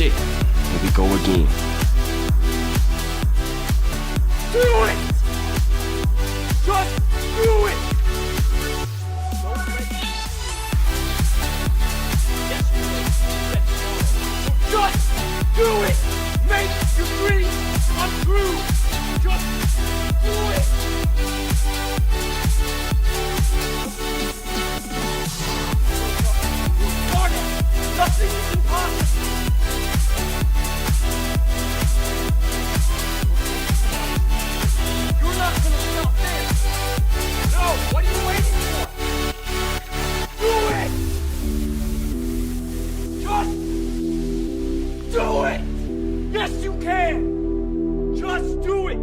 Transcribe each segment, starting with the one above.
shit. Here we go again. Do it! Just do it! Just do it! Make your dreams come true! Just do it! Nothing is impossible! You're not gonna stop this! No! What are you waiting for? Do it! Just do it! Yes, you can! Just do it!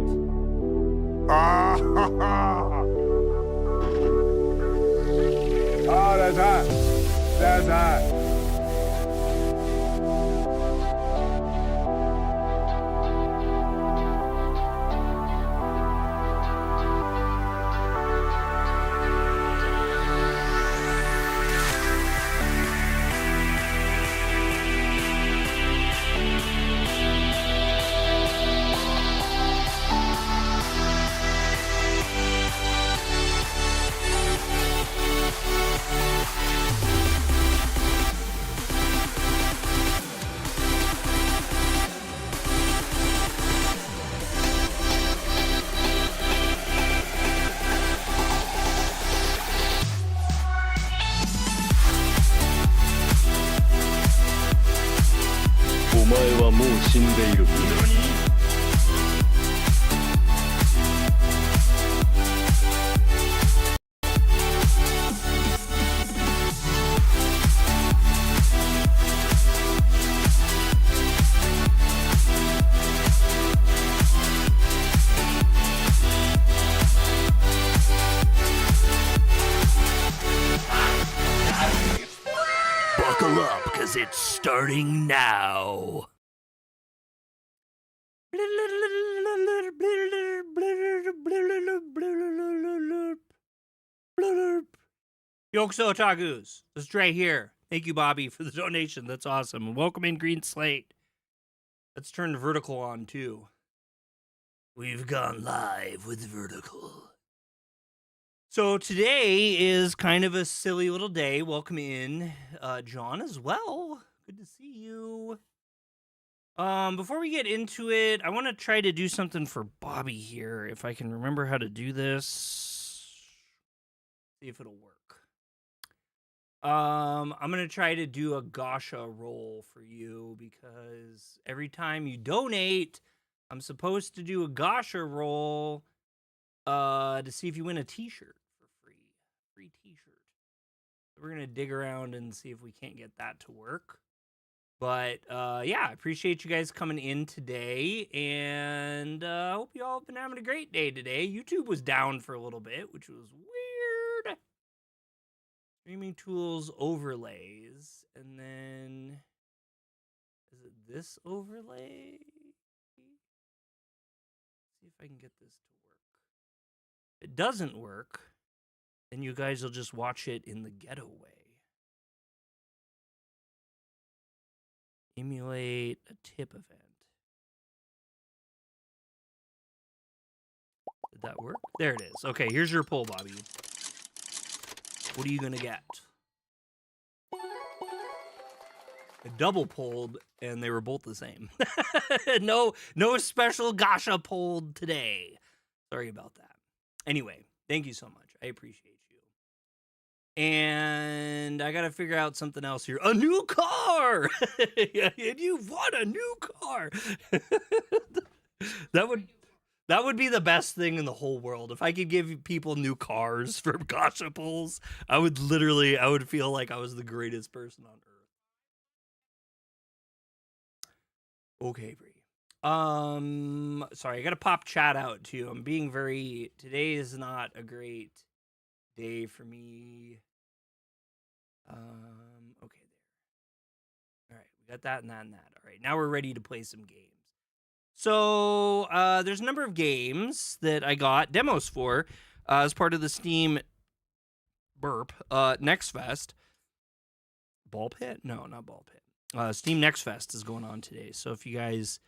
Oh, that's hot. That's hot. Buckle up, because it's starting now. Yokuso Otakus, this is Dre here. Thank you, Bobby, for the donation. That's awesome. Welcome in, Green Slate. Let's turn the vertical on, too. We've gone live with vertical. So today is kind of a silly little day. Welcome in, John, as well. Good to see you. Before we get into it, I want to try to do something for Bobby here, if I can remember how to do this. See if it'll work. I'm gonna try to do a Gasha roll for you because every time you donate, I'm supposed to do a Gasha roll to see if you win a t-shirt for free. Free t-shirt. So we're gonna dig around and see if we can't get that to work. But yeah, I appreciate you guys coming in today, and I hope you all have been having a great day today. YouTube was down for a little bit, which was weird. Streaming tools overlays, and then is it this overlay? See if I can get this to work. If it doesn't work, then you guys will just watch it in the getaway. Emulate a tip event. Did that work? There it is. Okay, here's your poll, Bobby. What are you gonna get? I double polled, and they were both the same. No special Gasha polled today. Sorry about that. Anyway, thank you so much. I appreciate you. And I gotta figure out something else here. A new car! And you've won a new car! That would be the best thing in the whole world. If I could give people new cars for Gasha polls, I would feel like I was the greatest person on earth. Okay, Bree. Sorry, I gotta pop chat out too. Today is not a great day for me. Okay, there. All right, we got that and that and that. All right, now we're ready to play some games. So there's a number of games that I got demos for as part of the Steam Next Fest. Ball Pit? No, not Ball Pit. Steam Next Fest is going on today. So if you guys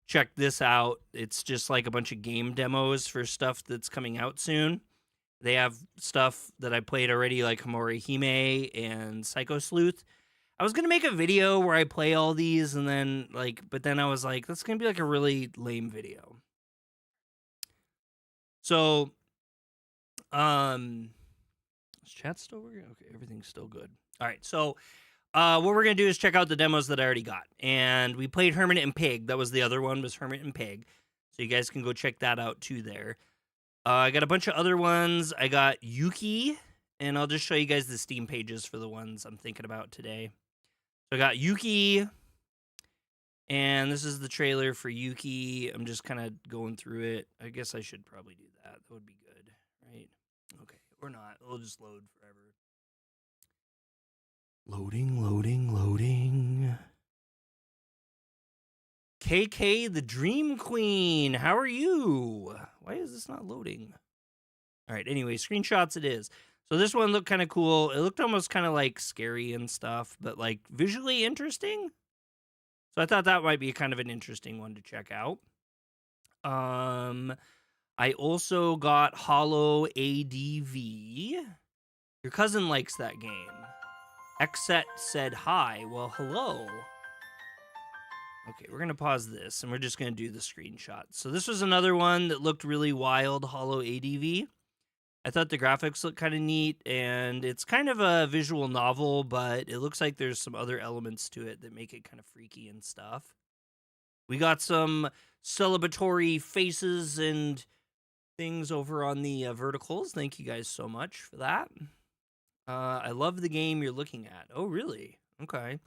check this out, it's just like a bunch of game demos for stuff that's coming out soon. They have stuff that I played already, like Homori Hime and Psycho Sleuth. I was gonna make a video where I play all these, and then but then I was like, that's gonna be like a really lame video. So, is chat still working? Okay, everything's still good. All right, so what we're gonna do is check out the demos that I already got, and we played Hermit and Pig. That was the other one, was Hermit and Pig. So you guys can go check that out too there. I got a bunch of other ones. I got Yuki, and I'll just show you guys the Steam pages for the ones I'm thinking about today. So I got Yuki, and this is the trailer for Yuki. I'm just kind of going through it. I guess I should probably do that. That would be good, right? Okay, or not. It'll just load forever. Loading, loading, loading. KK, the Dream Queen. How are you? Why is this not loading? All right, anyway, screenshots it is. So this one looked kind of cool. It looked almost kind of like scary and stuff, but like visually interesting. So I thought that might be kind of an interesting one to check out. I also got Hollow ADV. Your cousin likes that game. Xset said hi. Well, hello. Okay, we're going to pause this, and we're just going to do the screenshot. So this was another one that looked really wild, Hollow ADV. I thought the graphics looked kind of neat, and it's kind of a visual novel, but it looks like there's some other elements to it that make it kind of freaky and stuff. We got some celebratory faces and things over on the verticals. Thank you guys so much for that. I love the game you're looking at. Oh, really? Okay.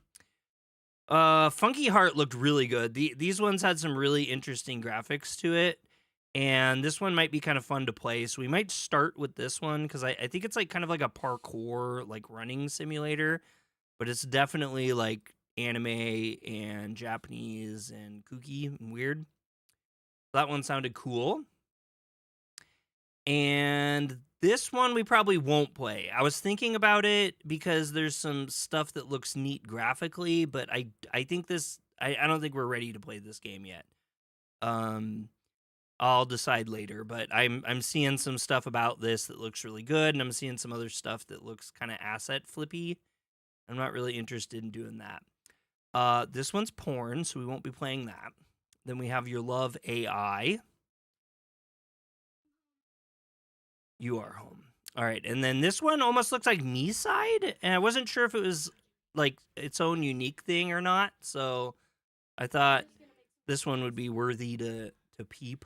Funky Heart looked really good. These ones had some really interesting graphics to it, and this one might be kind of fun to play. So we might start with this one because I think it's like kind of like a parkour like running simulator, but it's definitely like anime and Japanese and kooky and weird. That one sounded cool. And this one we probably won't play. I was thinking about it because there's some stuff that looks neat graphically, but I think I don't think we're ready to play this game yet. I'll decide later, but I'm seeing some stuff about this that looks really good, and I'm seeing some other stuff that looks kind of asset flippy. I'm not really interested in doing that. This one's porn, so we won't be playing that. Then we have Your Love AI. You Are Home. All right, and then this one almost looks like Me-Side, and I wasn't sure if it was like its own unique thing or not, so I thought this one would be worthy to peep.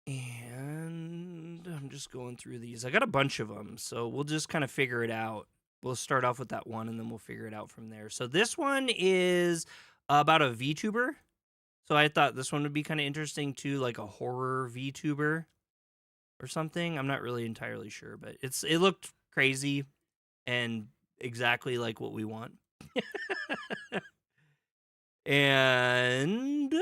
And I'm just going through these. I got a bunch of them, so we'll just kind of figure it out. We'll start off with that one, and then we'll figure it out from there. So this one is about a VTuber. So I thought this one would be kind of interesting too, like a horror VTuber or something. I'm not really entirely sure, but it looked crazy and exactly like what we want. And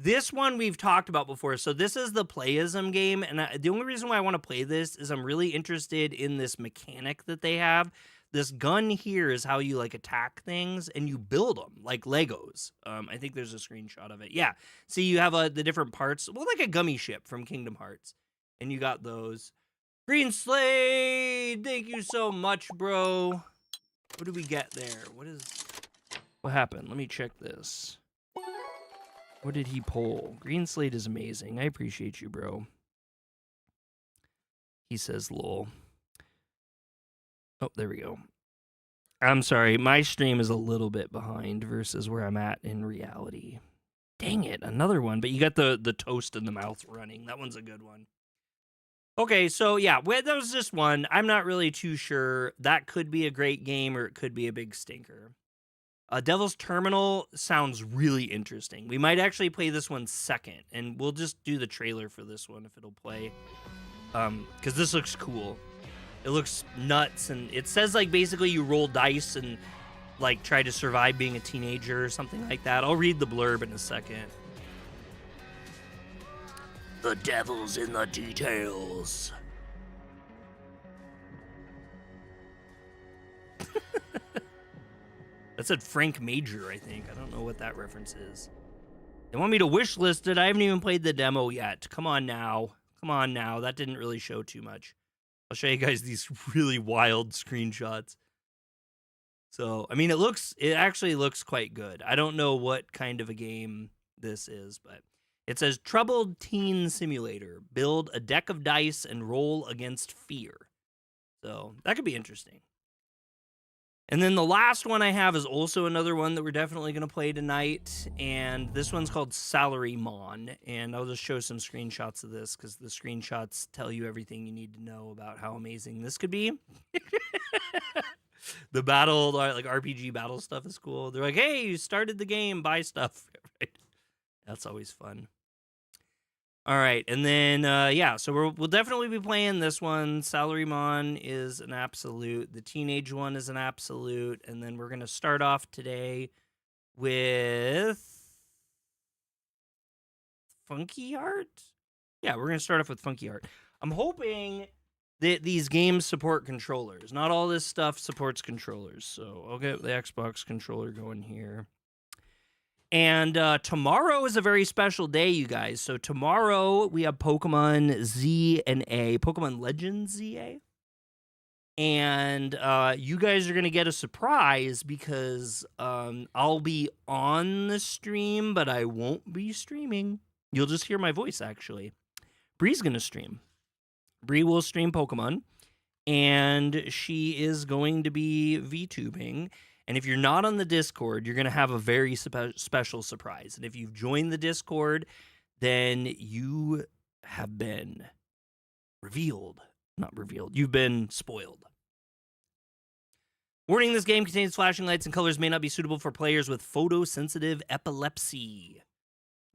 this one we've talked about before. So this is the Playism game, and the only reason why I want to play this is I'm really interested in this mechanic that they have. This gun here is how you like attack things, and you build them like Legos. I think there's a screenshot of it. Yeah, see, you have the different parts, well, like a gummy ship from Kingdom Hearts, and you got those. Green Slade, thank you so much, bro. What did we get there? What happened? Let me check this. What did he pull? Green Slade is amazing. I appreciate you, bro. He says, lol. Oh, there we go. I'm sorry. My stream is a little bit behind versus where I'm at in reality. Dang it. Another one. But you got the toast in the mouth running. That one's a good one. Okay, so yeah, that was just one. I'm not really too sure. That could be a great game or it could be a big stinker. Devil's Terminal sounds really interesting. We might actually play this one second, and we'll just do the trailer for this one if it'll play. Because this looks cool. It looks nuts, and it says like basically you roll dice and like try to survive being a teenager or something like that. I'll read the blurb in a second. The devil's in the details. That said Frank Major, I think. I don't know what that reference is. They want me to wish list it. I haven't even played the demo yet. Come on now. Come on now. That didn't really show too much. I'll show you guys these really wild screenshots. So, I mean, it actually looks quite good. I don't know what kind of a game this is, but it says Troubled Teen Simulator. Build a deck of dice and roll against fear. So, that could be interesting. And then the last one I have is also another one that we're definitely going to play tonight. And this one's called Salarymon. And I'll just show some screenshots of this because the screenshots tell you everything you need to know about how amazing this could be. The battle, like RPG battle stuff is cool. They're like, hey, you started the game, buy stuff. Right? That's always fun. All right, and then, yeah, so we'll definitely be playing this one. Salarymon is an absolute. The teenage one is an absolute. And then we're going to start off today with Funky Heart? Yeah, we're going to start off with Funky Heart. I'm hoping that these games support controllers. Not all this stuff supports controllers. So I'll get the Xbox controller going here. And tomorrow is a very special day, you guys. So tomorrow we have Pokemon Z and A, Pokemon Legends ZA. And you guys are going to get a surprise because I'll be on the stream, but I won't be streaming. You'll just hear my voice, actually. Bree's going to stream. Bree will stream Pokemon, and she is going to be VTubing. And if you're not on the Discord, you're going to have a very special surprise. And if you've joined the Discord, then you have been revealed. Not revealed. You've been spoiled. Warning, this game contains flashing lights and colors may not be suitable for players with photosensitive epilepsy.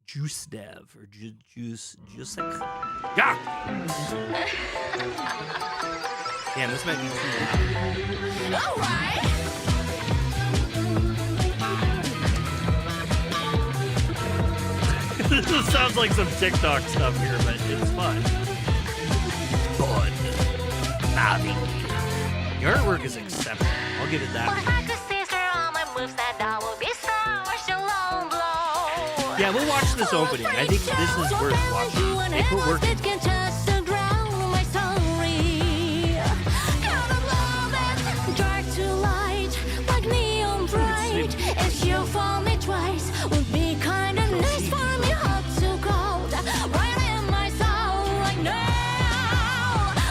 Juice Dev or Juice. Yeah! Damn, this might be too loud. All right! This sounds like some TikTok stuff here, but it's fun. Fun. Navi. Your artwork is exceptional. I'll give it that. Yeah, we'll watch this opening. I think this is worth watching. They put work in. If you fall me twice, would be kind of nice for me hot to cold. Right in my soul, like now,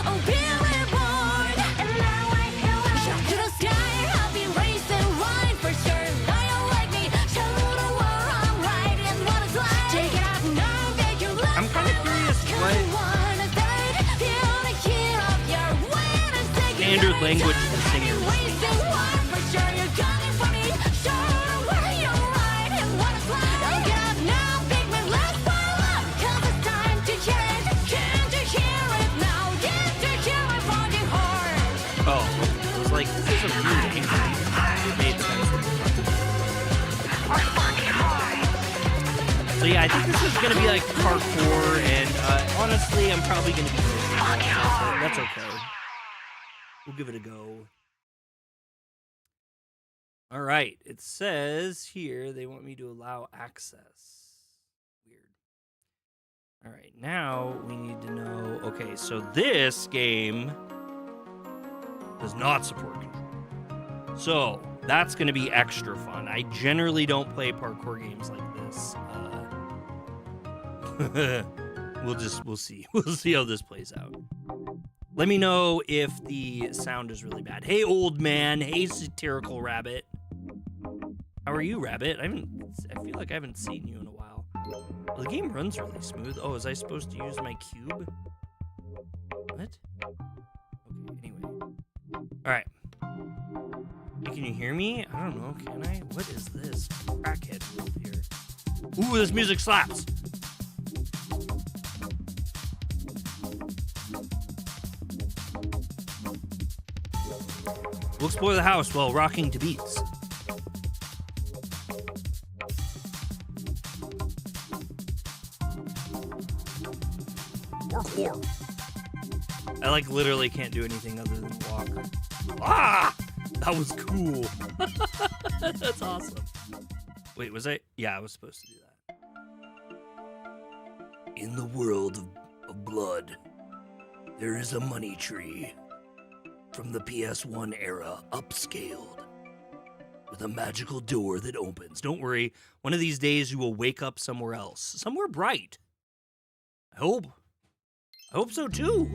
oh, be reborn. And now I feel shot to the sky. I'll be racing right for sure. Now you like me, show the world I'm right and what it's like. Take it out now, make you love. I'm kind of curious what standard language the singers. Like, this is a new game. It made sense. So yeah, I think this is going to be like parkour, and honestly, I'm probably going to be so that's okay. We'll give it a go. All right, it says here they want me to allow access. Weird. All right, now we need to know, okay, so this game does not support control. So that's going to be extra fun. I generally don't play parkour games like this. We'll see. We'll see how this plays out. Let me know if the sound is really bad. Hey, old man. Hey, satirical rabbit. How are you, rabbit? I feel like I haven't seen you in a while. Well, the game runs really smooth. Oh, is I supposed to use my cube? What? Okay, anyway. All right. Hey, can you hear me? I don't know. Can I? What is this crackhead wolf here? Ooh, this music slaps. We'll explore the house while rocking to beats. I like literally can't do anything other than walk. Ah! That was cool. That's awesome. Wait, was I? Yeah, I was supposed to do that. In the world of blood, there is a money tree from the PS1 era, upscaled, with a magical door that opens. Don't worry, one of these days you will wake up somewhere else, somewhere bright. I hope so too.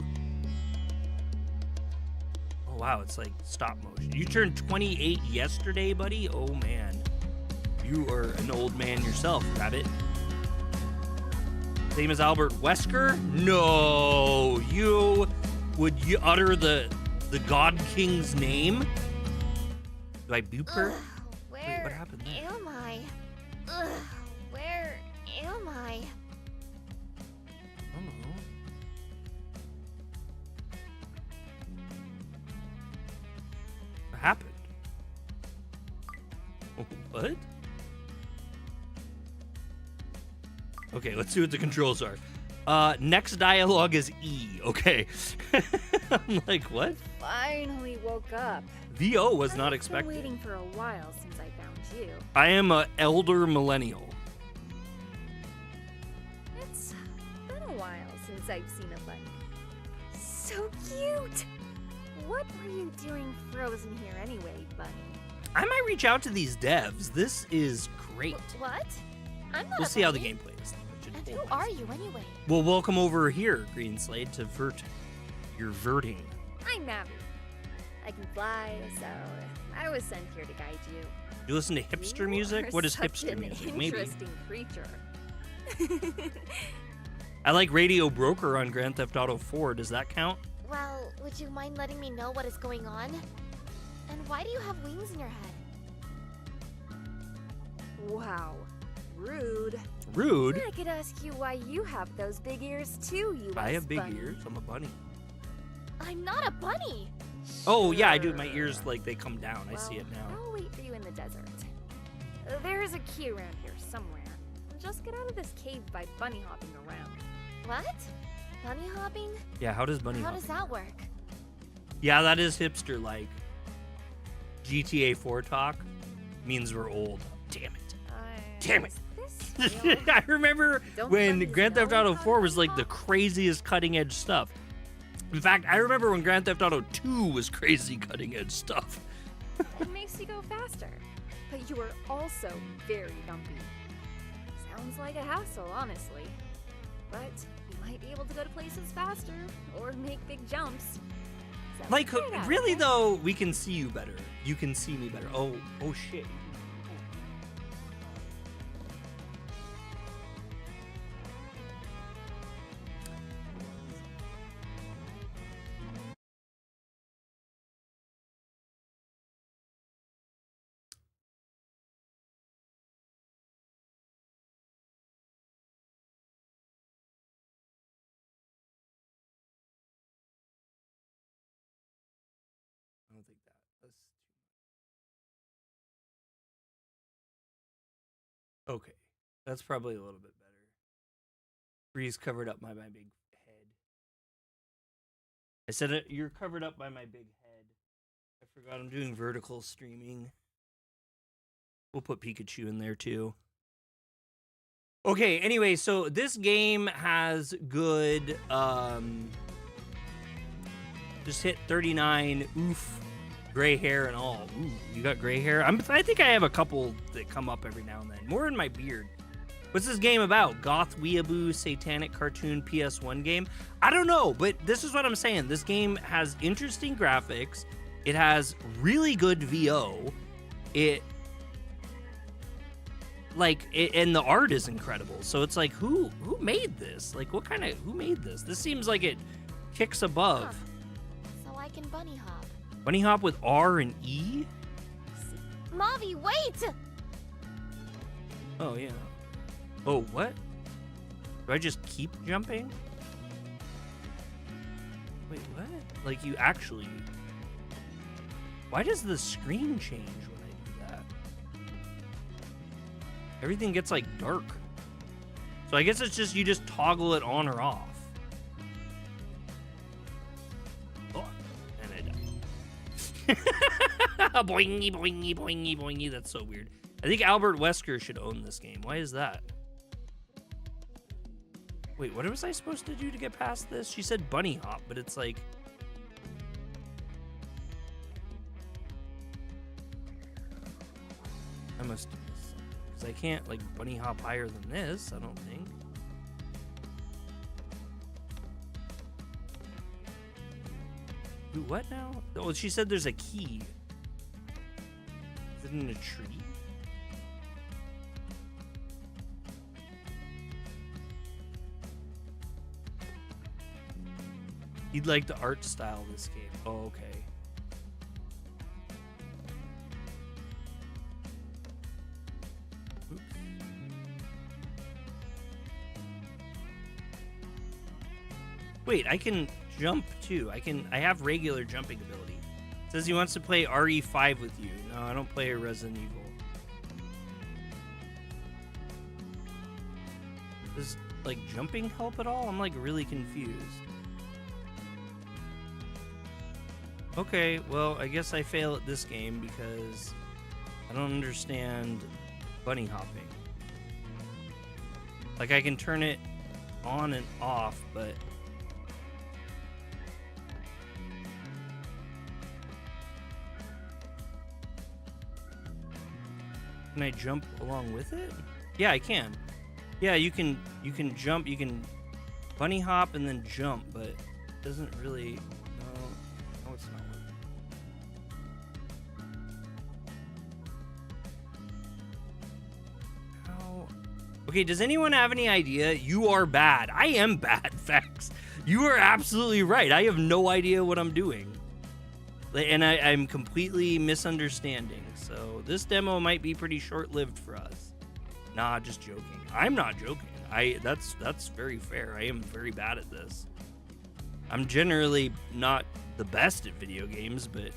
Oh wow, it's like stop motion. You turned 28 yesterday, buddy? Oh man. You are an old man yourself, Rabbit. Same as Albert Wesker? No, would you utter the God King's name? Do I boop her? Where Wait, what happened there? am I? Where am I? I don't know. What happened? What? Okay, let's see what the controls are. Next dialogue is E. Okay. I'm like, what? Finally woke up. VO was not I've been expected. waiting for a while since I found you. I am a elder millennial. It's been a while since I've seen a bunny. So cute! What were you doing frozen here anyway, bunny? I might reach out to these devs. This is great. What? I'm not We'll a see how the bunny. gameplay is. I should And hold who my- are you anyway? Well, welcome over here, Green Slade, to vert your verting. I'm Mavi. I can fly, so I was sent here to guide you. You listen to hipster You music? are What is such hipster an music? Maybe. Interesting creature. I like Radio Broker on Grand Theft Auto 4. Does that count? Well, would you mind letting me know what is going on? And why do you have wings in your head? Wow, rude. Rude. I could ask you why you have those big ears too, you I have big bunny. ears. I'm a bunny. I'm not a bunny. Oh, yeah, I do. My ears, like, they come down. I see Well, it now. I'll wait for you in the desert. There's a key around here somewhere. Just get out of this cave by bunny hopping around. What? Bunny hopping? Yeah, how does bunny How hop? does that work? Yeah, that is hipster-like. GTA 4 talk means we're old. Damn it. Damn it. Is this real? I remember Don't when bunnies Grand Theft know Auto how 4 to was like the hop? craziest cutting edge stuff. In fact, I remember when Grand Theft Auto 2 was crazy cutting edge stuff. It makes you go faster. But you are also very dumpy. Sounds like a hassle, honestly. But you might be able to go to places faster or make big jumps. So Like, figure it out, really okay? though, we can see you better. You can see me better. Oh shit. I don't think that's okay. That's probably a little bit better. Breeze covered up by my big head. I said it. You're covered up by my big head. I forgot I'm doing vertical streaming. We'll put Pikachu in there too. Okay, anyway, so this game has good just hit 39. Oof. Gray hair and all. Ooh, you got gray hair? I think I have a couple that come up every now and then. More in my beard. What's this game about? Goth weeaboo satanic cartoon PS1 game? I don't know, but this is what I'm saying. This game has interesting graphics. It has really good VO. And the art is incredible. So it's like, who made this? Like, who made this? This seems like it kicks above. Huh. So I can bunny hop. Bunny hop with R and E? Mavi, wait! Oh, yeah. Oh, what? Do I just keep jumping? Wait, what? Like, you actually... Why does the screen change when I do that? Everything gets, like, dark. So I guess it's just, you just toggle it on or off. Oh, and I died. Boingy, boingy, boingy, boingy. That's so weird. I think Albert Wesker should own this game. Why is that? Wait, what was I supposed to do to get past this? She said bunny hop, but it's like... I must have missed something. Because I can't, like, bunny hop higher than this, I don't think. Ooh, what now? Oh, she said there's a key. Is it in a tree? You'd like the art style of this game. Oh, okay. Oops. Wait, I can jump too. I have regular jumping ability. It says he wants to play RE5 with you. No, I don't play Resident Evil. Does like jumping help at all? I'm like really confused. Okay, well, I guess I fail at this game because I don't understand bunny hopping. Like, I can turn it on and off, but... Can I jump along with it? Yeah, I can. Yeah, you can jump, you can bunny hop and then jump, but it doesn't really... No, it's not working. How? Okay, does anyone have any idea? You are bad. I am bad, Vex. You are absolutely right. I have no idea what I'm doing. And I'm completely misunderstanding. So this demo might be pretty short-lived for us. Nah, just joking. I'm not joking. That's very fair. I am very bad at this. I'm generally not the best at video games, but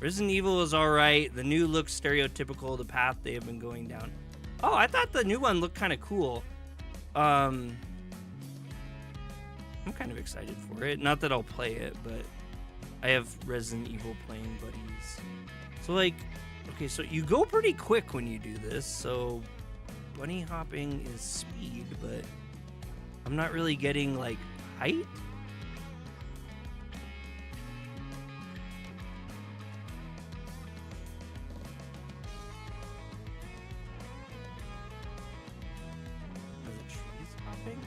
Resident Evil is alright. The new looks stereotypical, the path they have been going down. Oh, I thought the new one looked kind of cool. I'm kind of excited for it. Not that I'll play it, but I have Resident Evil playing buddies. So, like, okay, so you go pretty quick when you do this, so bunny hopping is speed, but I'm not really getting, like, height? Are the trees hopping?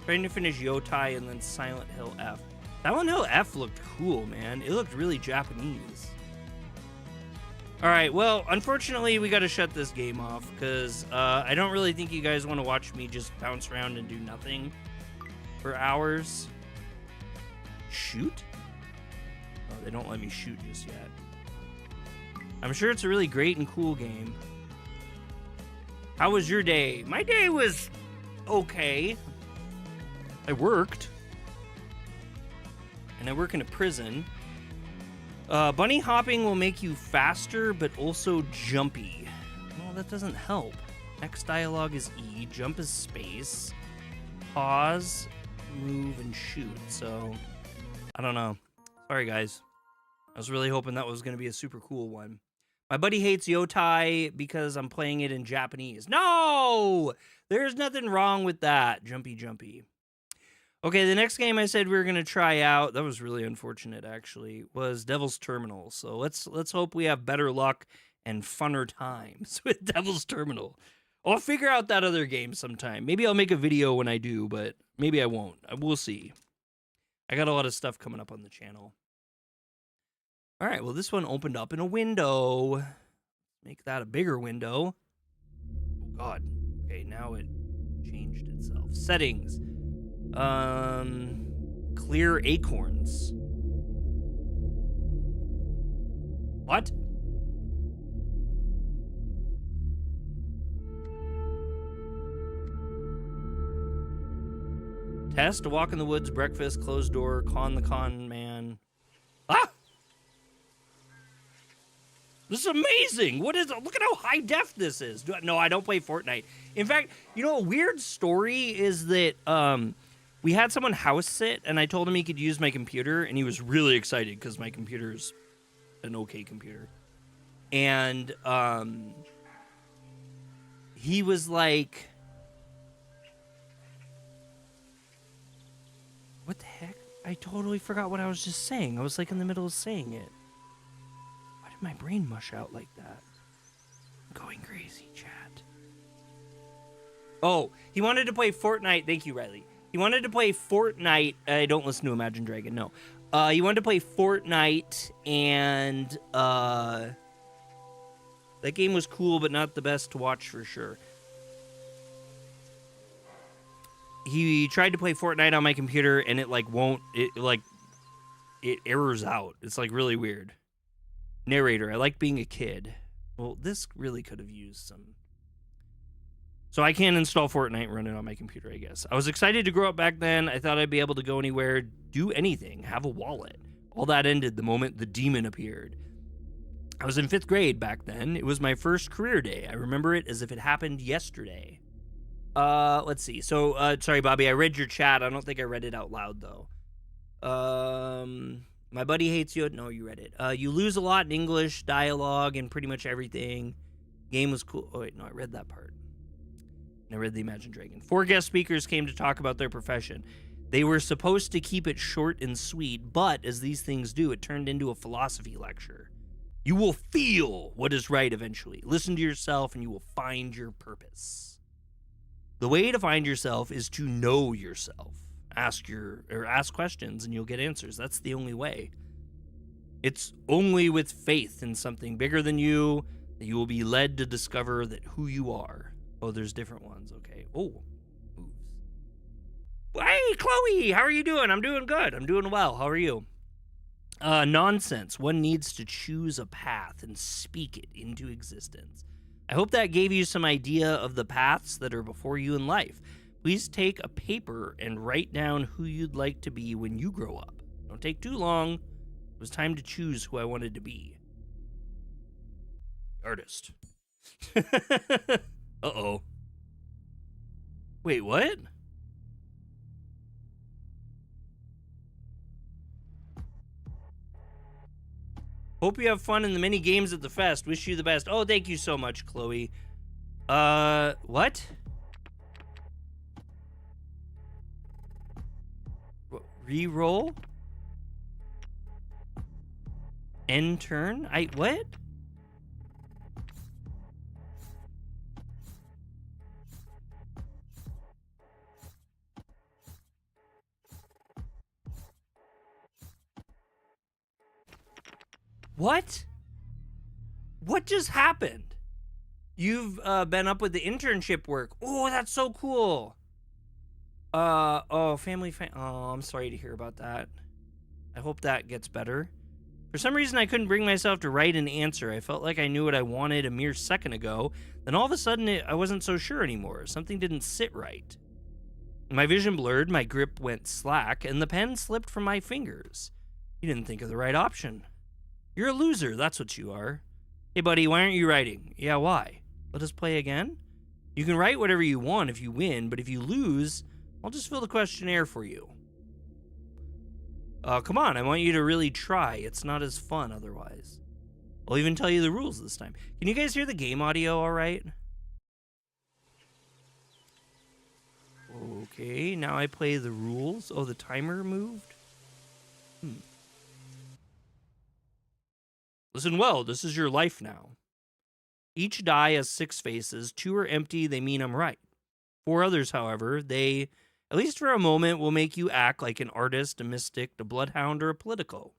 Trying to finish Yotai and then Silent Hill F. Silent Hill F looked cool, man. It looked really Japanese. Alright, well, unfortunately, we gotta shut this game off, because I don't really think you guys want to watch me just bounce around and do nothing for hours. Shoot? Oh, they don't let me shoot just yet. I'm sure it's a really great and cool game. How was your day? My day was okay. I worked. And I work in a prison. Bunny hopping will make you faster, but also jumpy. Well, that doesn't help. X dialogue is E, jump is space, pause, move, and shoot. So, I don't know. Sorry, guys. I was really hoping that was going to be a super cool one. My buddy hates Yotai because I'm playing it in Japanese. No! There's nothing wrong with that. Jumpy, jumpy. Okay, the next game I said we were going to try out, that was really unfortunate actually, was Devil's Terminal. So let's hope we have better luck and funner times with Devil's Terminal. I'll figure out that other game sometime. Maybe I'll make a video when I do, but maybe I won't. We'll see. I got a lot of stuff coming up on the channel. All right, well, this one opened up in a window. Make that a bigger window. Oh, God. Okay, now it changed itself. Settings. Clear acorns. What? Test, walk in the woods, breakfast, closed door, the con man. Ah! This is amazing. What is it? Look at how high def this is. No, I don't play Fortnite. In fact, you know, a weird story is that, we had someone house sit, and I told him he could use my computer, and he was really excited because my computer's an okay computer. And he was like, what the heck? I totally forgot what I was just saying. I was like in the middle of saying it. Why did my brain mush out like that? I'm going crazy, chat. Oh, he wanted to play Fortnite. Thank you, Riley. He wanted to play Fortnite. I don't listen to Imagine Dragon, no. He wanted to play Fortnite, and that game was cool, but not the best to watch for sure. He tried to play Fortnite on my computer, and it errors out. It's like really weird. Narrator, I like being a kid. Well, this really could have used some. So I can't install Fortnite and run it on my computer, I guess. I was excited to grow up back then. I thought I'd be able to go anywhere, do anything, have a wallet. All that ended the moment the demon appeared. I was in 5th grade back then. It was my first career day. I remember it as if it happened yesterday. Let's see. So, sorry, Bobby, I read your chat. I don't think I read it out loud, though. My buddy hates you. No, you read it. You lose a lot in English, dialogue, and pretty much everything. Game was cool. Oh, wait, no, I read that part. I read the Imagine Dragon. 4 guest speakers came to talk about their profession. They were supposed to keep it short and sweet, but as these things do, it turned into a philosophy lecture. You will feel what is right eventually. Listen to yourself and you will find your purpose. The way to find yourself is to know yourself. Ask questions and you'll get answers. That's the only way. It's only with faith in something bigger than you that you will be led to discover that who you are. Oh, there's different ones. Okay. Oh, moves. Hey, Chloe, how are you doing? I'm doing good. I'm doing well. How are you? Nonsense. One needs to choose a path and speak it into existence. I hope that gave you some idea of the paths that are before you in life. Please take a paper and write down who you'd like to be when you grow up. Don't take too long. It was time to choose who I wanted to be. Artist. Uh-oh. Wait, what? Hope you have fun in the mini games at the fest. Wish you the best. Oh, thank you so much, Chloe. What? Reroll? End turn? What? What? What just happened? You've been up with the internship work. Oh, that's so cool. Oh, I'm sorry to hear about that. I hope that gets better. For some reason, I couldn't bring myself to write an answer. I felt like I knew what I wanted a mere second ago. Then all of a sudden, I wasn't so sure anymore. Something didn't sit right. My vision blurred, my grip went slack, and the pen slipped from my fingers. You didn't think of the right option. You're a loser, that's what you are. Hey, buddy, why aren't you writing? Yeah, why? Let us play again? You can write whatever you want if you win, but if you lose, I'll just fill the questionnaire for you. Come on, I want you to really try. It's not as fun otherwise. I'll even tell you the rules this time. Can you guys hear the game audio all right? Okay, now I play the rules. Oh, the timer moved? Listen well, this is your life now. Each die has 6 faces. 2 are empty, they mean I'm right. 4 others, however, they, at least for a moment, will make you act like an artist, a mystic, a bloodhound, or a politico.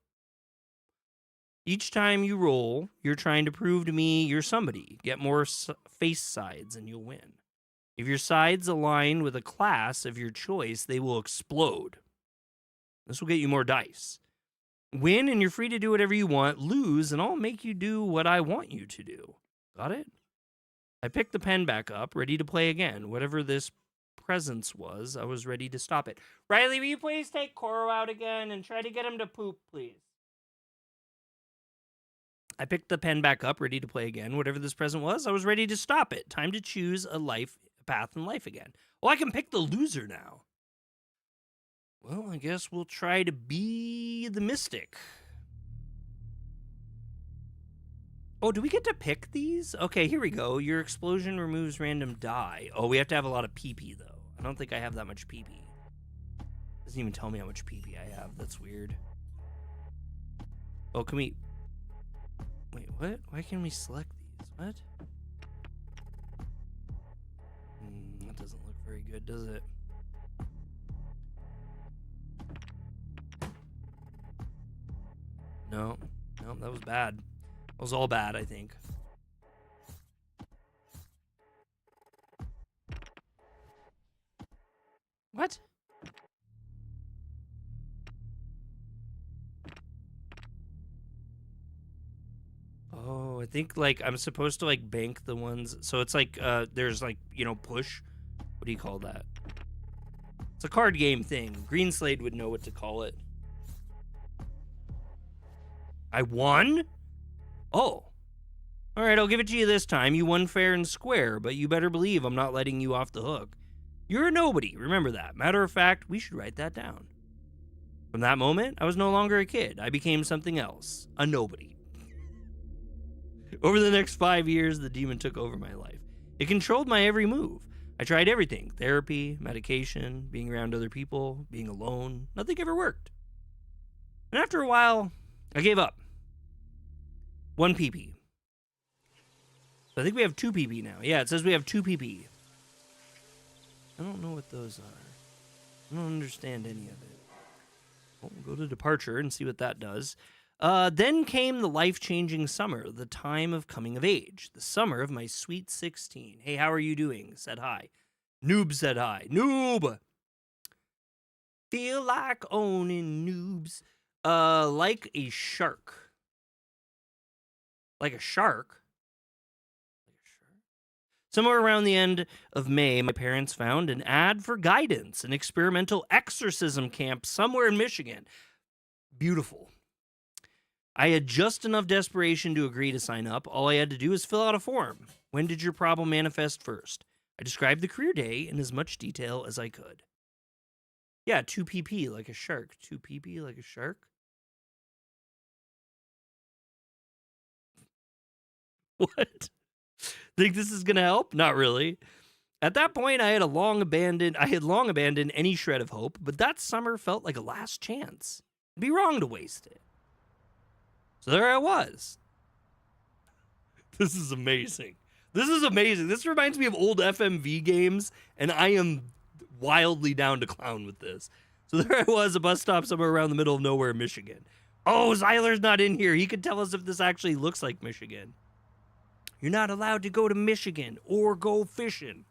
Each time you roll, you're trying to prove to me you're somebody. Get more face sides and you'll win. If your sides align with a class of your choice, they will explode. This will get you more dice. Win and you're free to do whatever you want. Lose and I'll make you do what I want you to do. Got it? I picked the pen back up, ready to play again. Whatever this presence was, I was ready to stop it. Riley, will you please take Koro out again and try to get him to poop, please? I picked the pen back up, ready to play again. Whatever this present was, I was ready to stop it. Time to choose a path in life again. Well, I can pick the loser now. Well, I guess we'll try to be the mystic. Oh, do we get to pick these? Okay, here we go. Your explosion removes random die. Oh, we have to have a lot of PP, though. I don't think I have that much PP. Doesn't even tell me how much PP I have. That's weird. Oh, can we... Wait, what? Why can't we select these? What? That doesn't look very good, does it? No. No, that was bad. That was all bad, I think. What? Oh, I think like I'm supposed to like bank the ones. So it's like there's like, you know, push. What do you call that? It's a card game thing. Green Slade would know what to call it. I won? Oh. All right, I'll give it to you this time. You won fair and square, but you better believe I'm not letting you off the hook. You're a nobody. Remember that. Matter of fact, we should write that down. From that moment, I was no longer a kid. I became something else. A nobody. Over the next 5 years, the demon took over my life. It controlled my every move. I tried everything. Therapy, medication, being around other people, being alone. Nothing ever worked. And after a while, I gave up. 1 PP. So I think we have 2 PP now. Yeah, it says we have 2 PP. I don't know what those are. I don't understand any of it. Well, we'll go to departure and see what that does. Then came the life-changing summer, the time of coming of age, the summer of my sweet 16. Hey, how are you doing? Said hi. Noob said hi. Noob! Feel like owning noobs. Like a shark. Like a shark? Somewhere around the end of May, my parents found an ad for guidance, an experimental exorcism camp somewhere in Michigan. Beautiful. I had just enough desperation to agree to sign up. All I had to do was fill out a form. When did your problem manifest first? I described the career day in as much detail as I could. Yeah, 2 PP like a shark. 2 PP like a shark? What? Think this is going to help? Not really. At that point, I had long abandoned any shred of hope, but that summer felt like a last chance. It'd be wrong to waste it. So there I was. This is amazing. This is amazing. This reminds me of old FMV games, and I am wildly down to clown with this. So there I was, a bus stop somewhere around the middle of nowhere, Michigan. Oh, Zyler's not in here. He could tell us if this actually looks like Michigan. You're not allowed to go to Michigan or go fishing.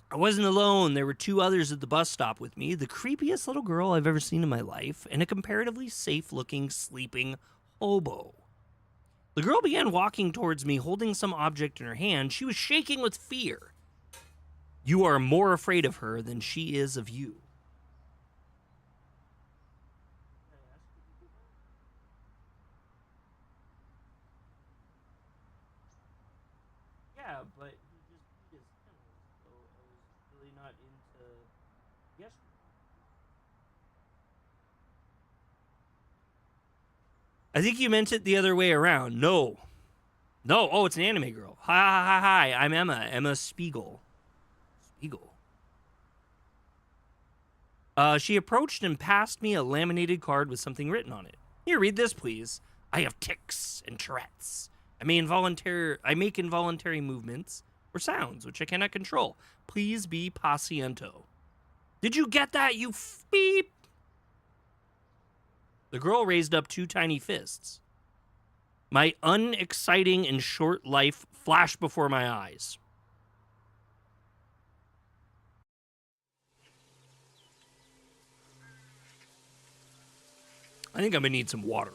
I wasn't alone. There were 2 others at the bus stop with me, the creepiest little girl I've ever seen in my life, and a comparatively safe-looking, sleeping hobo. The girl began walking towards me, holding some object in her hand. She was shaking with fear. You are more afraid of her than she is of you. Yeah, but he just beat his kennels, so I was really not into yesterday. I think you meant it the other way around. No. No. Oh, it's an anime girl. Hi. I'm Emma. Emma Spiegel. She approached and passed me a laminated card with something written on it. Here, read this, please. I have tics and Tourette's. I make involuntary movements or sounds which I cannot control. Please be paciento. Did you get that, you beep? The girl raised up 2 tiny fists. My unexciting and short life flashed before my eyes. I think I'm gonna need some water.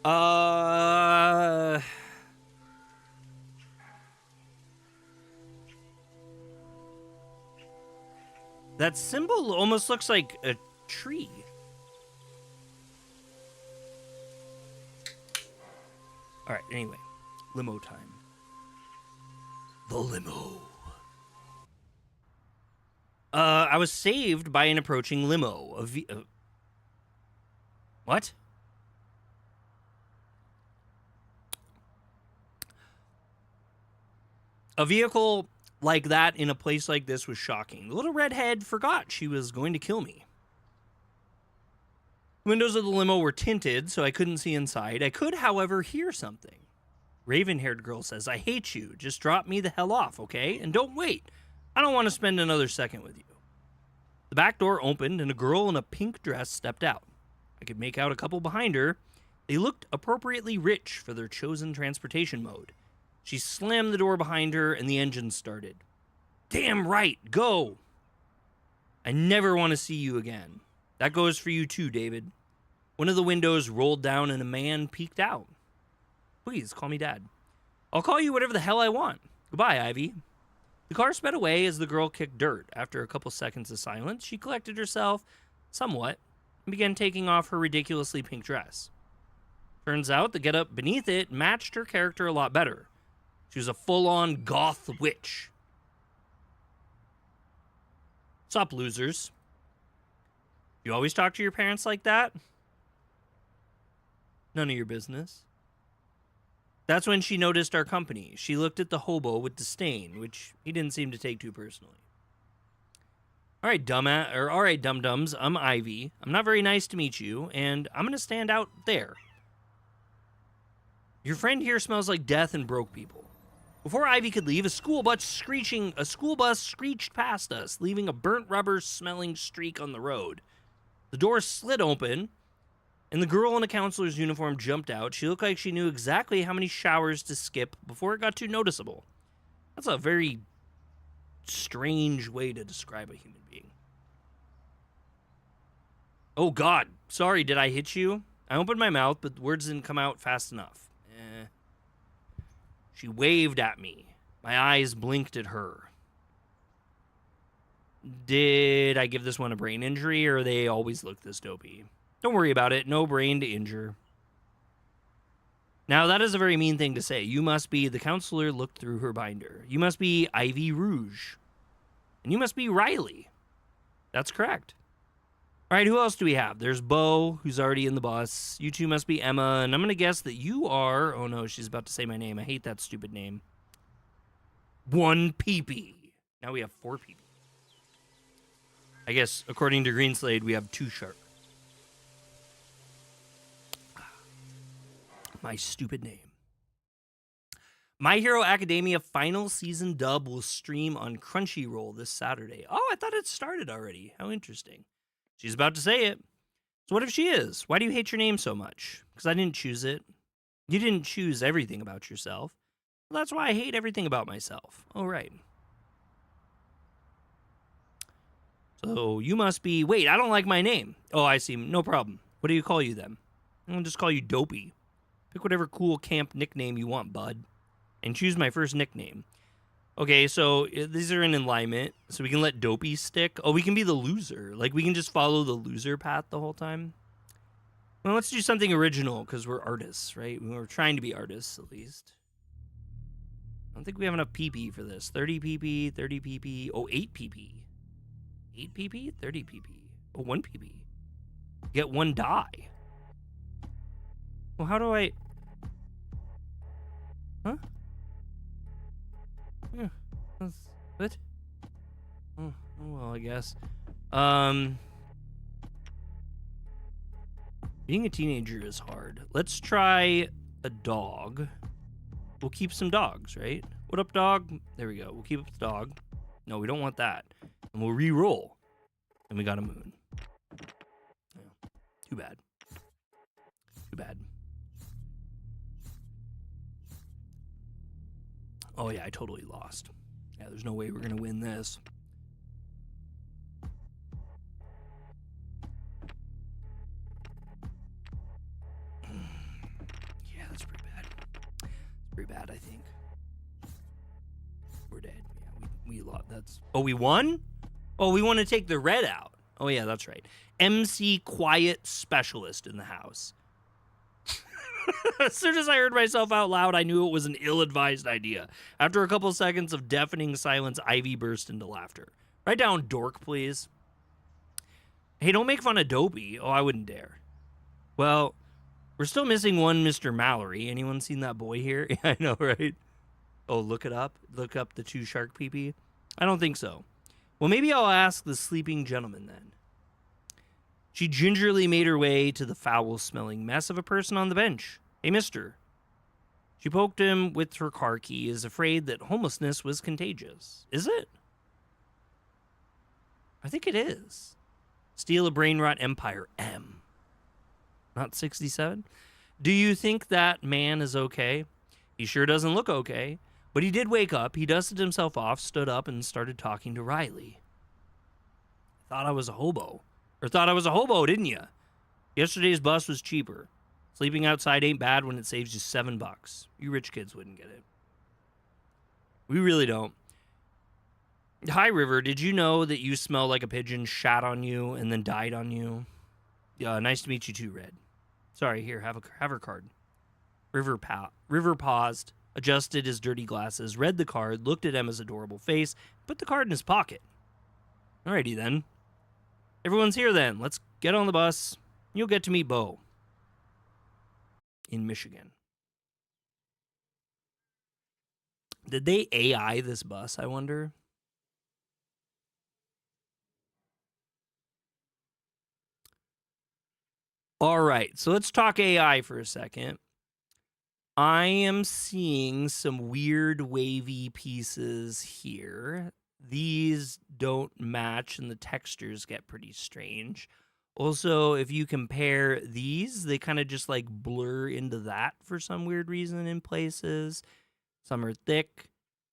That symbol almost looks like a tree. All right, anyway. Limo time. The limo. I was saved by an approaching limo. What? A vehicle like that in a place like this was shocking. The little redhead forgot she was going to kill me. Windows of the limo were tinted, so I couldn't see inside. I could, however, hear something. Raven-haired girl says, "I hate you. Just drop me the hell off, okay? And don't wait. I don't want to spend another second with you." The back door opened, and a girl in a pink dress stepped out. I could make out a couple behind her. They looked appropriately rich for their chosen transportation mode. She slammed the door behind her, and the engine started. "Damn right, go!" "I never want to see you again." "That goes for you too, David." One of the windows rolled down, and a man peeked out. "Please, call me Dad." "I'll call you whatever the hell I want. Goodbye, Ivy." The car sped away as the girl kicked dirt. After a couple seconds of silence, she collected herself somewhat and began taking off her ridiculously pink dress. Turns out the getup beneath it matched her character a lot better. She was a full-on goth witch. Sup, losers? You always talk to your parents like that? None of your business. That's when she noticed our company. She looked at the hobo with disdain, which he didn't seem to take too personally. All right, dum-dums, I'm Ivy. I'm not very nice to meet you, and I'm going to stand out there. Your friend here smells like death and broke people. Before Ivy could leave, a school bus screeched past us, leaving a burnt rubber-smelling streak on the road. The door slid open, and the girl in a counselor's uniform jumped out. She looked like she knew exactly how many showers to skip before it got too noticeable. That's a very strange way to describe a human being. "Oh, God. Sorry, did I hit you?" I opened my mouth, but the words didn't come out fast enough. She waved at me. My eyes blinked at her. Did I give this one a brain injury, or they always look this dopey? Don't worry about it. No brain to injure. Now, that is a very mean thing to say. You must be, the counselor looked through her binder. You must be Ivy Rouge. And you must be Riley. That's correct. All right, who else do we have? There's Bo, who's already in the bus. You two must be Emma, and I'm going to guess that you are... Oh, no, she's about to say my name. I hate that stupid name. 1 PP. Now we have 4 PP. I guess, according to Greenslade, we have 2 Shark. My stupid name. My Hero Academia final season dub will stream on Crunchyroll this Saturday. Oh, I thought it started already. How interesting. She's about to say it. So what if she is? Why do you hate your name so much? Because I didn't choose it. You didn't choose everything about yourself. Well, that's why I hate everything about myself. Oh, right. So you must be... Wait, I don't like my name. Oh, I see. No problem. What do you call you then? I'll just call you Dopey. Pick whatever cool camp nickname you want, bud. And choose my first nickname. Okay, so these are in alignment, so we can let Dopey stick. Oh, we can be the loser. Like, we can just follow the loser path the whole time. Well, let's do something original, because we're artists, right? We're trying to be artists, at least. I don't think we have enough PP for this. 30 PP, 30 PP. Oh, 8 PP. 8 PP, 30 PP. Oh, 1 PP. Get 1 die. Well, how do I... Huh? Yeah, that's it. Oh, well, I guess. Being a teenager is hard. Let's try a dog. We'll keep some dogs, right? What up, dog? There we go. We'll keep up the dog. No, we don't want that. And we'll re-roll. And we got a moon. Yeah. Too bad. Too bad. Oh, yeah, I totally lost. Yeah, there's no way we're going to win this. Pretty bad, I think. We're dead. Yeah, we lost. That's. Oh, we won? Oh, we want to take the red out. Oh, yeah, that's right. MC Quiet Specialist in the house. As soon as I heard myself out loud, I knew it was an ill-advised idea. After a couple seconds of deafening silence, Ivy burst into laughter. Write down dork, please. Hey, don't make fun of Dopey. Oh, I wouldn't dare. Well, we're still missing one Mr. Mallory. Anyone seen that boy here? Yeah, I know, right? Oh, look it up. Look up the 2 shark pee-pee. I don't think so. Well, maybe I'll ask the sleeping gentleman then. She gingerly made her way to the foul-smelling mess of a person on the bench. Hey, mister. She poked him with her car keys, afraid that homelessness was contagious. Is it? I think it is. Steal a brain-rot empire, M. Not 67? Do you think that man is okay? He sure doesn't look okay. But he did wake up. He dusted himself off, stood up, and started talking to Riley. Thought I was a hobo. Or thought I was a hobo, didn't you? Yesterday's bus was cheaper. Sleeping outside ain't bad when it saves you $7. You rich kids wouldn't get it. We really don't. Hi, River. Did you know that you smell like a pigeon shat on you and then died on you? Yeah, nice to meet you too, Red. Sorry, here, have her card. River paused, adjusted his dirty glasses, read the card, looked at Emma's adorable face, put the card in his pocket. Alrighty then. Everyone's here then. Let's get on the bus. You'll get to meet Bo. In Michigan. Did they AI this bus, I wonder? All right, so let's talk AI for a second. I am seeing some weird wavy pieces here. These don't match and the textures get pretty strange. Also, if you compare these, they kind of just like blur into that for some weird reason in places. Some are thick,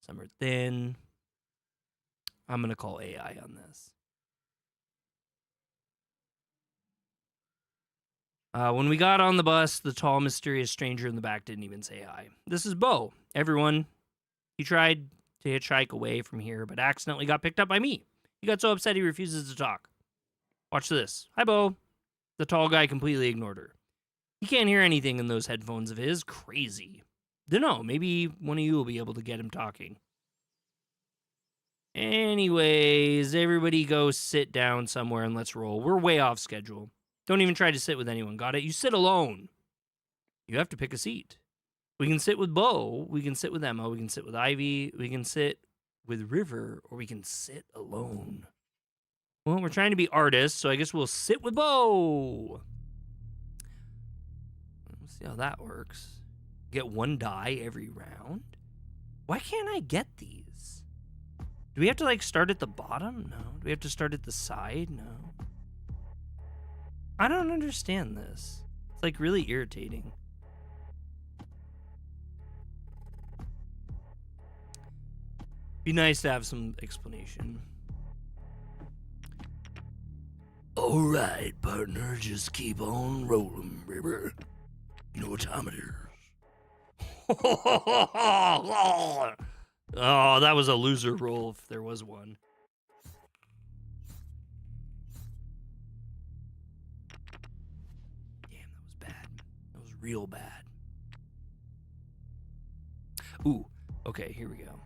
some are thin. I'm going to call AI on this. When we got on the bus, the tall, mysterious stranger in the back didn't even say hi. This is Bo. Everyone. He tried to hitchhike away from here, but accidentally got picked up by me. He got so upset he refuses to talk. Watch this. Hi, Bo. The tall guy completely ignored her. He can't hear anything in those headphones of his. Crazy. Dunno, maybe one of you will be able to get him talking. Anyways, everybody go sit down somewhere and let's roll. We're way off schedule. Don't even try to sit with anyone, got it? You sit alone. You have to pick a seat. We can sit with Bo, we can sit with Emma, we can sit with Ivy, we can sit with River, or we can sit alone. Well, we're trying to be artists, so I guess we'll sit with Bo. Let's see how that works. Get 1 die every round? Why can't I get these? Do we have to, like, start at the bottom? No. Do we have to start at the side? No. I don't understand this. It's, like, really irritating. Be nice to have some explanation. All right, partner, just keep on rolling, River. You know what time it is. Oh, that was a loser roll if there was one. Damn, that was bad. That was real bad. Ooh, okay, here we go.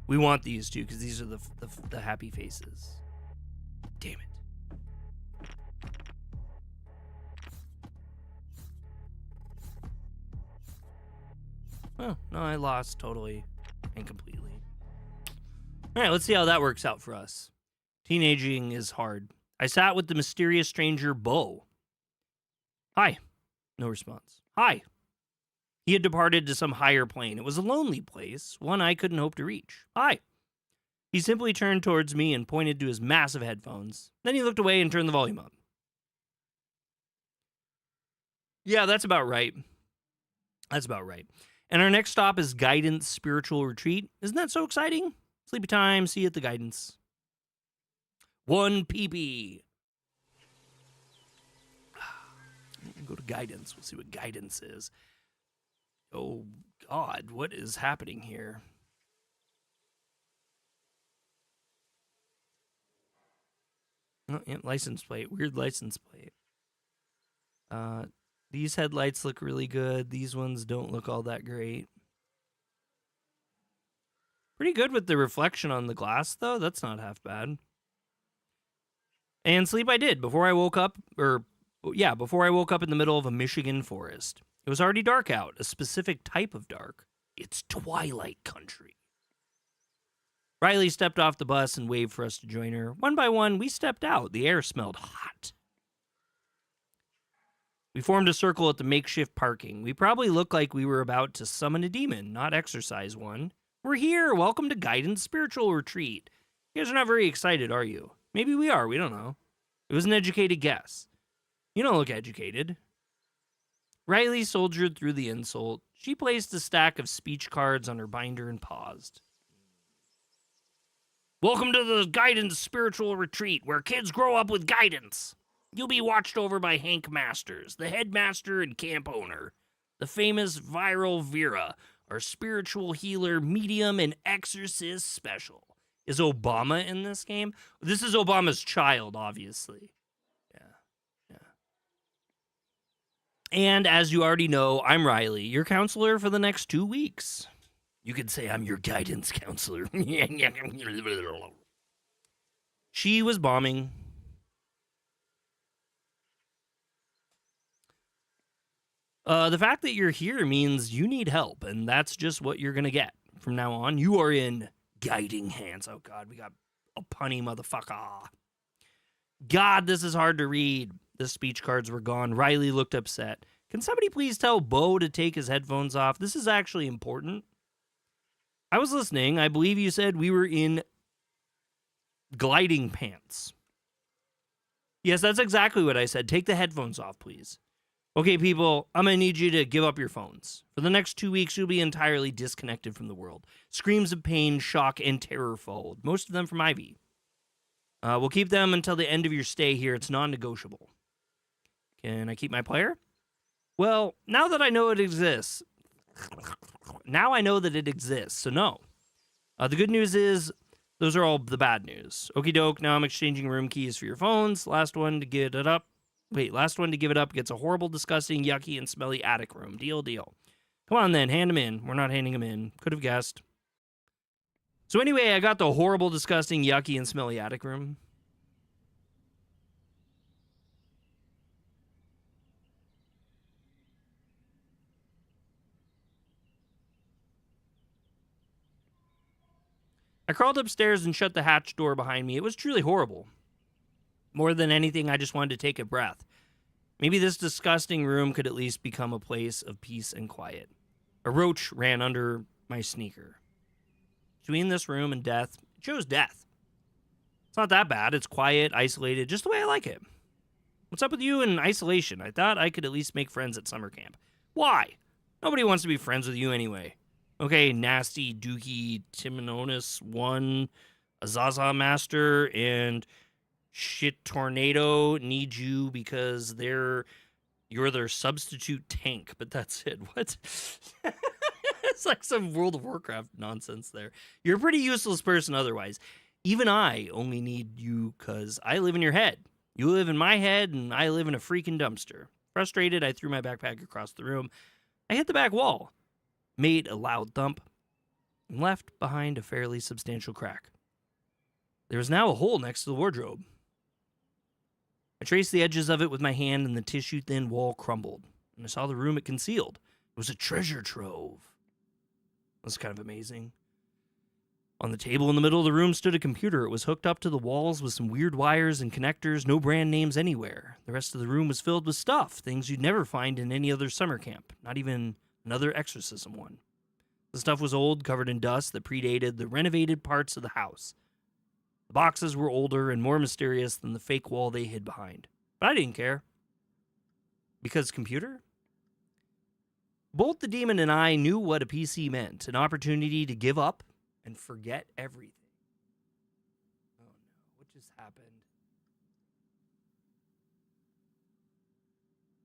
We want these two because these are the happy faces. Damn it. Oh, no, I lost totally and completely. All right, let's see how that works out for us. Teenaging is hard. I sat with the mysterious stranger, Bo. Hi. No response. Hi. He had departed to some higher plane. It was a lonely place, one I couldn't hope to reach. Hi. He simply turned towards me and pointed to his massive headphones. Then he looked away and turned the volume up. Yeah, that's about right. That's about right. And our next stop is Guidance Spiritual Retreat. Isn't that so exciting? Sleepy time. See you at the Guidance. 1 PP. Go to Guidance. We'll see what Guidance is. Oh, God, what is happening here? Oh, yeah, license plate. Weird license plate. These headlights look really good. These ones don't look all that great. Pretty good with the reflection on the glass, though. That's not half bad. And sleep I did before I woke up, before I woke up in the middle of a Michigan forest. It was already dark out, a specific type of dark. It's twilight country. Riley stepped off the bus and waved for us to join her. One by one, we stepped out. The air smelled hot. We formed a circle at the makeshift parking. We probably looked like we were about to summon a demon, not exorcise one. We're here. Welcome to Guidance Spiritual Retreat. You guys are not very excited, are you? Maybe we are. We don't know. It was an educated guess. You don't look educated. Riley soldiered through the insult. She placed a stack of speech cards on her binder and paused. Welcome to the Guidance Spiritual Retreat, where kids grow up with guidance. You'll be watched over by Hank Masters, the headmaster and camp owner. The famous Viral Vera, our spiritual healer, medium, and exorcist special. Is Obama in this game? This is Obama's child, obviously. Yeah. And as you already know, I'm Riley, your counselor for the next 2 weeks. You could say I'm your guidance counselor. She was bombing. The fact that you're here means you need help, and that's just what you're going to get. From now on, you are in guiding hands. Oh, God, we got a punny motherfucker. God, this is hard to read. The speech cards were gone. Riley looked upset. Can somebody please tell Bo to take his headphones off? This is actually important. I was listening. I believe you said we were in gliding pants. Yes, that's exactly what I said. Take the headphones off, please. Okay, people, I'm going to need you to give up your phones. For the next 2 weeks, you'll be entirely disconnected from the world. Screams of pain, shock, and terror followed, most of them from Ivy. We'll keep them until the end of your stay here. It's non-negotiable. Can I keep my player? Well, now that I know it exists, so no. The good news is, those are all the bad news. Okie doke, now I'm exchanging room keys for your phones. Last one to give it up gets a horrible, disgusting, yucky, and smelly attic room. Deal. Come on then, hand them in. We're not handing them in. Could have guessed. So anyway, I got the horrible, disgusting, yucky, and smelly attic room. I crawled upstairs and shut the hatch door behind me. It was truly horrible. More than anything, I just wanted to take a breath. Maybe this disgusting room could at least become a place of peace and quiet. A roach ran under my sneaker. Between this room and death, I chose death. It's not that bad. It's quiet, isolated, just the way I like it. What's up with you in isolation? I thought I could at least make friends at summer camp. Why? Nobody wants to be friends with you anyway. Okay, Nasty, Dookie, Timononis 1, Azaza Master, and Shit Tornado need you because you're their substitute tank, but that's it. What? It's like some World of Warcraft nonsense there. You're a pretty useless person otherwise. Even I only need you because I live in your head. You live in my head, and I live in a freaking dumpster. Frustrated, I threw my backpack across the room. I hit the back wall, made a loud thump, and left behind a fairly substantial crack. There was now a hole next to the wardrobe. I traced the edges of it with my hand, and the tissue-thin wall crumbled, and I saw the room it concealed. It was a treasure trove. That's kind of amazing. On the table in the middle of the room stood a computer. It was hooked up to the walls with some weird wires and connectors, no brand names anywhere. The rest of the room was filled with stuff, things you'd never find in any other summer camp, not even another exorcism one. The stuff was old, covered in dust that predated the renovated parts of the house. The boxes were older and more mysterious than the fake wall they hid behind. But I didn't care. Because computer? Both the demon and I knew what a PC meant, an opportunity to give up and forget everything. Oh no, what just happened?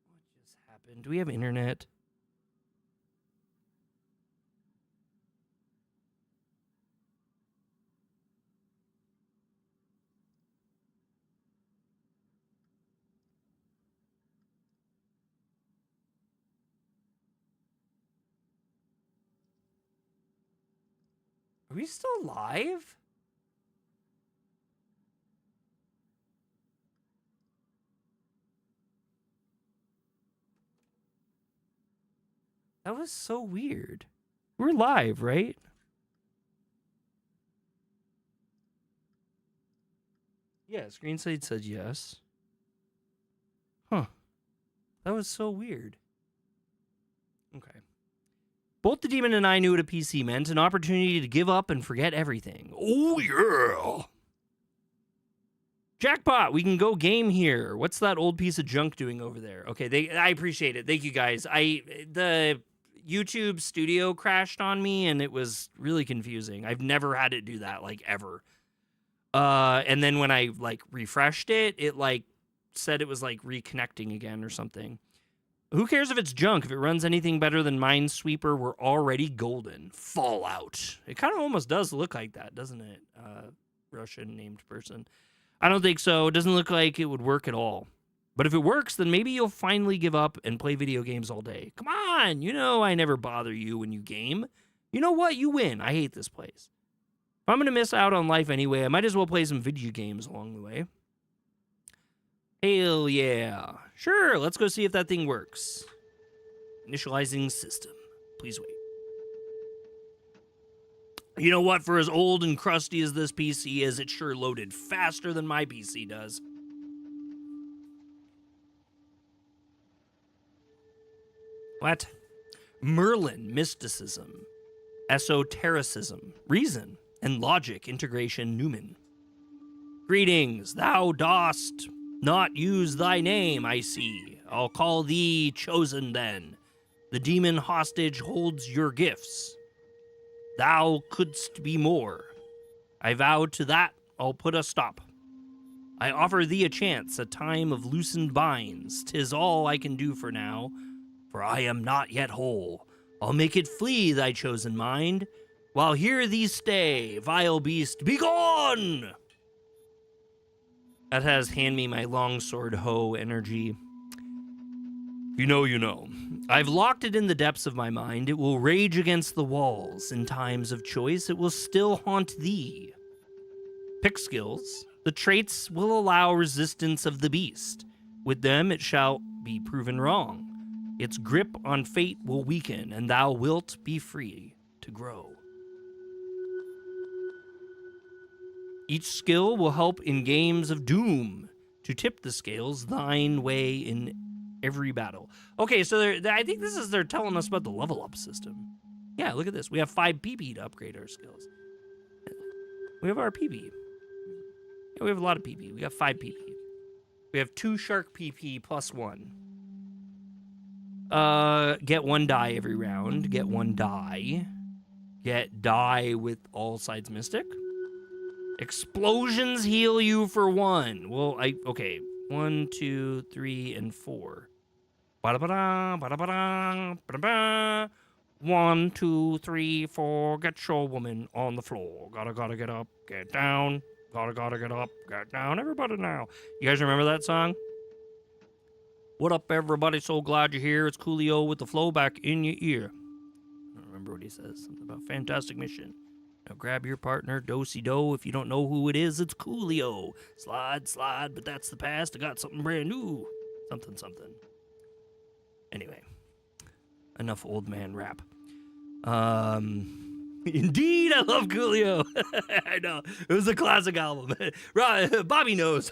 What just happened? Do we have internet? Are we still live? That was so weird. We're live, right? Yeah, Screensight said yes. Huh. That was so weird. Okay. Both the demon and I knew what a PC meant, an opportunity to give up and forget everything. Oh, yeah. Jackpot, we can go game here. What's that old piece of junk doing over there? Okay, I appreciate it. Thank you, guys. The YouTube studio crashed on me, and it was really confusing. I've never had it do that, like, ever. And then when I, like, refreshed it, it, like, said it was, like, reconnecting again or something. Who cares if it's junk? If it runs anything better than Minesweeper, we're already golden. Fallout. It kind of almost does look like that, doesn't it? Russian named person. I don't think so. It doesn't look like it would work at all. But if it works, then maybe you'll finally give up and play video games all day. Come on! You know I never bother you when you game. You know what? You win. I hate this place. If I'm going to miss out on life anyway, I might as well play some video games along the way. Hell yeah. Sure, let's go see if that thing works. Initializing system. Please wait. You know what? For as old and crusty as this PC is, it sure loaded faster than my PC does. What? Merlin mysticism, esotericism, reason, and logic integration Newman. Greetings, thou dost not use thy name, I see. I'll call thee chosen then. The demon hostage holds your gifts. Thou couldst be more. I vow to that I'll put a stop. I offer thee a chance, a time of loosened binds. 'Tis all I can do for now, for I am not yet whole. I'll make it flee thy chosen mind, while here thee stay, vile beast, be gone! That has hand me my longsword hoe energy. You know, you know. I've locked it in the depths of my mind. It will rage against the walls. In times of choice, it will still haunt thee. Pick skills. The traits will allow resistance of the beast. With them, it shall be proven wrong. Its grip on fate will weaken, and thou wilt be free to grow. Each skill will help in games of doom to tip the scales thine way in every battle. Okay, so I think they're telling us about the level up system. Yeah, look at this. We have 5 PP to upgrade our skills. We have our PP. Yeah, we have a lot of PP. We got 5 PP. We have 2 shark PP plus 1. Get 1 die every round. Get 1 die. Get die with all sides mystic. Explosions heal you for 1. Well, okay. 1, 2, 3, and 4. Ba-da-ba-da, ba-da-ba-da, ba-da-ba. 1, 2, 3, 4. Get your woman on the floor. Gotta get up, get down. Gotta get up, get down. Everybody now. You guys remember that song? What up, everybody? So glad you're here. It's Coolio with the flow back in your ear. I don't remember what he says. Something about fantastic mission. Now grab your partner, do-si-do. If you don't know who it is, it's Coolio. Slide, but that's the past. I got something brand new. Something. Anyway, enough old man rap. Indeed, I love Coolio. I know. It was a classic album. Bobby knows.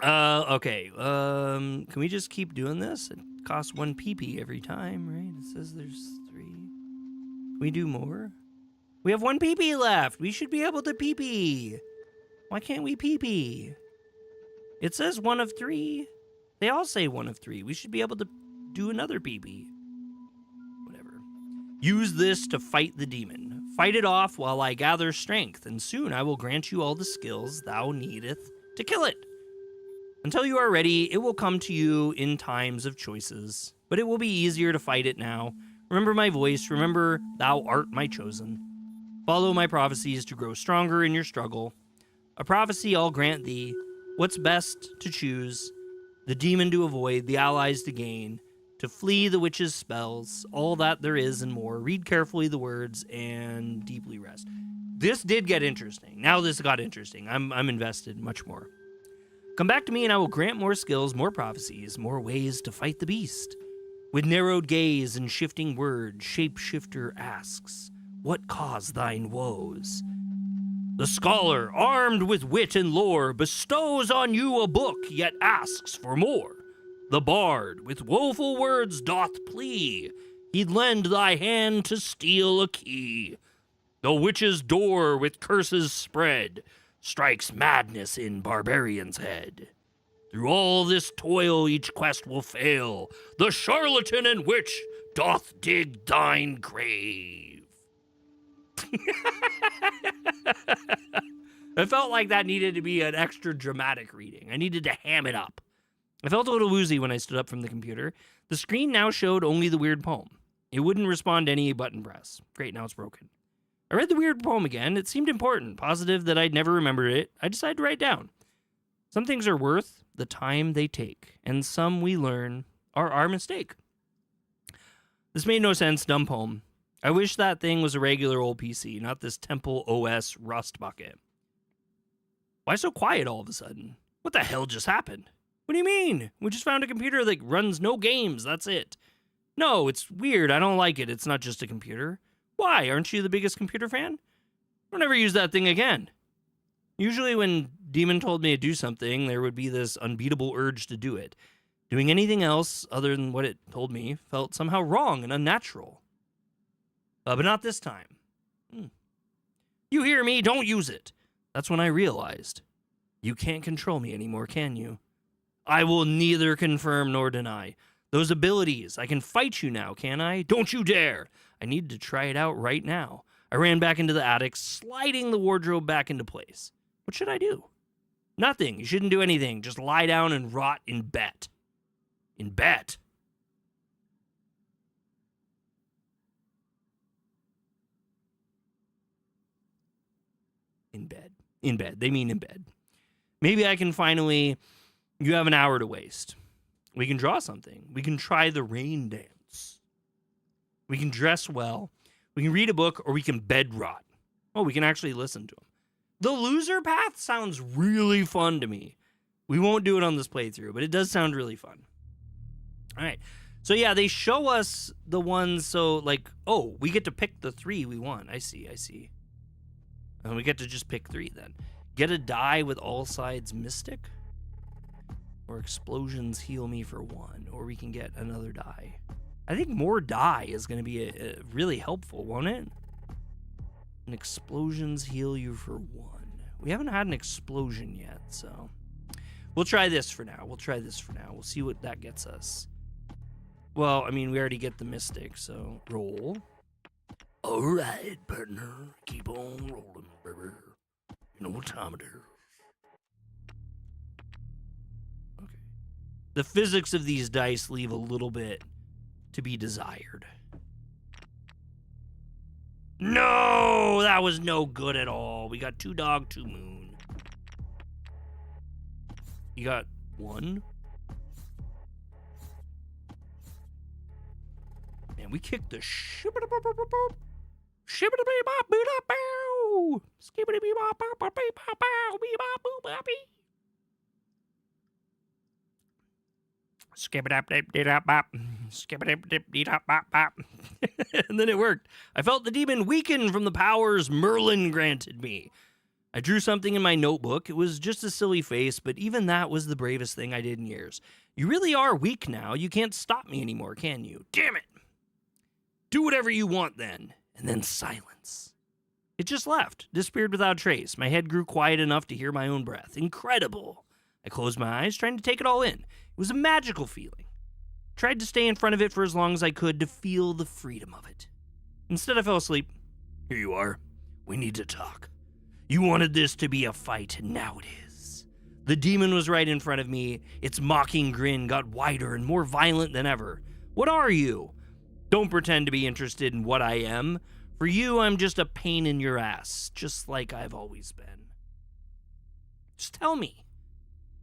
Okay. Can we just keep doing this? It costs 1 PP every time, right? It says there's 3. Can we do more? We have 1 PP left. We should be able to PP. Why can't we PP? It says 1 of 3. They all say 1 of 3. We should be able to do another PP. Whatever. Use this to fight the demon. Fight it off while I gather strength, and soon I will grant you all the skills thou needeth to kill it. Until you are ready, it will come to you in times of choices, but it will be easier to fight it now. Remember my voice, remember thou art my chosen. Follow my prophecies to grow stronger in your struggle. A prophecy I'll grant thee, what's best to choose, the demon to avoid, the allies to gain, to flee the witch's spells, all that there is and more. Read carefully the words and deeply rest. This did get interesting. Now this got interesting. I'm invested much more. Come back to me and I will grant more skills, more prophecies, more ways to fight the beast. With narrowed gaze and shifting word, Shapeshifter asks, what caused thine woes? The scholar, armed with wit and lore, bestows on you a book, yet asks for more. The bard, with woeful words doth plea, he'd lend thy hand to steal a key. The witch's door with curses spread, strikes madness in barbarian's head. Through all this toil each quest will fail, the charlatan and witch doth dig thine grave. I felt like that needed to be an extra dramatic reading. I needed to ham it up. I felt a little woozy when I stood up from the computer. The screen now showed only the weird poem. It wouldn't respond to any button press. Great, now it's broken. I read the weird poem again. It seemed important, positive that I'd never remembered it. I decided to write down. Some things are worth the time they take, and some we learn are our mistake. This made no sense, dumb poem. I wish that thing was a regular old PC, not this Temple OS rust bucket. Why so quiet all of a sudden? What the hell just happened? What do you mean? We just found a computer that runs no games, that's it. No, it's weird, I don't like it, it's not just a computer. Why, aren't you the biggest computer fan? Don't ever use that thing again. Usually when Demon told me to do something, there would be this unbeatable urge to do it. Doing anything else other than what it told me felt somehow wrong and unnatural. But not this time. You hear me? Don't use it. That's when I realized. You can't control me anymore, can you? I will neither confirm nor deny. Those abilities, I can fight you now, can I? Don't you dare. I need to try it out right now. I ran back into the attic, sliding the wardrobe back into place. What should I do? Nothing. You shouldn't do anything. Just lie down and rot in bed. In bed. In bed. In bed. They mean in bed. Maybe I can finally... You have an hour to waste. We can draw something. We can try the rain dance. We can dress well. We can read a book, or we can bed rot. Oh, we can actually listen to them. The loser path sounds really fun to me. We won't do it on this playthrough, but it does sound really fun. All right. So yeah, they show us the ones, so like, oh, we get to pick the 3 we want. I see. And we get to just pick 3 then. Get a die with all sides mystic. Or explosions heal me for 1. Or we can get another die. I think more die is going to be really helpful, won't it? And explosions heal you for 1. We haven't had an explosion yet, so... We'll try this for now. We'll see what that gets us. Well, I mean, we already get the mystic, so... Roll. Alright, partner. Keep on rolling, baby. You know what time it is. Okay. The physics of these dice leave a little bit to be desired. No! That was no good at all. We got 2 dog, 2 moon. You got 1? Man, we kicked the ship-a-da-bop-bop-bop. Ship-a-da-bop-bop-bop-bow. Skip-a-da-bop-bop-bop-bop-bop-bop-bop-bop-bop. Skip-a-dap-dap-dap-bop. Skip-a-dap-dap-dap-bop-bop. And then it worked. I felt the demon weaken from the powers Merlin granted me. I drew something in my notebook. It was just a silly face, but even that was the bravest thing I did in years. You really are weak now. You can't stop me anymore, can you? Damn it! Do whatever you want then. And then silence. It just left, disappeared without trace. My head grew quiet enough to hear my own breath. Incredible. I closed my eyes, trying to take it all in. It was a magical feeling. Tried to stay in front of it for as long as I could to feel the freedom of it. Instead, I fell asleep. Here you are. We need to talk. You wanted this to be a fight, and now it is. The demon was right in front of me. Its mocking grin got wider and more violent than ever. What are you? Don't pretend to be interested in what I am. For you, I'm just a pain in your ass, just like I've always been. Just tell me.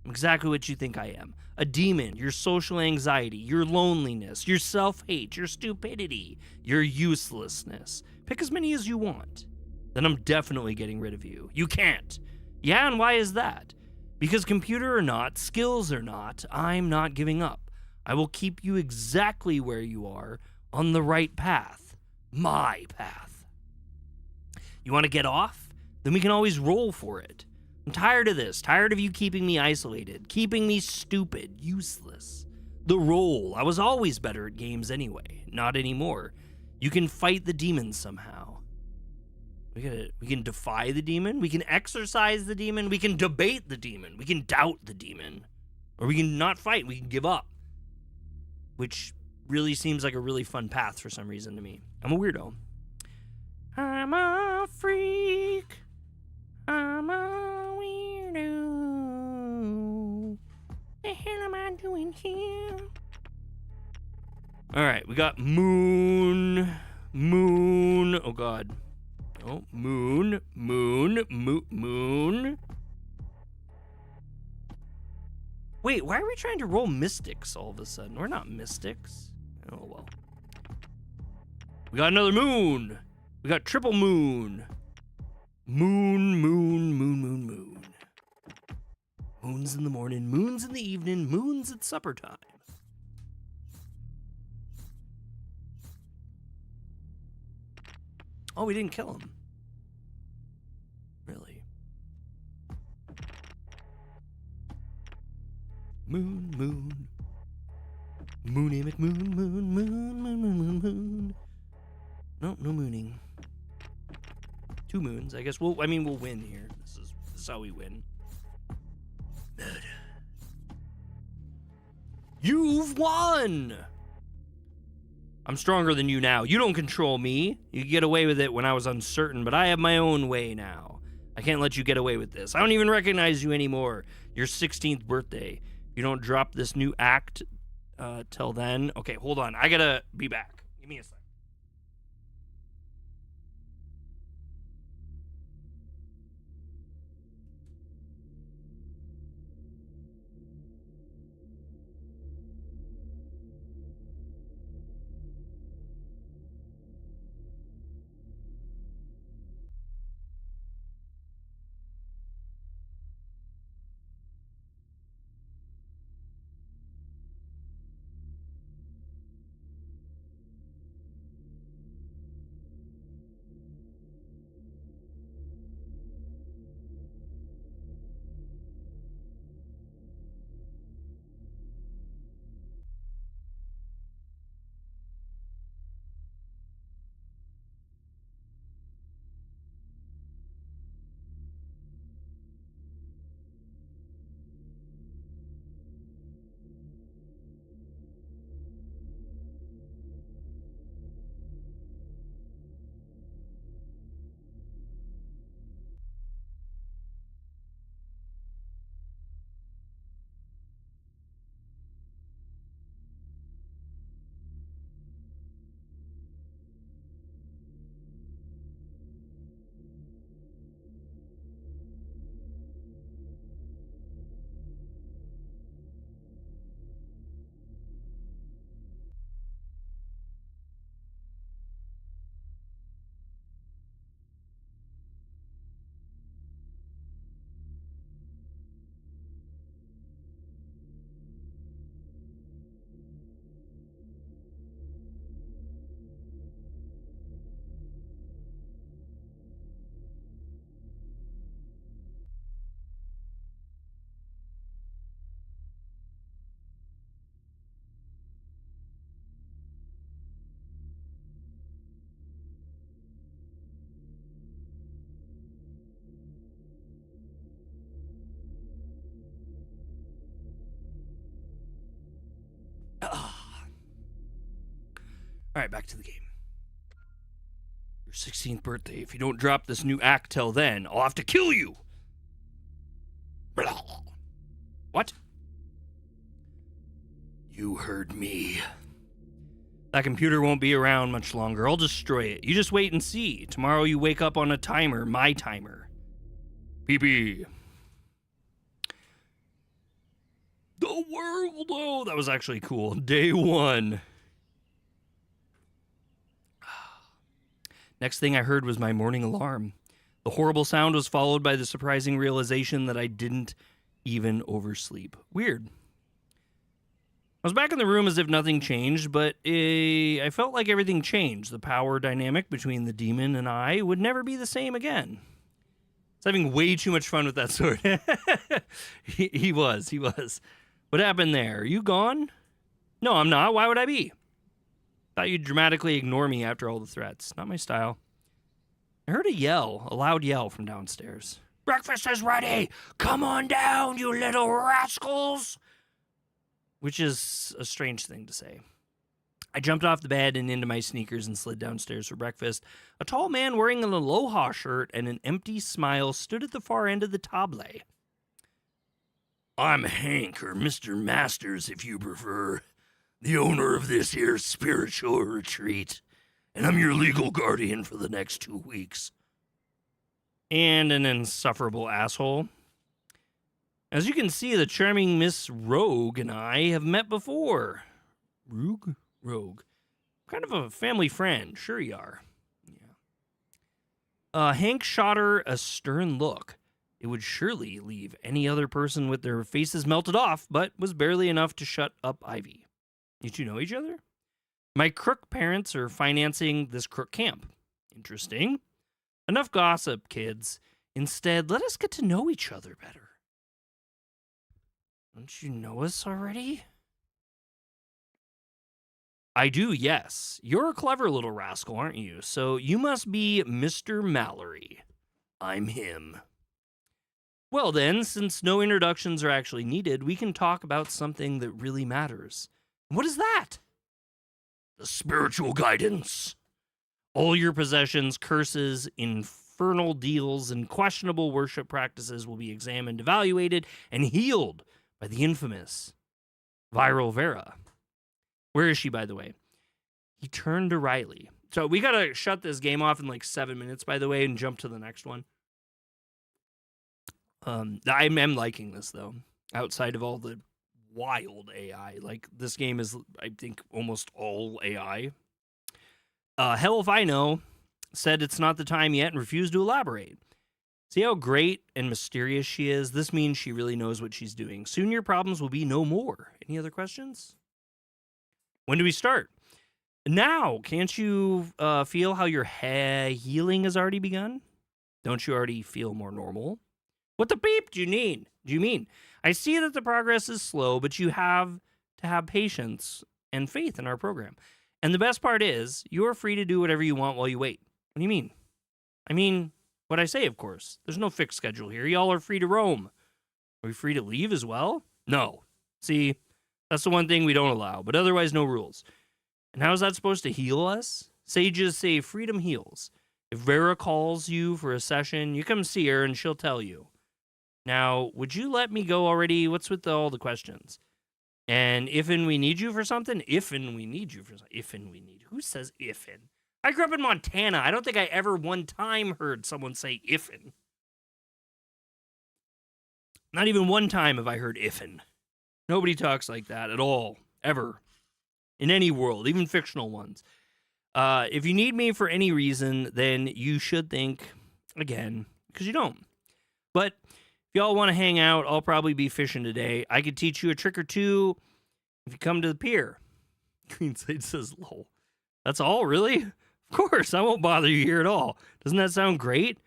I'm exactly what you think I am. A demon, your social anxiety, your loneliness, your self-hate, your stupidity, your uselessness. Pick as many as you want. Then I'm definitely getting rid of you. You can't. Yeah, and why is that? Because computer or not, skills or not, I'm not giving up. I will keep you exactly where you are, on the right path. My path. You want to get off? Then we can always roll for it. I'm tired of this. Tired of you keeping me isolated. Keeping me stupid. Useless. The roll. I was always better at games anyway. Not anymore. You can fight the demon somehow. We can defy the demon. We can exorcise the demon. We can debate the demon. We can doubt the demon. Or we can not fight. We can give up. Which really seems like a really fun path for some reason to me. I'm a weirdo. I'm a freak. I'm a weirdo. The hell am I doing here? All right, we got moon. Oh God. Oh, moon. Wait, why are we trying to roll mystics all of a sudden? We're not mystics. Oh well. We got another moon. We got triple moon. Moon. Moons in the morning, moons in the evening, moons at supper time. Oh, we didn't kill him. Really? Moon. Moony McMoon. No mooning. 2 moons. I guess we'll win here. This is how we win. You've won! I'm stronger than you now. You don't control me. You could get away with it when I was uncertain, but I have my own way now. I can't let you get away with this. I don't even recognize you anymore. Your 16th birthday. You don't drop this new act till then. Okay, hold on. I gotta be back. Give me a second. All right, back to the game. Your 16th birthday. If you don't drop this new act till then, I'll have to kill you. What? You heard me. That computer won't be around much longer. I'll destroy it. You just wait and see. Tomorrow you wake up on a timer, my timer. PP. although that was actually cool. Day 1. Next thing I heard was my morning alarm. The horrible sound was followed by the surprising realization that I didn't even oversleep. Weird. I was back in the room as if nothing changed, but I felt like everything changed. The power dynamic between the demon and I would never be the same again. I was having way too much fun with that sword. He was. What happened there? Are you gone? No, I'm not. Why would I be? Thought you'd dramatically ignore me after all the threats. Not my style. I heard a loud yell from downstairs. Breakfast is ready! Come on down, you little rascals! Which is a strange thing to say. I jumped off the bed and into my sneakers and slid downstairs for breakfast. A tall man wearing an Aloha shirt and an empty smile stood at the far end of the table. I'm Hank, or Mr. Masters if you prefer, the owner of this here spiritual retreat, and I'm your legal guardian for the next 2 weeks. And an insufferable asshole. As you can see, the charming Miss Rogue and I have met before. Rogue. Kind of a family friend. Sure you are. Yeah. Hank shot her a stern look. It would surely leave any other person with their faces melted off, but was barely enough to shut up Ivy. You two know each other? My crook parents are financing this crook camp. Interesting. Enough gossip, kids. Instead, let us get to know each other better. Don't you know us already? I do, yes. You're a clever little rascal, aren't you? So you must be Mr. Mallory. I'm him. Well then, since no introductions are actually needed, we can talk about something that really matters. What is that? The spiritual guidance. All your possessions, curses, infernal deals, and questionable worship practices will be examined, evaluated, and healed by the infamous Viral Vera. Where is she, by the way? He turned to Riley. So we gotta shut this game off in like 7 minutes, by the way, and jump to the next one. I am liking this, though. Outside of all the wild AI. Like, this game is, I think, almost all AI. Hell if I know said it's not the time yet and refused to elaborate. See how great and mysterious she is? This means she really knows what she's doing. Soon your problems will be no more. Any other questions? When do we start? Now, can't you feel how your healing has already begun? Don't you already feel more normal? What the beep do you mean? I see that the progress is slow, but you have to have patience and faith in our program. And the best part is, you are free to do whatever you want while you wait. What do you mean? I mean, what I say, of course. There's no fixed schedule here. Y'all are free to roam. Are we free to leave as well? No. See, that's the one thing we don't allow, but otherwise no rules. And how is that supposed to heal us? Sages say freedom heals. If Vera calls you for a session, you come see her and she'll tell you. Now, would you let me go already? What's with all the questions? And if'n we need you for something? If'n we need you for something. If'n we need. Who says if'n? I grew up in Montana. I don't think I ever one time heard someone say if'n. Not even one time have I heard if'n. Nobody talks like that at all. Ever. In any world, even fictional ones. If you need me for any reason, then you should think again, because you don't. But if y'all want to hang out, I'll probably be fishing today. I could teach you a trick or two if you come to the pier. Greenslade says, lol. That's all, really? Of course, I won't bother you here at all. Doesn't that sound great?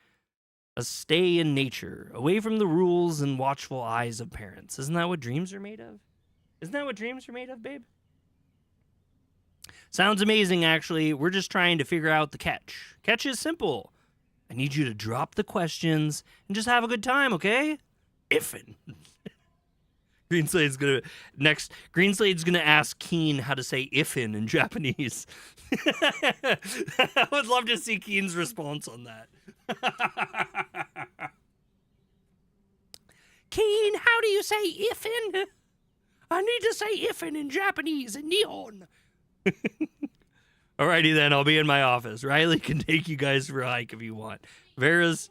A stay in nature, away from the rules and watchful eyes of parents. Isn't that what dreams are made of? Isn't that what dreams are made of, babe? Sounds amazing, actually. We're just trying to figure out the catch. Catch is simple. I need you to drop the questions and just have a good time, okay? If'n. Greenslade's gonna ask Keen how to say if'n in Japanese. I would love to see Keen's response on that. Keen, how do you say if'n? I need to say if'n in Japanese in Nihon. Alrighty then, I'll be in my office. Riley can take you guys for a hike if you want. Vera's...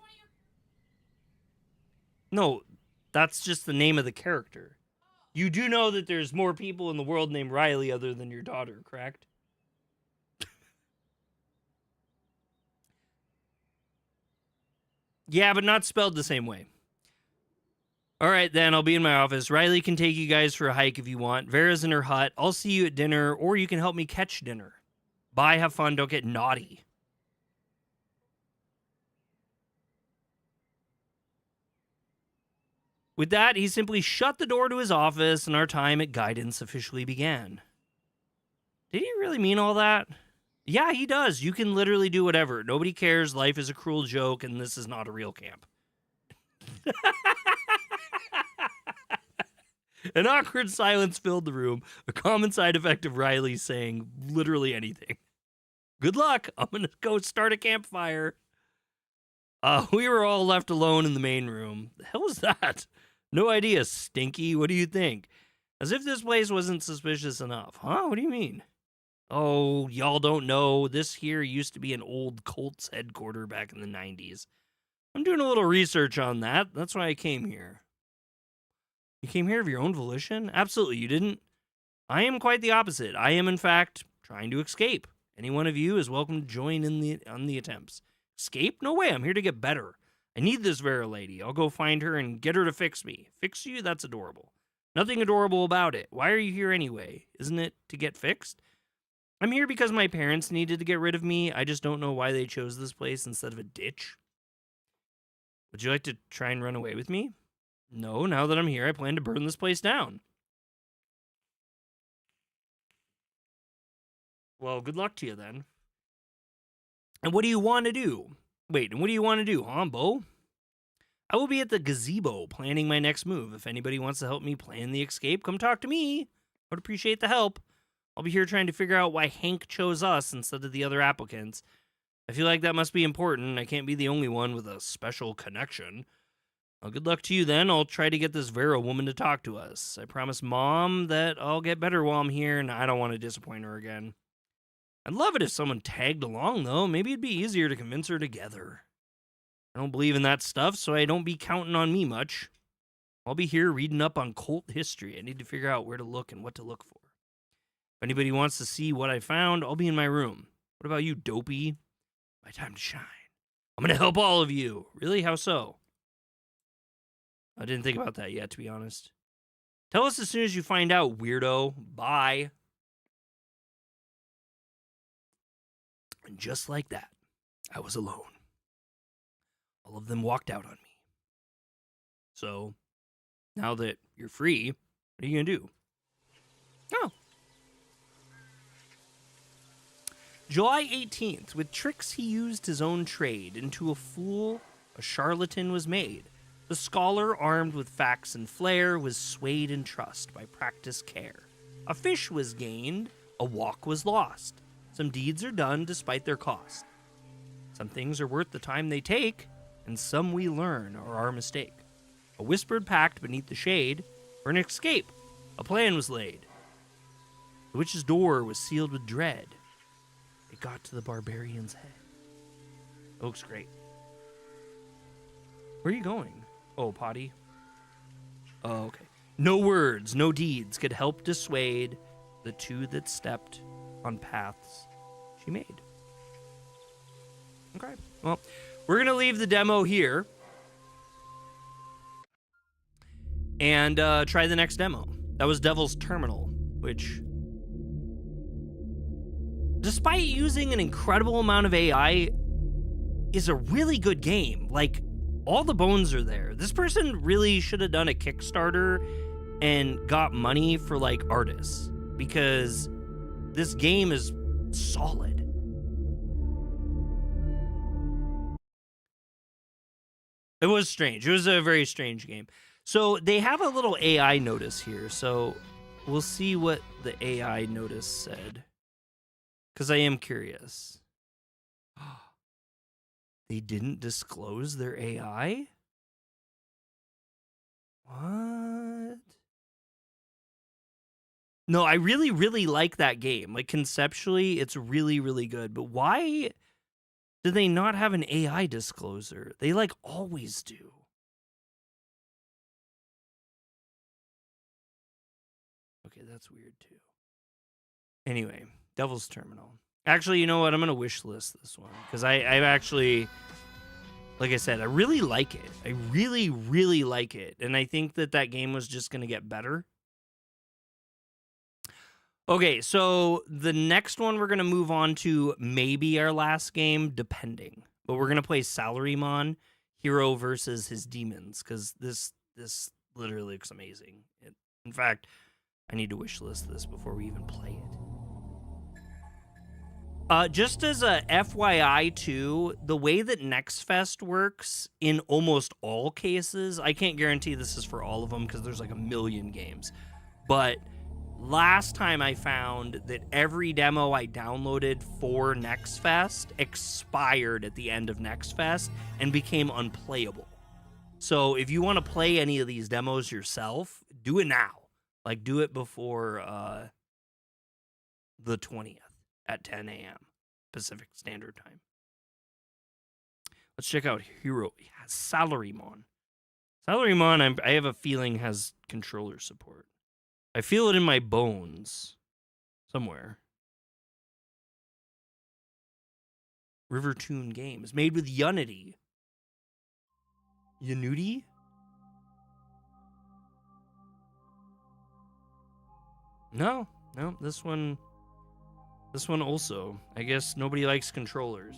No, that's just the name of the character. You do know that there's more people in the world named Riley other than your daughter, correct? Yeah, but not spelled the same way. All right, then, I'll be in my office. Riley can take you guys for a hike if you want. Vera's in her hut. I'll see you at dinner, or you can help me catch dinner. Bye, have fun, don't get naughty. With that, he simply shut the door to his office, and our time at guidance officially began. Did he really mean all that? Yeah, he does. You can literally do whatever. Nobody cares. Life is a cruel joke, and this is not a real camp. An awkward silence filled the room, a common side effect of Riley saying literally anything. Good luck. I'm going to go start a campfire. We were all left alone in the main room. The hell was that? No idea, Stinky. What do you think? As if this place wasn't suspicious enough. Huh? What do you mean? Oh, y'all don't know. This here used to be an old Colts headquarters back in the 90s. I'm doing a little research on that. That's why I came here. You came here of your own volition? Absolutely, you didn't. I am quite the opposite. I am, in fact, trying to escape. Any one of you is welcome to join in on the attempts. Escape? No way. I'm here to get better. I need this Vera lady. I'll go find her and get her to fix me. Fix you? That's adorable. Nothing adorable about it. Why are you here anyway? Isn't it to get fixed? I'm here because my parents needed to get rid of me. I just don't know why they chose this place instead of a ditch. Would you like to try and run away with me? No, now that I'm here, I plan to burn this place down. Well, good luck to you then. And what do you want to do? Wait, and what do you want to do, huh, Bo? I will be at the gazebo planning my next move. If anybody wants to help me plan the escape, come talk to me. I would appreciate the help. I'll be here trying to figure out why Hank chose us instead of the other applicants. I feel like that must be important. I can't be the only one with a special connection. Well, good luck to you then. I'll try to get this Vera woman to talk to us. I promise Mom that I'll get better while I'm here, and I don't want to disappoint her again. I'd love it if someone tagged along, though. Maybe it'd be easier to convince her together. I don't believe in that stuff, so I don't be counting on me much. I'll be here reading up on cult history. I need to figure out where to look and what to look for. If anybody wants to see what I found, I'll be in my room. What about you, dopey? My time to shine. I'm going to help all of you. Really? How so? I didn't think about that yet, to be honest. Tell us as soon as you find out, weirdo. Bye. And just like that, I was alone. All of them walked out on me. So, now that you're free, what are you going to do? Oh. July 18th, with tricks he used his own trade. Into a fool, a charlatan was made. The scholar, armed with facts and flair, was swayed in trust by practiced care. A fish was gained, a walk was lost. Some deeds are done despite their cost. Some things are worth the time they take, and some we learn are our mistake. A whispered pact beneath the shade, for an escape, a plan was laid. The witch's door was sealed with dread. It got to the barbarian's head. It looks great. Where are you going? Oh, potty. Oh, okay. No words, no deeds could help dissuade the two that stepped on paths she made. Okay. Well, we're going to leave the demo here and try the next demo. That was Devil's Terminal, which, despite using an incredible amount of AI, is a really good game. Like, all the bones are there. This person really should have done a Kickstarter and got money for, like, artists, because this game is solid. It was strange. It was a very strange game. So they have a little AI notice here. So we'll see what the AI notice said, because I am curious. They didn't disclose their AI? What? No, I really, really like that game. Like, conceptually, it's really, really good. But why do they not have an AI disclosure? They, like, always do. Okay, that's weird too. Anyway, Devil's Terminal. Actually, you know what? I'm going to wish list this one because I've actually, like I said, I really like it. I really, really like it. And I think that game was just going to get better. Okay, so the next one we're going to move on to maybe our last game, depending. But we're going to play Salarymon, Hero versus his demons, because this literally looks amazing. In fact, I need to wish list this before we even play it. Just as a FYI too, the way that Next Fest works in almost all cases, I can't guarantee this is for all of them because there's like a million games, but last time I found that every demo I downloaded for Next Fest expired at the end of Next Fest and became unplayable. So if you want to play any of these demos yourself, do it now. Like, do it before the 20th at 10 a.m. Pacific Standard Time. Let's check out Hero. Yeah, Salarymon. Salarymon, I have a feeling, has controller support. I feel it in my bones. Somewhere. Rivertoon Games. Made with Unity. Unity? No, this one also. I guess nobody likes controllers.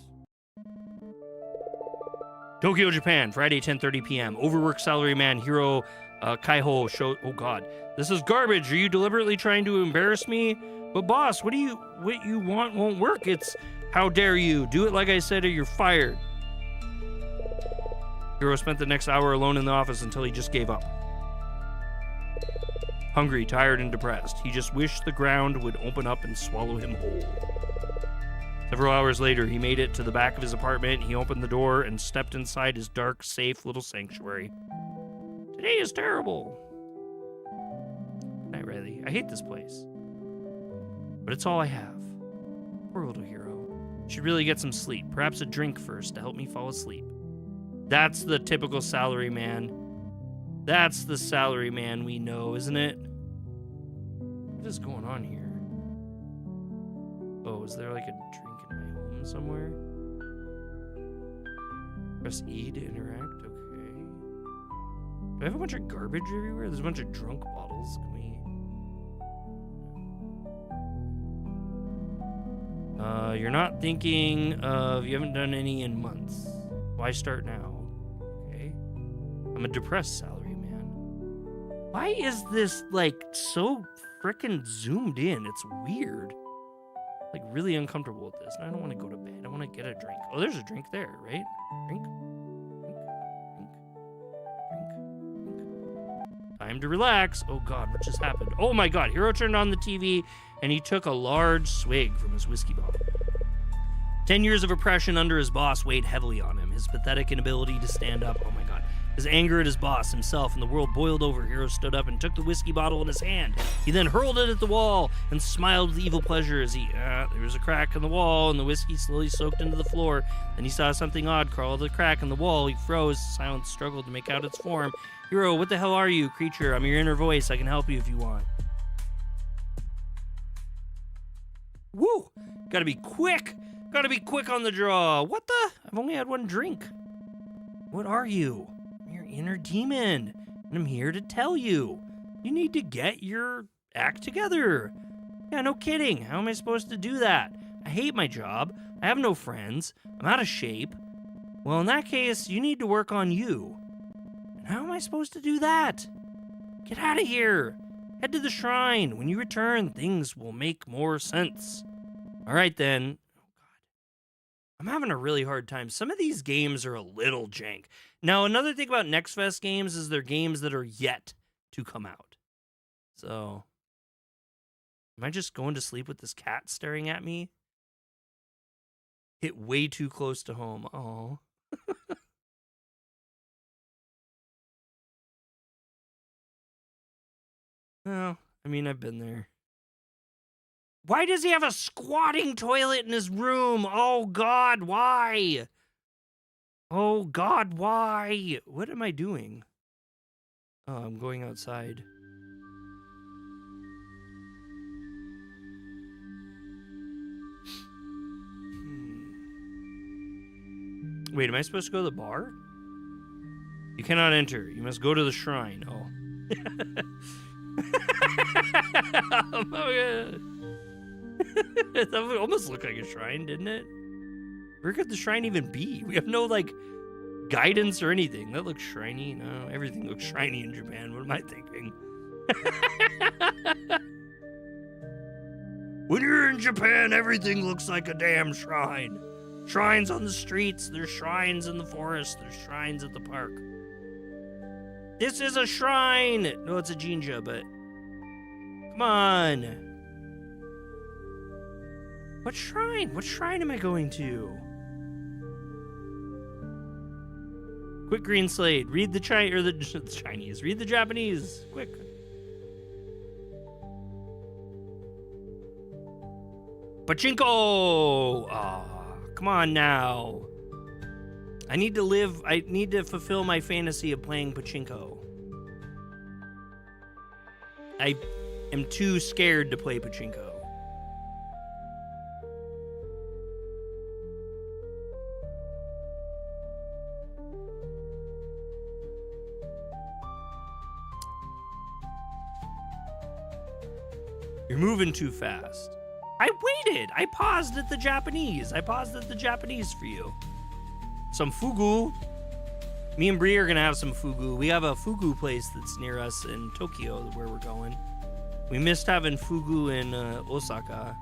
Tokyo, Japan, Friday, 10:30 p.m. Overworked Salaryman Hiro Kaiho show. Oh God, this is garbage. Are you deliberately trying to embarrass me? But boss, what you want won't work. It's how dare you? Do it like I said, or you're fired. Hiro spent the next hour alone in the office until he just gave up. Hungry, tired, and depressed, he just wished the ground would open up and swallow him whole. Several hours later, he made it to the back of his apartment. He opened the door and stepped inside his dark, safe little sanctuary. Today is terrible. Good night, Riley. I hate this place. But it's all I have. Poor little hero. Should really get some sleep. Perhaps a drink first to help me fall asleep. That's the typical Salaryman. That's the Salaryman we know, isn't it? What is going on here? Oh, is there like a drink in my home somewhere? Press E to interact. Okay. Do I have a bunch of garbage everywhere? There's a bunch of drunk bottles. Can we... You're not thinking of... You haven't done any in months. Why start now? Okay. I'm a depressed Salaryman. Why is this, like, so frickin' zoomed in? It's weird. Like, really uncomfortable with this. And I don't want to go to bed. I want to get a drink. Oh, there's a drink there, right? Drink. Time to relax. Oh, God, what just happened? Oh, my God. Hiro turned on the TV, and he took a large swig from his whiskey bottle. 10 years of oppression under his boss weighed heavily on him. His pathetic inability to stand up. Oh, my God. His anger at his boss, himself, and the world boiled over. Hiro stood up and took the whiskey bottle in his hand. He then hurled it at the wall and smiled with evil pleasure as there was a crack in the wall, and the whiskey slowly soaked into the floor. Then he saw something odd crawl out of the crack in the wall. He froze. Silence struggled to make out its form. Hiro, what the hell are you, creature? I'm your inner voice. I can help you if you want. Woo! Gotta be quick! Gotta be quick on the draw. What the? I've only had one drink. What are you? Your inner demon, and I'm here to tell you. You need to get your act together. Yeah, no kidding. How am I supposed to do that? I hate my job. I have no friends. I'm out of shape. Well, in that case, you need to work on you. And how am I supposed to do that? Get out of here. Head to the shrine. When you return, things will make more sense. All right, then. I'm having a really hard time. Some of these games are a little jank. Now, another thing about Next Fest games is they're games that are yet to come out. So, am I just going to sleep with this cat staring at me? Hit way too close to home. Oh. Well, I mean, I've been there. Why does he have a squatting toilet in his room? Oh, God, why? Oh, God, why? What am I doing? Oh, I'm going outside. Wait, am I supposed to go to the bar? You cannot enter. You must go to the shrine. Oh. Oh my God. That would almost look like a shrine, didn't it? Where could the shrine even be? We have no, like, guidance or anything. That looks shiny. No, everything looks shiny in Japan. What am I thinking? When you're in Japan, everything looks like a damn shrine. Shrines on the streets. There's shrines in the forest. There's shrines at the park. This is a shrine. No, it's a Jinja, but come on. What shrine? What shrine am I going to? Quick, green slate. Read the Chinese. Read the Japanese. Quick. Pachinko! Oh, come on now. I need to fulfill my fantasy of playing pachinko. I am too scared to play pachinko. You're moving too fast. I waited. I paused at the Japanese. I paused at the Japanese for you. Some fugu. Me and Bree are going to have some fugu. We have a fugu place that's near us in Tokyo where we're going. We missed having fugu in Osaka.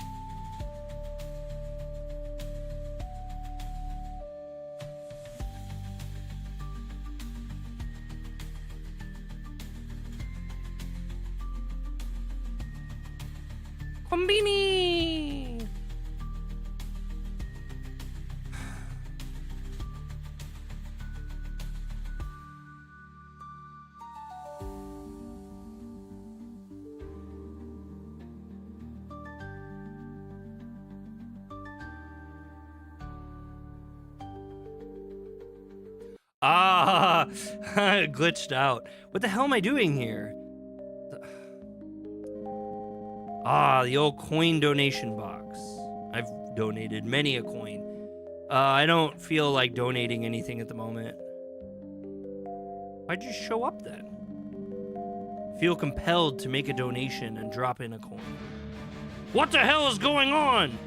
Kombini! Ah, glitched out. What the hell am I doing here? Ah, the old coin donation box. I've donated many a coin. I don't feel like donating anything at the moment. Why'd you show up then? Feel compelled to make a donation and drop in a coin. What the hell is going on?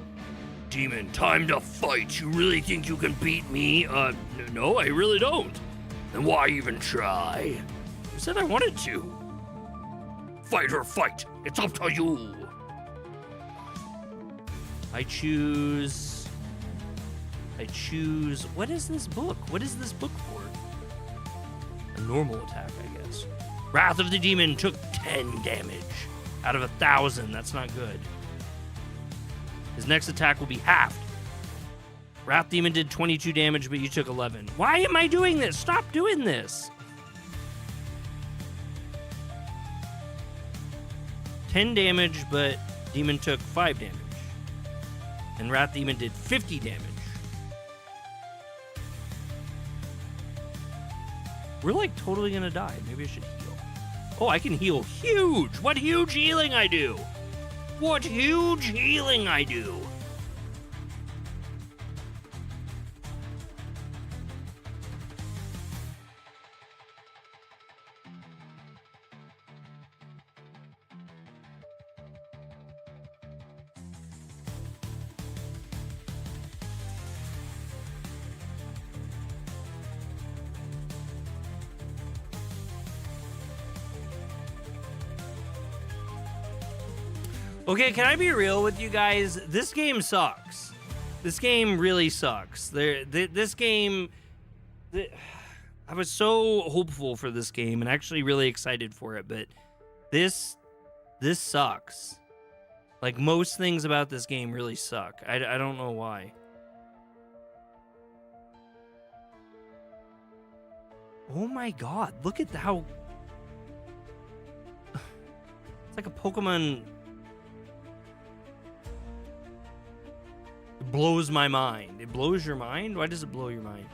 Demon, time to fight. You really think you can beat me? No, I really don't. Then why even try? You said I wanted to. Fight or fight. It's up to you. I choose. What is this book? What is this book for? A normal attack, I guess. Wrath of the Demon took 10 damage. Out of 1,000, that's not good. His next attack will be halved. Wrath Demon did 22 damage, but you took 11. Why am I doing this? Stop doing this. 10 damage, but Demon took 5 damage. And Wrath Demon did 50 damage. We're like totally gonna die. Maybe I should heal. Oh, I can heal huge. What huge healing I do? What huge healing I do? Okay, can I be real with you guys? This game sucks. This game really sucks. This game... I was so hopeful for this game and actually really excited for it, but this sucks. Like, most things about this game really suck. I don't know why. Oh my god, look at how... It's like a Pokemon... It blows my mind. It blows your mind? Why does it blow your mind?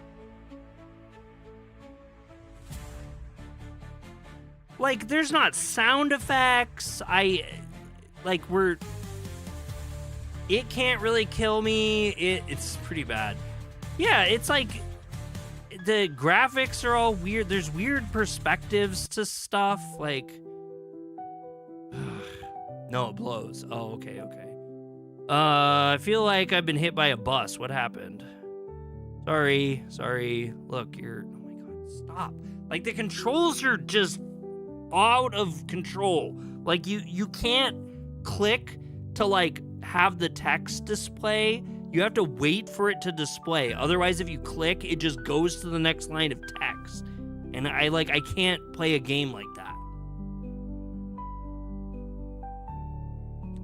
Like, there's not sound effects. It can't really kill me. It's pretty bad. Yeah, it's like the graphics are all weird. There's weird perspectives to stuff. Like, no, it blows. Oh, okay. I feel like I've been hit by a bus. What happened? Sorry. Look, oh my God, stop. Like, the controls are just out of control. Like, you can't click to, like, have the text display. You have to wait for it to display. Otherwise, if you click, it just goes to the next line of text. And I can't play a game like that.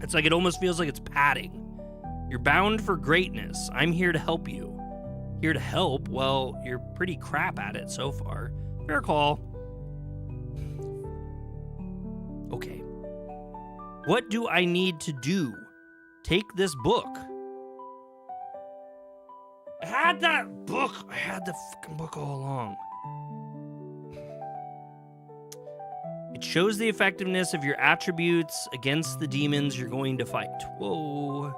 It's like, it almost feels like it's padding. You're bound for greatness. I'm here to help you. Here to help? Well, you're pretty crap at it so far. Fair call. Okay. What do I need to do? Take this book. I had that book. I had the fucking book all along. It shows the effectiveness of your attributes against the demons you're going to fight. Whoa.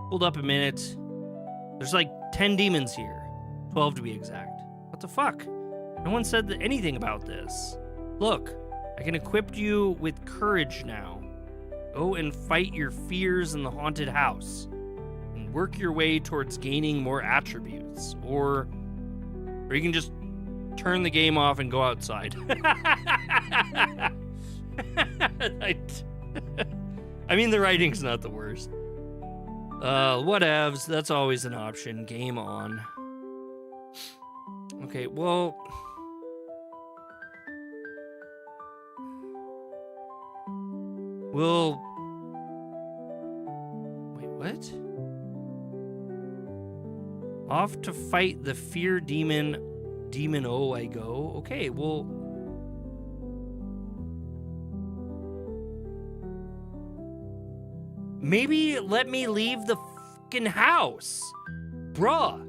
Hold up a minute. There's like 10 demons here. 12 to be exact. What the fuck? No one said anything about this. Look, I can equip you with courage now. Go and fight your fears in the haunted house. And work your way towards gaining more attributes. Or you can just turn the game off and go outside. I mean, the writing's not the worst. Whatevs. That's always an option. Game on. Okay, well... Wait, what? Off to fight the fear demon. Demon O I go. Okay, well... Maybe let me leave the fucking house. Bruh.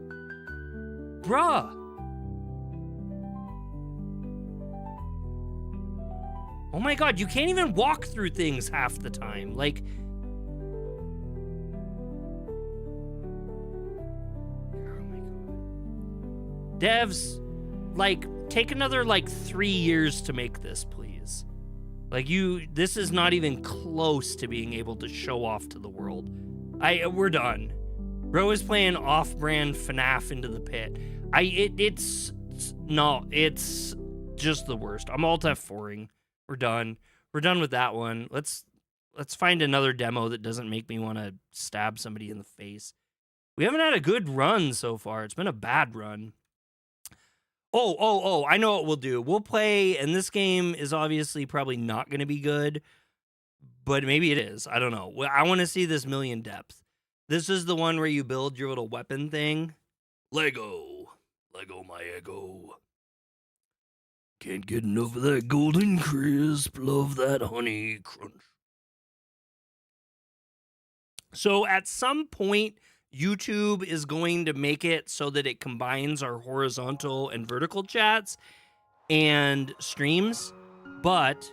Oh my God, you can't even walk through things half the time. Like... Oh my God. Devs, like, take another, 3 years to make this, please. Like, this is not even close to being able to show off to the world. We're done. Bro is playing off-brand FNAF into the pit. It's just the worst. I'm alt F4ing. We're done. We're done with that one. Let's find another demo that doesn't make me want to stab somebody in the face. We haven't had a good run so far. It's been a bad run. Oh, I know what we'll do. We'll play, and this game is obviously probably not going to be good, but maybe it is. I don't know. I want to see this Million Depth. This is the one where you build your little weapon thing. Lego my ego. Can't get enough of that golden crisp. Love that honey crunch. So at some point, YouTube is going to make it so that it combines our horizontal and vertical chats and streams. But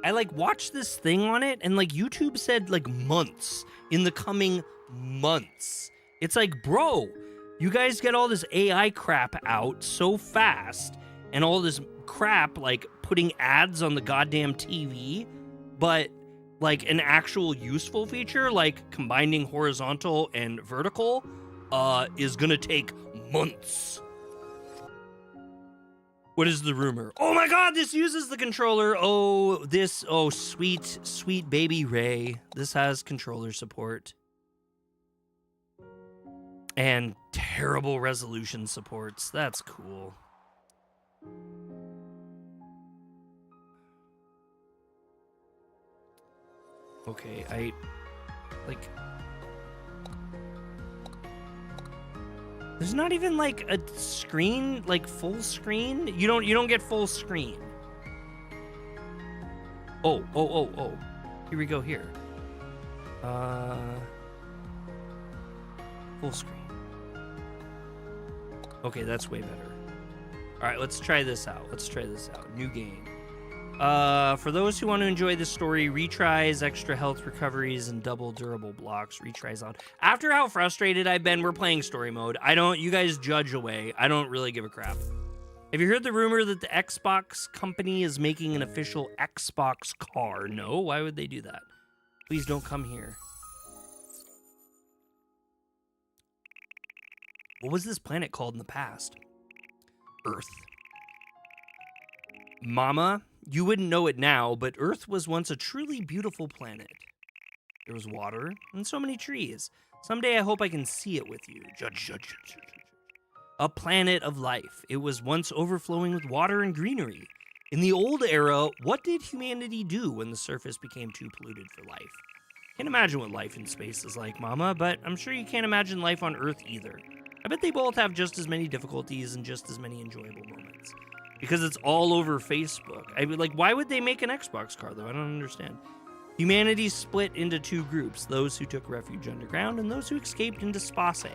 I watched this thing on it, and YouTube said months, in the coming months. It's like, bro, you guys get all this AI crap out so fast, and all this crap putting ads on the goddamn TV, but an actual useful feature combining horizontal and vertical is gonna take months. What is the rumor? Oh my God, this uses the controller. Oh, sweet baby Ray. This has controller support. And terrible resolution supports. That's cool. Okay, there's not even a screen, full screen. You don't get full screen. Oh. Here we go here. Full screen. Okay, that's way better. All right, let's try this out. New game. For those who want to enjoy this story, retries, extra health recoveries, and double durable blocks. Retries on. After how frustrated I've been, we're playing story mode. You guys judge away. I don't really give a crap. Have you heard the rumor that the Xbox company is making an official Xbox car? No, why would they do that? Please don't come here. What was this planet called in the past? Earth. Mama, you wouldn't know it now, but Earth was once a truly beautiful planet. There was water and so many trees. Someday I hope I can see it with you. Judge. A planet of life. It was once overflowing with water and greenery. In the old era, what did humanity do when the surface became too polluted for life? Can't imagine what life in space is like, Mama, but I'm sure you can't imagine life on Earth either. I bet they both have just as many difficulties and just as many enjoyable moments. Because it's all over Facebook. Why would they make an Xbox car, though? I don't understand. Humanity split into two groups, those who took refuge underground and those who escaped into Space.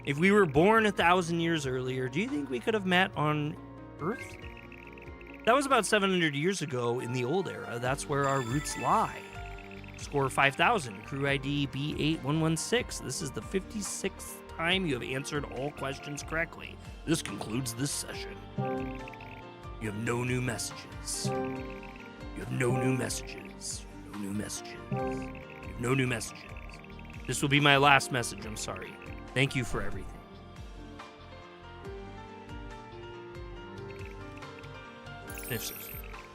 If we were born 1,000 years earlier, do you think we could have met on Earth? That was about 700 years ago in the old era. That's where our roots lie. Score 5,000, crew ID B8116. This is the 56th time you have answered all questions correctly. This concludes this session. You have no new messages. You have no new messages. No new messages. You have no new messages. This will be my last message, I'm sorry. Thank you for everything.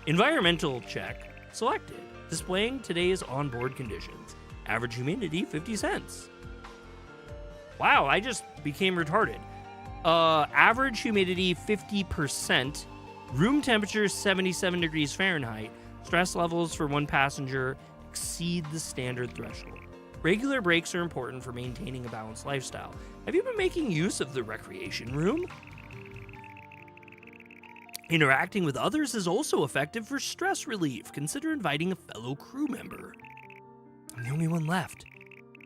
Environmental check selected. Displaying today's onboard conditions. Average humidity, 50 cents. Wow, I just became retarded. Average humidity, 50%. Room temperature, 77 degrees Fahrenheit. Stress levels for one passenger exceed the standard threshold. Regular breaks are important for maintaining a balanced lifestyle. Have you been making use of the recreation room? Interacting with others is also effective for stress relief. Consider inviting a fellow crew member. I'm the only one left.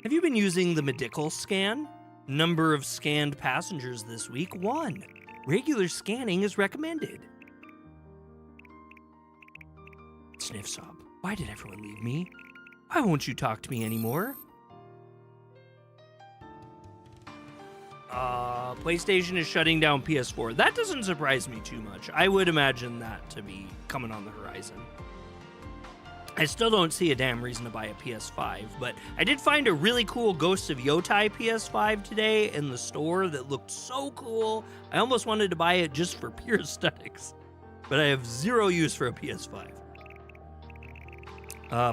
Have you been using the medical scan? Number of scanned passengers this week, 1. Regular scanning is recommended. Sniff sob. Why did everyone leave me? Why won't you talk to me anymore? PlayStation is shutting down PS4. That doesn't surprise me too much. I would imagine that to be coming on the horizon. I still don't see a damn reason to buy a PS5, but I did find a really cool Ghosts of Yotai PS5 today in the store that looked so cool. I almost wanted to buy it just for pure aesthetics, but I have zero use for a PS5.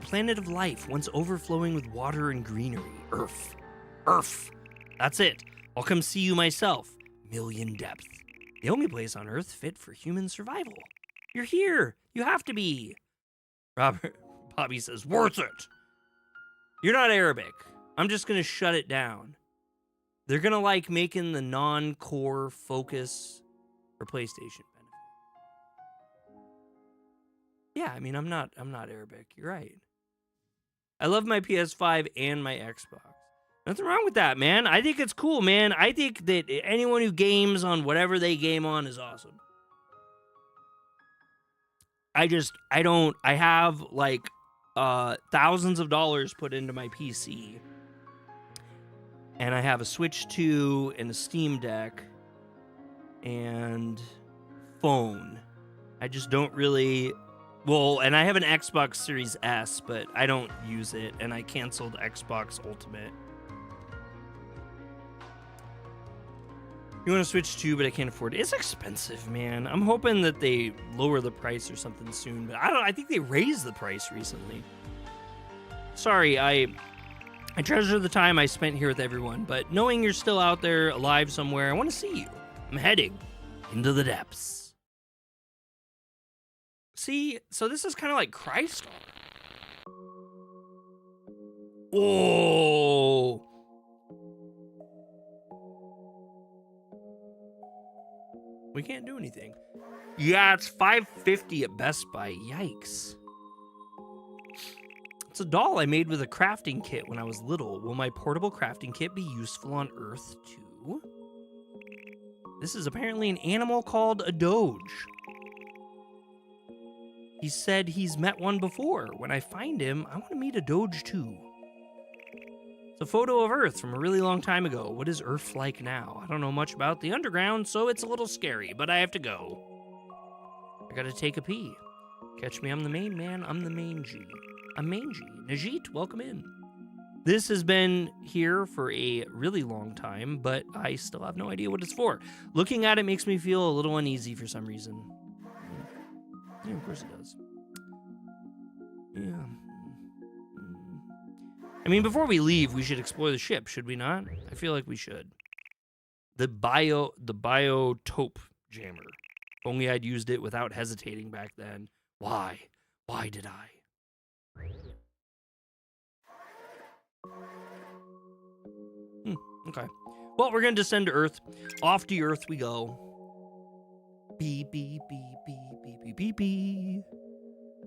Planet of life, once overflowing with water and greenery. Earth. Earth. That's it. I'll come see you myself. Million depth. The only place on Earth fit for human survival. You're here. You have to be. Bobby says, worth it. You're not Arabic. I'm just going to shut it down. They're going to like making the non-core focus for PlayStation benefit. Yeah, I mean, I'm not Arabic. You're right. I love my PS5 and my Xbox. Nothing wrong with that, man. I think it's cool, man. I think that anyone who games on whatever they game on is awesome. I have like thousands of dollars put into my PC. And I have a Switch 2 and a Steam Deck and phone. I just don't really... Well, and I have an Xbox Series S, but I don't use it, and I canceled Xbox Ultimate. You want to Switch 2, but I can't afford it. It's expensive, man. I'm hoping that they lower the price or something soon, but I think they raised the price recently. Sorry, I treasure the time I spent here with everyone, but knowing you're still out there alive somewhere, I want to see you. I'm heading into the depths. See, so this is kind of like Crystar. Whoa. We can't do anything. Yeah, it's $5.50 at Best Buy. Yikes. It's a doll I made with a crafting kit when I was little. Will my portable crafting kit be useful on Earth too? This is apparently an animal called a Doge. He said he's met one before. When I find him, I want to meet a Doge too. It's a photo of Earth from a really long time ago. What is Earth like now? I don't know much about the underground, so it's a little scary, but I have to go. I gotta take a pee. Catch me, I'm the main man, I'm the mangy. I'm mangy. Najit, welcome in. This has been here for a really long time, but I still have no idea what it's for. Looking at it makes me feel a little uneasy for some reason. Yeah, of course it does. Yeah. I mean, before we leave, we should explore the ship, should we not? I feel like we should. The biotope jammer. If only I'd used it without hesitating back then. Why? Why did I? Okay. Well, we're gonna descend to Earth. Off to Earth we go. Beep, beep, beep, beep, beep, beep, beep, beep.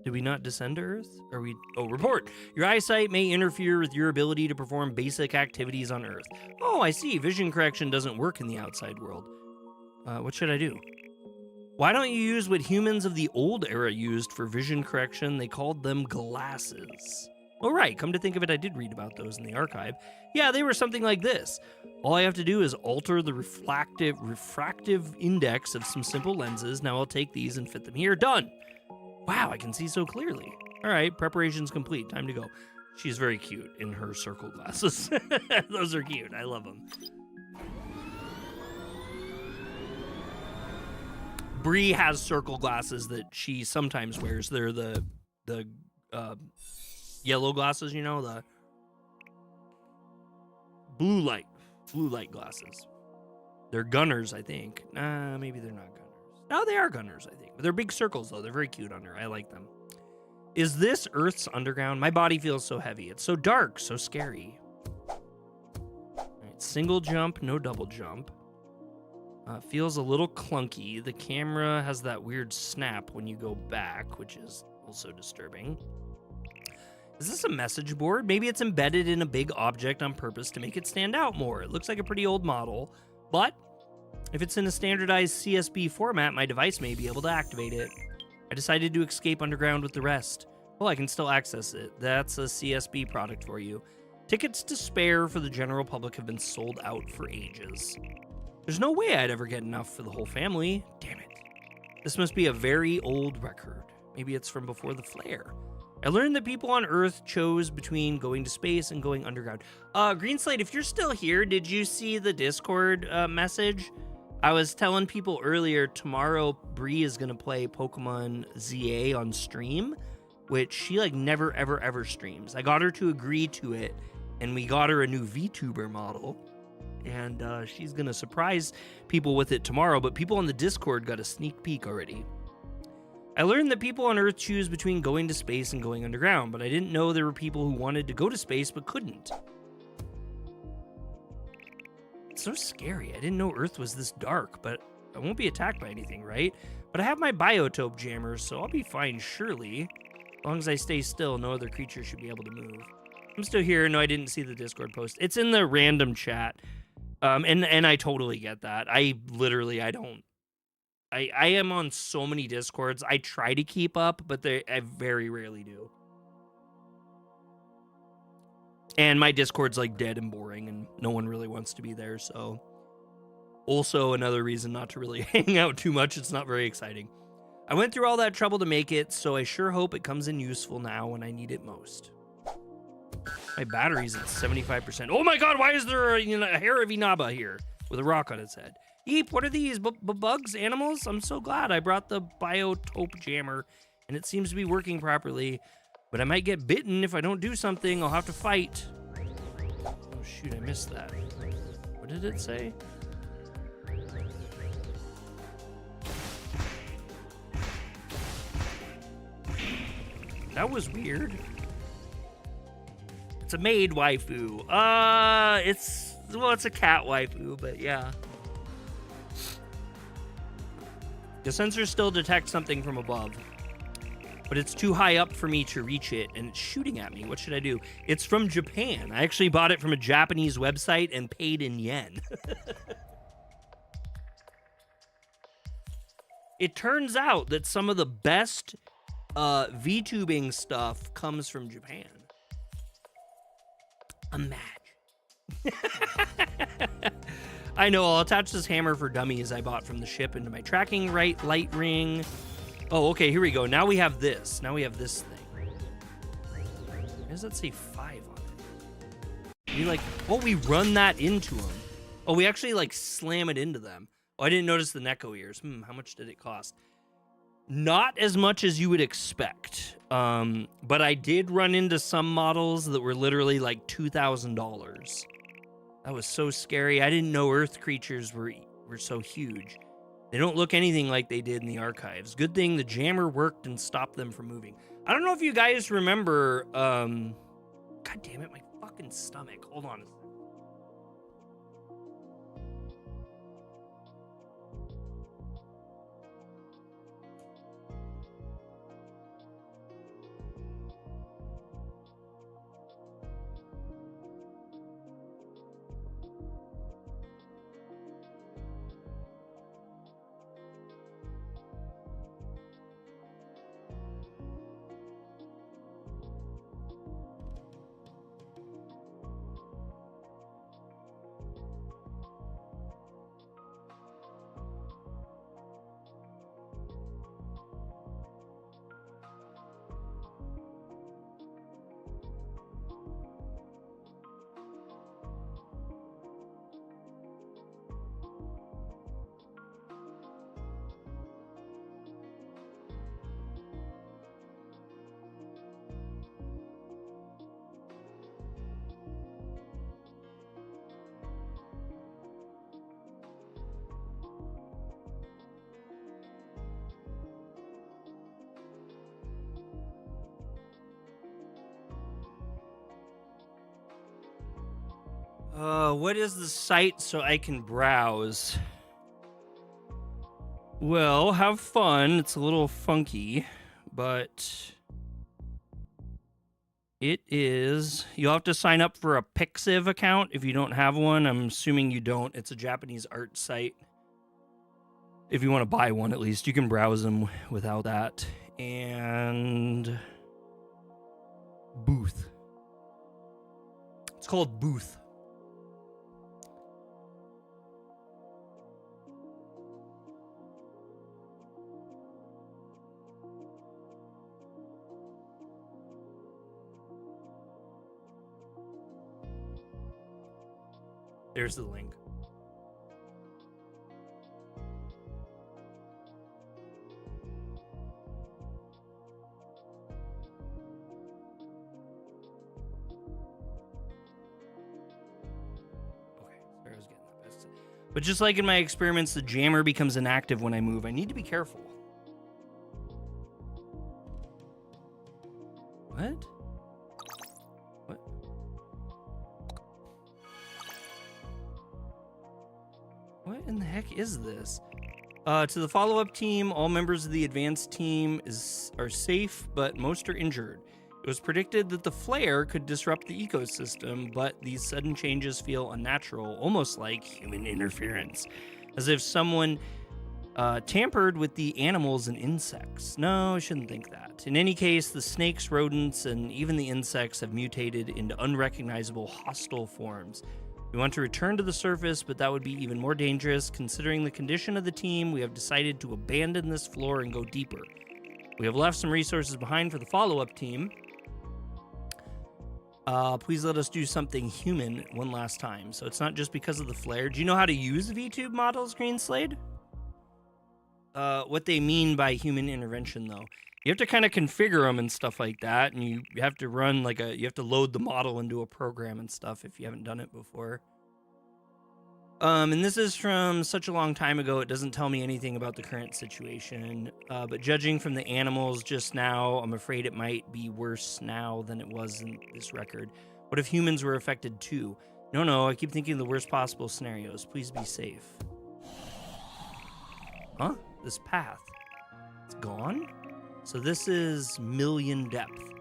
Did we not descend to Earth? Are we? Oh, report. Your eyesight may interfere with your ability to perform basic activities on Earth. Oh, I see. Vision correction doesn't work in the outside world. What should I do? Why don't you use what humans of the old era used for vision correction? They called them glasses. Oh, right. Come to think of it, I did read about those in the archive. Yeah, they were something like this. All I have to do is alter the refractive index of some simple lenses. Now I'll take these and fit them here. Done. Wow, I can see so clearly. All right, preparation's complete. Time to go. She's very cute in her circle glasses. Those are cute. I love them. Bree has circle glasses that she sometimes wears. They're the yellow glasses, you know, the blue light glasses. They're gunners, I think. Maybe they're not gunners. No, they are gunners, I think. But they're big circles, though. They're very cute on her. I like them. Is this Earth's underground? My body feels so heavy. It's so dark, so scary. All right, single jump, no double jump. Feels a little clunky. The camera has that weird snap when you go back, which is also disturbing. Is this a message board? Maybe it's embedded in a big object on purpose to make it stand out more. It looks like a pretty old model, but if it's in a standardized CSB format, my device may be able to activate it. I decided to escape underground with the rest. Well, I can still access it. That's a CSB product for you. Tickets to spare for the general public have been sold out for ages. There's no way I'd ever get enough for the whole family. Damn it. This must be a very old record. Maybe it's from before the flare. I learned that people on Earth chose between going to space and going underground. Green Slate, if you're still here, did you see the Discord message? I was telling people earlier, tomorrow Bree is going to play Pokemon ZA on stream, which she like never, ever streams. I got her to agree to it, and we got her a new VTuber model, and she's going to surprise people with it tomorrow, but people on the Discord got a sneak peek already. I learned that people on Earth choose between going to space and going underground, but I didn't know there were people who wanted to go to space but couldn't. It's so scary. I didn't know Earth was this dark, but I won't be attacked by anything, right? But I have my biotope jammers, so I'll be fine, surely. As long as I stay still, no other creature should be able to move. I'm still here. No, I didn't see the Discord post. It's in the random chat. And I totally get that. I am on so many Discords. I try to keep up, but I very rarely do. And my Discord's like dead and boring, and no one really wants to be there, so. Also another reason not to really hang out too much. It's not very exciting. I went through all that trouble to make it, so I sure hope it comes in useful now when I need it most. My battery's at 75%. Oh my god, why is there a hair of Inaba here with a rock on its head? Eep, what are these? Bugs? Animals? I'm so glad I brought the biotope jammer, and it seems to be working properly. But I might get bitten if I don't do something. I'll have to fight. Oh shoot, I missed that. What did it say? That was weird. It's a maid waifu. It's a cat waifu, but yeah. The sensors still detect something from above, but it's too high up for me to reach it, and it's shooting at me. What should I do? It's from Japan. I actually bought it from a Japanese website and paid in yen. It turns out that some of the best VTubing stuff comes from Japan. Imagine. I know, I'll attach this hammer for dummies I bought from the ship into my tracking light ring. Oh, okay, here we go. Now we have this. Now we have this thing. Why does that say 5 on it? We like, oh, we run that into them. Oh, we actually like slam it into them. Oh, I didn't notice the Neko ears. How much did it cost? Not as much as you would expect. But I did run into some models that were literally like $2,000. That was so scary. I didn't know Earth creatures were so huge. They don't look anything like they did in the archives. Good thing the jammer worked and stopped them from moving. I don't know if you guys remember, God damn it, my fucking stomach. Hold on a second. What is the site so I can browse? Well, have fun. It's a little funky, but it is. You'll have to sign up for a Pixiv account if you don't have one. I'm assuming you don't. It's a Japanese art site. If you want to buy one, at least, you can browse them without that. And Booth. It's called Booth. There's the link. Okay, sorry, I was getting the best. But just like in my experiments, the jammer becomes inactive when I move. I need to be careful. What? What? What in the heck is this? To the follow-up team, all members of the advanced team are safe, but most are injured. It was predicted that the flare could disrupt the ecosystem, but these sudden changes feel unnatural, almost like human interference, as if someone tampered with the animals and insects. No, I shouldn't think that. In any case, the snakes, rodents, and even the insects have mutated into unrecognizable hostile forms. We want to return to the surface, but that would be even more dangerous. Considering the condition of the team, we have decided to abandon this floor and go deeper. We have left some resources behind for the follow-up team. Please let us do something human one last time. So it's not just because of the flare. Do you know how to use VTube models, Greenslade? What they mean by human intervention, though. You have to kind of configure them and stuff like that, and you have to run you have to load the model into a program and stuff if you haven't done it before. And this is from such a long time ago, it doesn't tell me anything about the current situation. But judging from the animals just now, I'm afraid it might be worse now than it was in this record. What if humans were affected too? No, I keep thinking of the worst possible scenarios. Please be safe. Huh? This path. It's gone? So this is million depth.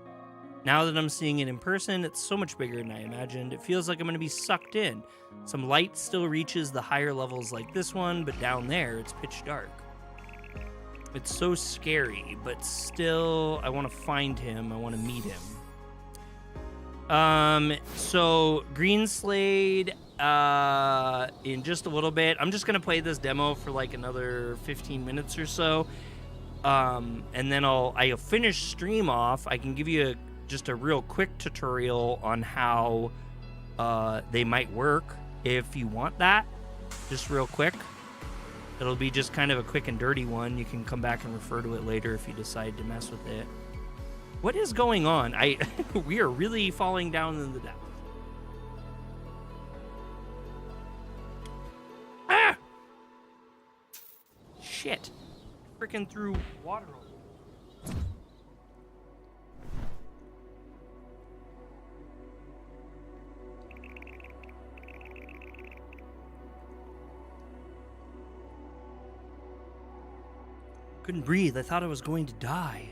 Now that I'm seeing it in person, it's so much bigger than I imagined. It feels like I'm going to be sucked in. Some light still reaches the higher levels like this one, but down there, it's pitch dark. It's so scary, but still, I want to find him. I want to meet him. So Green Slade, in just a little bit. I'm just gonna play this demo for like another 15 minutes or so. And then I'll finish stream off. I can give you just a real quick tutorial on how they might work if you want that. Just real quick. It'll be just kind of a quick and dirty one. You can come back and refer to it later if you decide to mess with it. What is going on? We are really falling down in the depths. Ah! Shit. Freaking through water. Couldn't breathe. I thought I was going to die.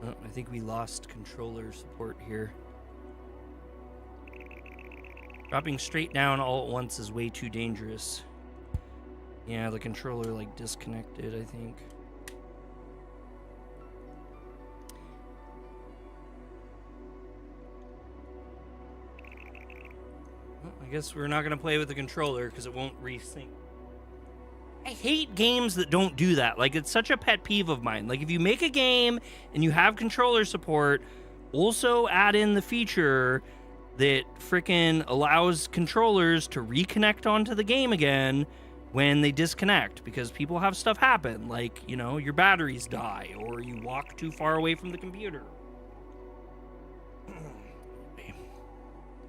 Oh, I think we lost controller support here. Dropping straight down all at once is way too dangerous. Yeah, the controller like disconnected, I think. Well, I guess we're not going to play with the controller because it won't resync. I hate games that don't do that. Like, it's such a pet peeve of mine. Like, if you make a game and you have controller support, also add in the feature that frickin' allows controllers to reconnect onto the game again when they disconnect, because people have stuff happen, like, you know, your batteries die or you walk too far away from the computer.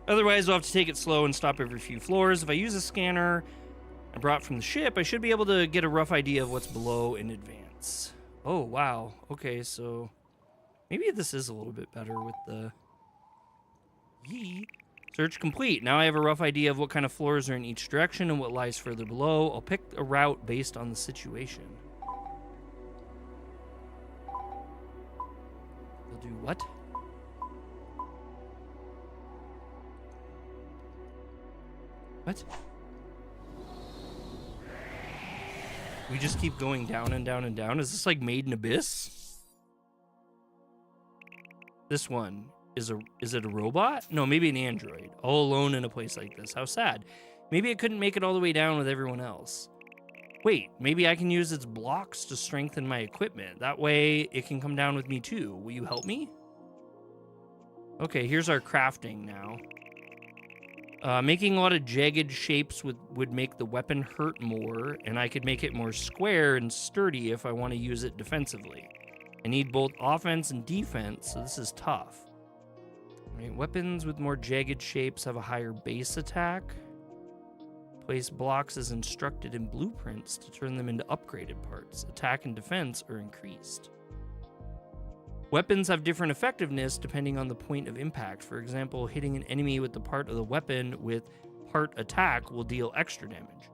Otherwise, I'll have to take it slow and stop every few floors. If I use a scanner I brought from the ship, I should be able to get a rough idea of what's below in advance. Oh, wow. Okay, so maybe this is a little bit better with the Yee. Search complete. Now I have a rough idea of what kind of floors are in each direction and what lies further below. I'll pick a route based on the situation. We'll do what? What? We just keep going down and down and down. Is this like Made in Abyss? This one. Is it a robot? No, maybe an android. All alone in a place like this. How sad. Maybe it couldn't make it all the way down with everyone else. Wait, maybe I can use its blocks to strengthen my equipment. That way it can come down with me too. Will you help me? Okay, here's our crafting now. Making a lot of jagged shapes would make the weapon hurt more, and I could make it more square and sturdy if I want to use it defensively. I need both offense and defense, so this is tough. Right, weapons with more jagged shapes have a higher base attack. Place blocks as instructed in blueprints to turn them into upgraded parts. Attack and defense are increased. Weapons have different effectiveness depending on the point of impact. For example, hitting an enemy with the part of the weapon with part attack will deal extra damage.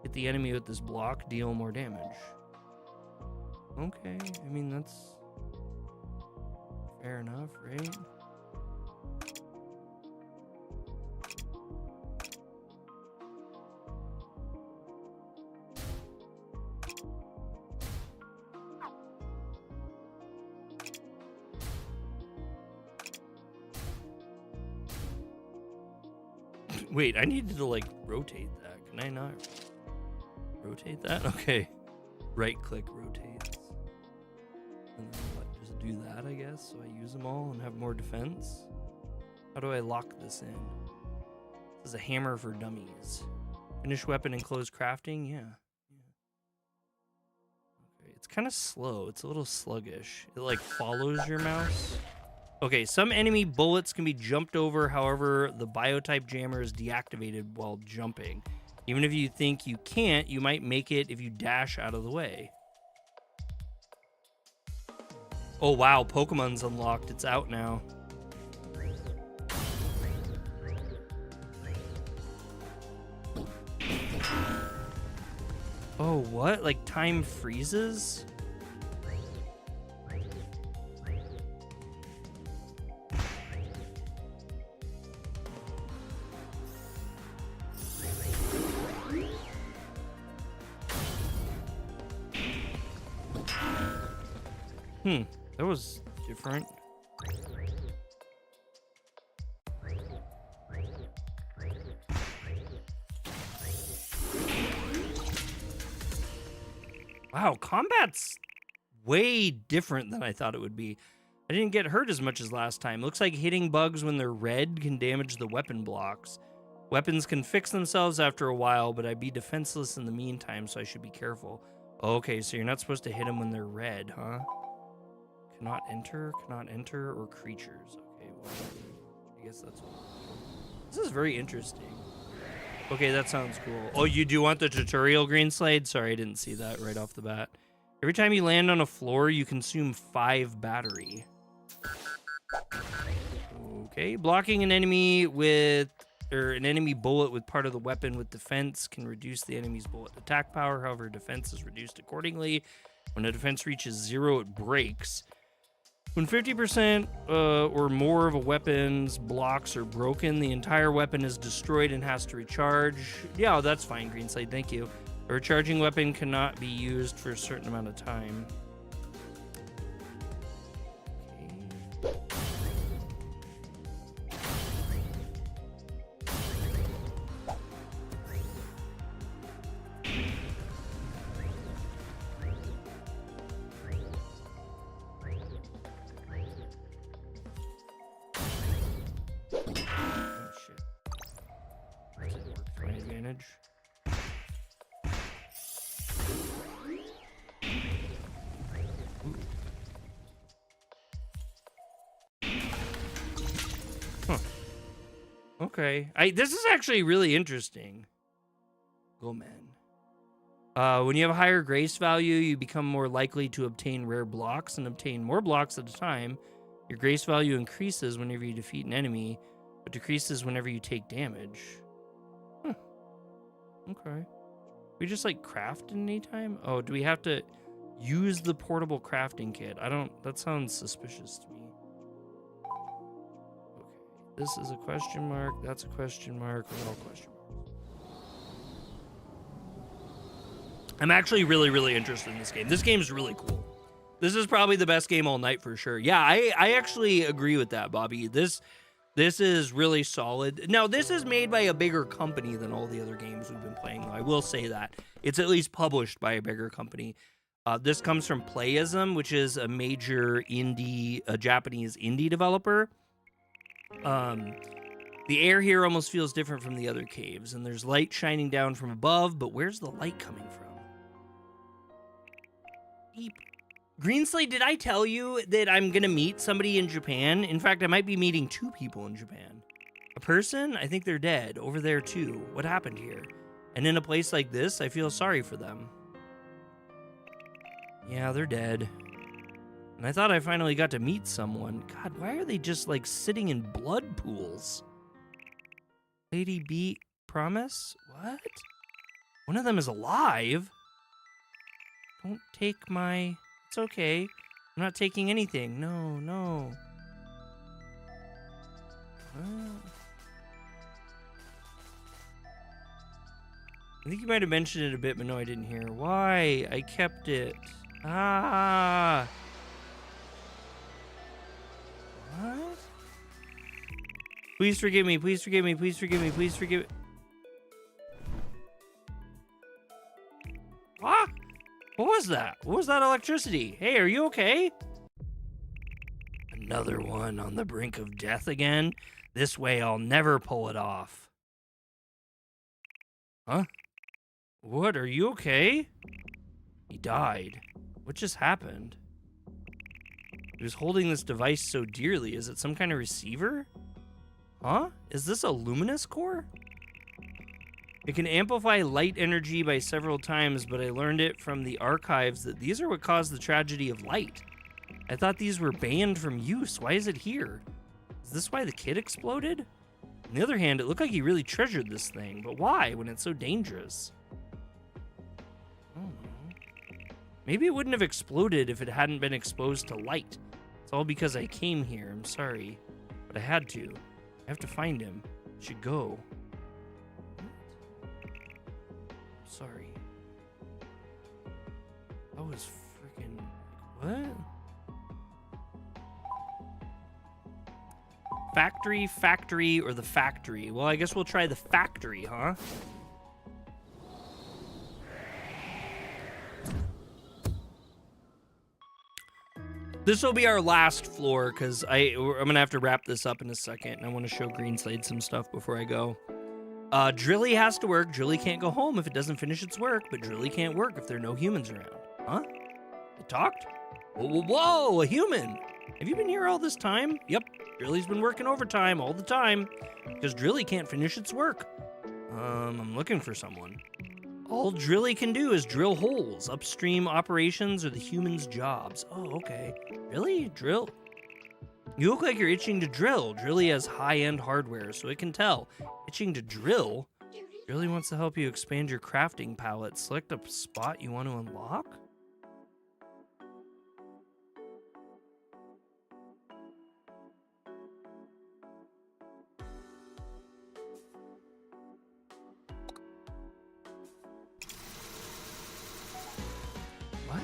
Hit the enemy with this block, deal more damage. Okay, I mean, that's fair enough, right? Wait, I needed to, like, rotate that. Can I not rotate that? Okay. Right-click rotates. And then what? Just do that, I guess, so I use them all and have more defense? How do I lock this in? This is a hammer for dummies. Finish weapon and close crafting? Yeah. Okay, it's kind of slow. It's a little sluggish. It, like, follows your mouse. Okay, some enemy bullets can be jumped over, however, the biotype jammer is deactivated while jumping. Even if you think you can't, you might make it if you dash out of the way. Oh wow, Pokemon's unlocked. It's out now. Oh, what? Like time freezes? That was different. Wow, combat's way different than I thought it would be. I didn't get hurt as much as last time. Looks like hitting bugs when they're red can damage the weapon blocks. Weapons can fix themselves after a while, but I'd be defenseless in the meantime, so I should be careful. Okay, so you're not supposed to hit them when they're red, huh? Cannot enter, or creatures. Okay, well, I guess that's what... This is very interesting. Okay, that sounds cool. Oh, you do want the tutorial, Green Slade? Sorry, I didn't see that right off the bat. Every time you land on a floor, you consume 5 battery. Okay, blocking an enemy with... or an enemy bullet with part of the weapon with defense can reduce the enemy's bullet attack power. However, defense is reduced accordingly. When a defense reaches 0, it breaks. When 50% or more of a weapon's blocks are broken, the entire weapon is destroyed and has to recharge. Yeah, that's fine, Green Slade, thank you. A recharging weapon cannot be used for a certain amount of time. Okay. Okay. This is actually really interesting. Go, man. When you have a higher grace value, you become more likely to obtain rare blocks and obtain more blocks at a time. Your grace value increases whenever you defeat an enemy, but decreases whenever you take damage. Huh. Okay. We just like craft in any time? Oh, do we have to use the portable crafting kit? That sounds suspicious to me. This is a question mark. That's a question mark. We're all question marks. I'm actually really, really interested in this game. This game's really cool. This is probably the best game all night for sure. Yeah, I actually agree with that, Bobby. This is really solid. Now, this is made by a bigger company than all the other games we've been playing, though. I will say that. It's at least published by a bigger company. This comes from Playism, which is a major Japanese indie developer. The air here almost feels different from the other caves, and there's light shining down from above, but where's the light coming from? Deep. Green Slade, did I tell you that I'm gonna meet somebody in Japan? In fact, I might be meeting 2 people in Japan. A person, I think they're dead, over there too. What happened here? And in a place like this, I feel sorry for them. Yeah, they're dead. And I thought I finally got to meet someone. God, why are they just like sitting in blood pools? Lady B promise? What? One of them is alive? Don't take my... It's okay. I'm not taking anything. No. I think you might have mentioned it a bit, but no, I didn't hear. Why? I kept it. Ah. What? Please forgive me. Please forgive me. Please forgive me. Please forgive me. Ah! What was that? What was that electricity? Hey, are you okay? Another one on the brink of death again? This way I'll never pull it off. Huh? What? Are you okay? He died. What just happened? He was holding this device so dearly. Is it some kind of receiver? Huh? Is this a luminous core? It can amplify light energy by several times, but I learned it from the archives that these are what caused the tragedy of light. I thought these were banned from use. Why is it here? Is this why the kid exploded? On the other hand, it looked like he really treasured this thing, but why when it's so dangerous? I don't know. Maybe it wouldn't have exploded if it hadn't been exposed to light. It's all because I came here. I'm sorry, but I had to. I have to find him. I should go. Sorry. That was freaking... What? factory, factory, or the factory? Well, I guess we'll try the factory, huh? This will be our last floor because I'm gonna have to wrap this up in a second, and I want to show Greenslade some stuff before I go. Drilly has to work. Drilly can't go home if it doesn't finish its work, but Drilly can't work if there are no humans around. Huh? It talked? Whoa, whoa, whoa, a human! Have you been here all this time? Yep, Drilly's been working overtime all the time because Drilly can't finish its work. I'm looking for someone. All Drilly can do is drill holes. Upstream operations are the humans' jobs. Oh, okay. Really? Drill? You look like you're itching to drill. Drilly has high-end hardware, so it can tell. Itching to drill? Drilly wants to help you expand your crafting palette. Select a spot you want to unlock? What?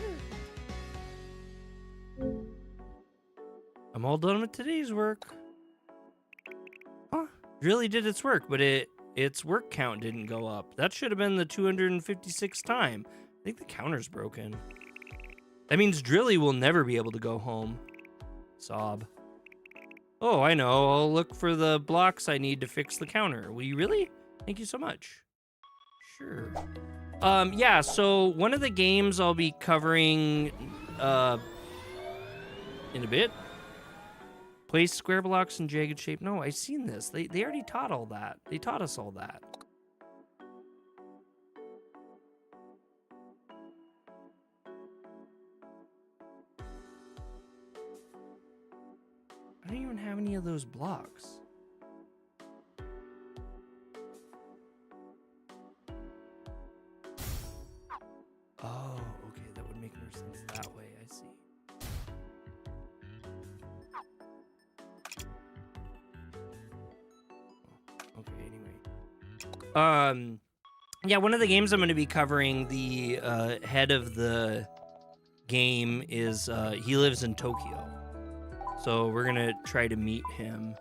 I'm all done with today's work. Huh? Really did its work, but its work count didn't go up. That should have been the 256th time. I think the counter's broken. That means Drilly will never be able to go home. Sob. Oh, I know. I'll look for the blocks I need to fix the counter. Will you really? Thank you so much. Sure. Yeah, so one of the games I'll be covering in a bit. Place square blocks in jagged shape. No, I've seen this. They already taught all that. They taught us all that. I don't even have any of those blocks. Oh, okay, that would make more sense that way, I see. Okay, anyway. Yeah, one of the games I'm going to be covering, the head of the game is, he lives in Tokyo. So we're going to try to meet him.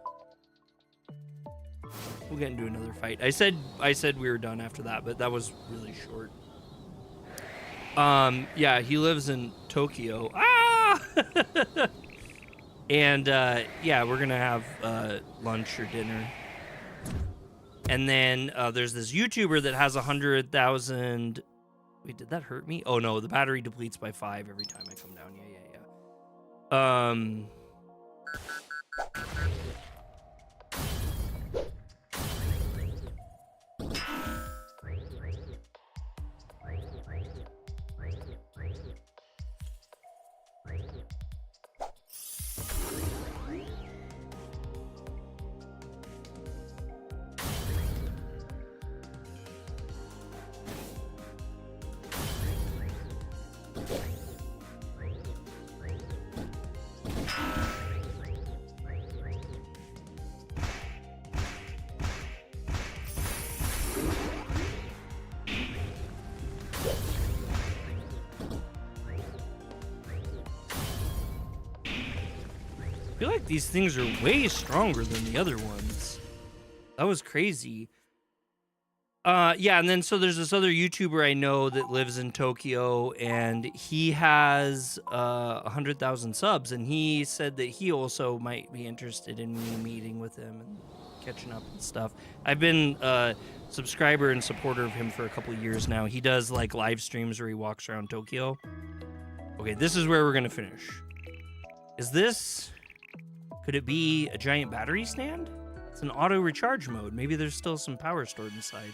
We'll get into another fight. I said we were done after that, but that was really short. Yeah, he lives in Tokyo. Ah! And, yeah, we're gonna have, lunch or dinner. And then, there's this YouTuber that has 100,000... Wait, did that hurt me? Oh, no, the battery depletes by 5 every time I come down. Yeah. I feel like these things are way stronger than the other ones. That was crazy. Yeah, and then so there's this other YouTuber I know that lives in Tokyo, and he has 100,000 subs, and he said that he also might be interested in me meeting with him and catching up and stuff. I've been a subscriber and supporter of him for a couple years now. He does like live streams where he walks around Tokyo. Okay, this is where we're gonna finish. Is this... Could it be a giant battery stand? It's an auto recharge mode. Maybe there's still some power stored inside.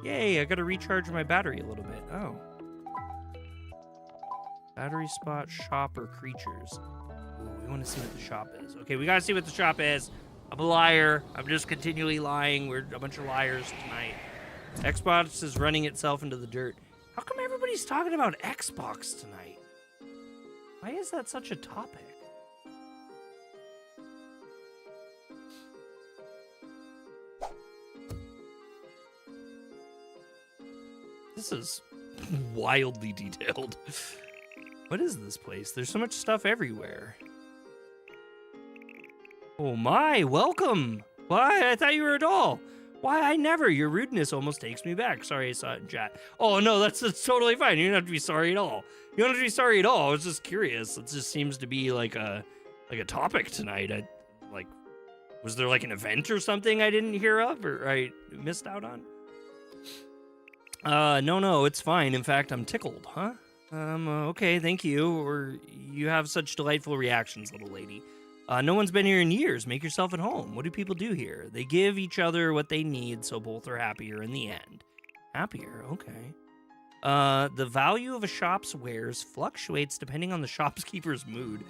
Yay, I gotta recharge my battery a little bit. Oh. Battery spot, shop, or creatures. Ooh, we want to see what the shop is. Okay, we gotta see what the shop is. I'm a liar. I'm just continually lying. We're a bunch of liars tonight. Xbox is running itself into the dirt. How come everybody's talking about Xbox tonight? Why is that such a topic? This is wildly detailed. What is this place? There's so much stuff everywhere. Oh my, welcome. Why? I thought you were a doll. Why, I never. Your rudeness almost takes me back. Sorry, I saw it in chat. Oh, no, that's totally fine. You don't have to be sorry at all. You don't have to be sorry at all. I was just curious. It just seems to be like a topic tonight. Was there like an event or something I didn't hear of or I missed out on? No, it's fine. In fact, I'm tickled, huh? Okay, thank you. Or you have such delightful reactions, little lady. No one's been here in years. Make yourself at home. What do people do here? They give each other what they need, so both are happier in the end. Happier, okay. The value of a shop's wares fluctuates depending on the shopkeeper's mood.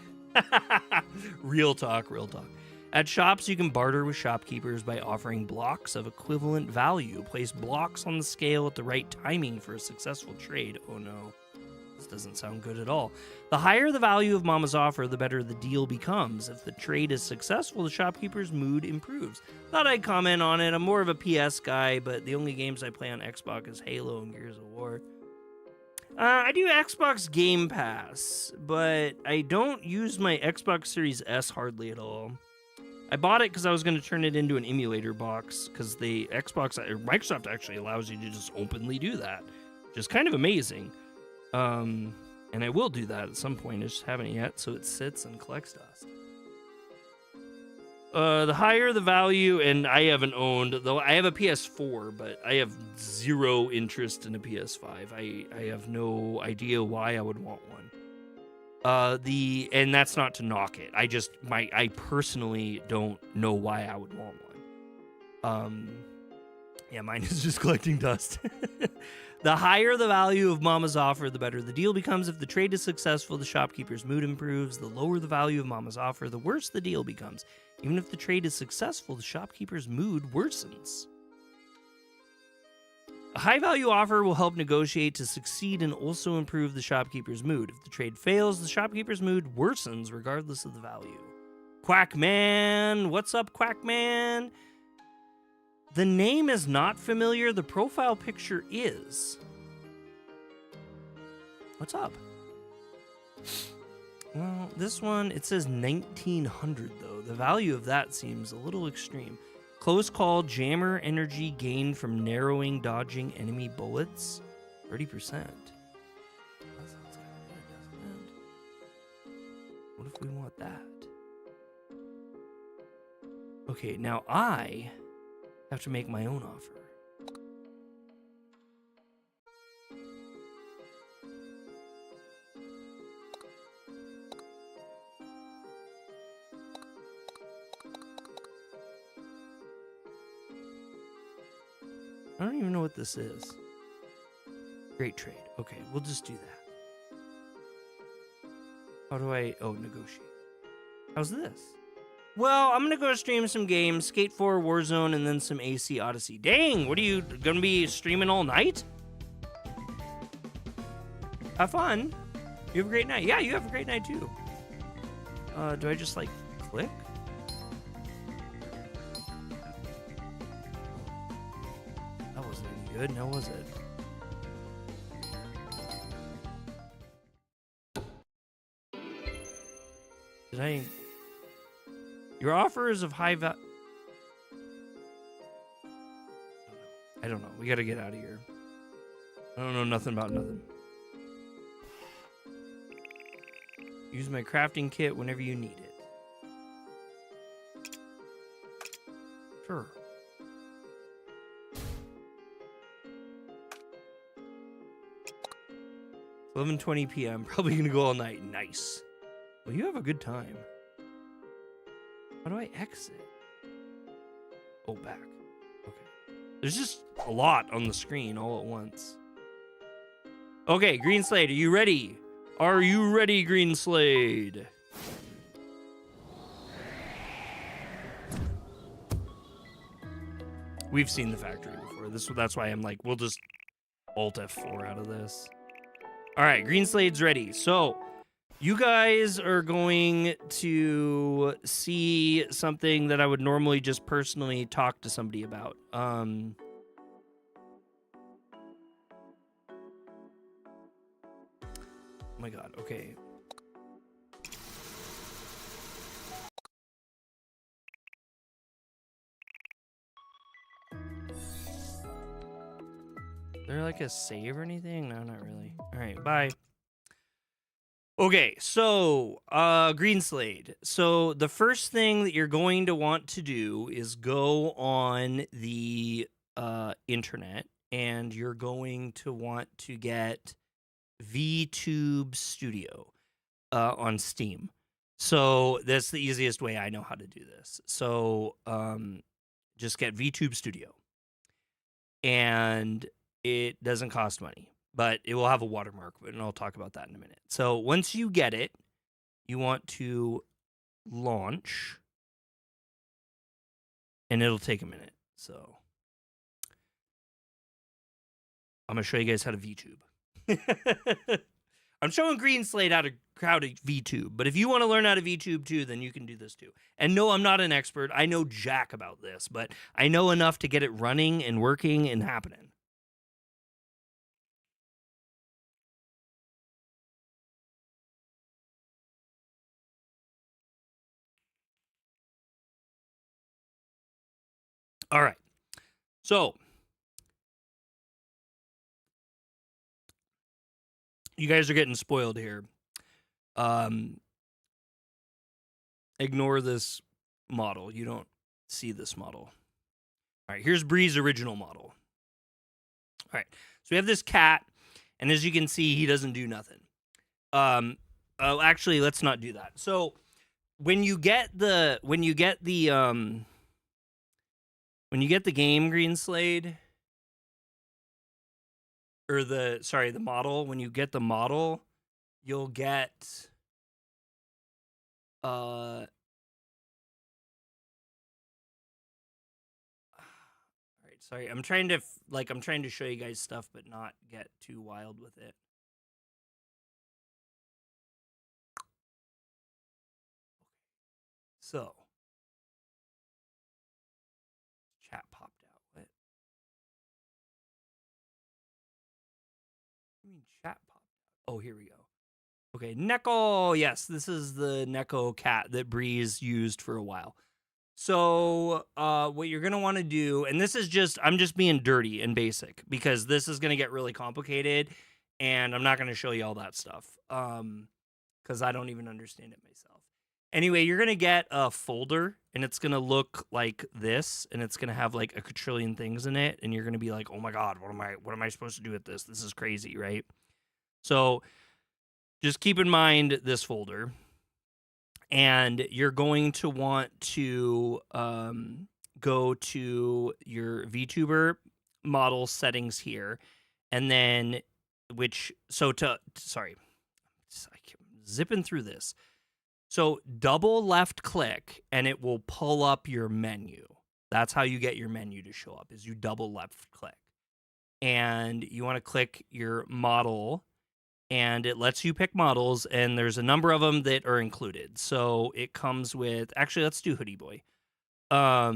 Real talk, real talk. At shops, you can barter with shopkeepers by offering blocks of equivalent value. Place blocks on the scale at the right timing for a successful trade. Oh no. This doesn't sound good at all. The higher the value of Mama's offer, the better the deal becomes. If the trade is successful, the shopkeeper's mood improves. Thought I'd comment on it. I'm more of a PS guy, but the only games I play on Xbox is Halo and Gears of War. I do Xbox Game Pass, but I don't use my Xbox Series S hardly at all. I bought it because I was going to turn it into an emulator box, because the Microsoft actually allows you to just openly do that, which is kind of amazing. And I will do that at some point. I just haven't yet, so it sits and collects dust. The higher the value, and I haven't owned, though I have a PS4, but I have zero interest in a PS5. I have no idea why I would want one. And that's not to knock it. I personally don't know why I would want one. Yeah, mine is just collecting dust. The higher the value of Mama's offer, the better the deal becomes. If the trade is successful, the shopkeeper's mood improves. The lower the value of Mama's offer, the worse the deal becomes. Even if the trade is successful, the shopkeeper's mood worsens. A high-value offer will help negotiate to succeed and also improve the shopkeeper's mood. If the trade fails, the shopkeeper's mood worsens regardless of the value. Quackman! What's up, Quackman? The name is not familiar. The profile picture is. What's up? Well, this one, it says 1900, though. The value of that seems a little extreme. Close call, jammer energy gained from narrowing, dodging enemy bullets. 30%. That sounds kind of good, doesn't it? What if we want that? Okay, now I have to make my own offer. I don't even know what this is. Great trade. Okay, we'll just do that. How do I... Oh, negotiate. How's this? Well, I'm going to go stream some games. Skate 4, Warzone, and then some AC Odyssey. Dang, what are you going to be streaming all night? Have fun. You have a great night. Yeah, you have a great night, too. Do I just, like, click? That wasn't any good, now was it? Did I... Your offer is of high value. I don't know. We gotta get out of here. I don't know nothing about nothing. Use my crafting kit whenever you need it. Sure. 11:20 p.m. Probably gonna go all night. Nice. Well, you have a good time. How do I exit? Oh, back. Okay. There's just a lot on the screen all at once. Okay, Green Slade, are you ready? Are you ready, Green Slade? We've seen the factory before. That's why I'm like, we'll just Alt F4 out of this. All right, Green Slade's ready. So, you guys are going to see something that I would normally just personally talk to somebody about. Oh my god, okay. like a save or anything? No, not really. All right, bye. Okay, so Greenslade. So the first thing that you're going to want to do is go on the internet, and you're going to want to get VTube Studio on Steam. So that's the easiest way I know how to do this. So just get VTube Studio, and it doesn't cost money, but it will have a watermark, and I'll talk about that in a minute. So once you get it, you want to launch, and it'll take a minute. So I'm going to show you guys how to VTube. I'm showing Greenslade how to VTube, but if you want to learn how to VTube too, then you can do this too. And no, I'm not an expert. I know jack about this, but I know enough to get it running and working and happening. All right. So you guys are getting spoiled here. Ignore this model. You don't see this model. All right, here's Bree's original model. All right, so we have this cat, and as you can see, he doesn't do nothing. Actually, let's not do that. So when you get the game Greenslade, or the model, when you get the model, you'll get all right, sorry. I'm trying to show you guys stuff but not get too wild with it. So chat popped out. What? I mean chat popped out. Oh, here we go. Okay, Neko. Yes, this is the Neko cat that Breeze used for a while. So what you're going to want to do, and this is just, I'm just being dirty and basic because this is going to get really complicated, and I'm not going to show you all that stuff because I don't even understand it myself. Anyway, you're going to get a folder, and it's going to look like this, and it's going to have like a quadrillion things in it, and you're going to be like, oh my God, what am I supposed to do with this? This is crazy, right? So just keep in mind this folder, and you're going to want to go to your VTuber model settings here, and then sorry, I'm zipping through this. So double left click, and it will pull up your menu. That's how you get your menu to show up, is you double left click, and you want to click your model. And it lets you pick models, and there's a number of them that are included. So it comes with, actually, let's do Hoodie Boy. Forgot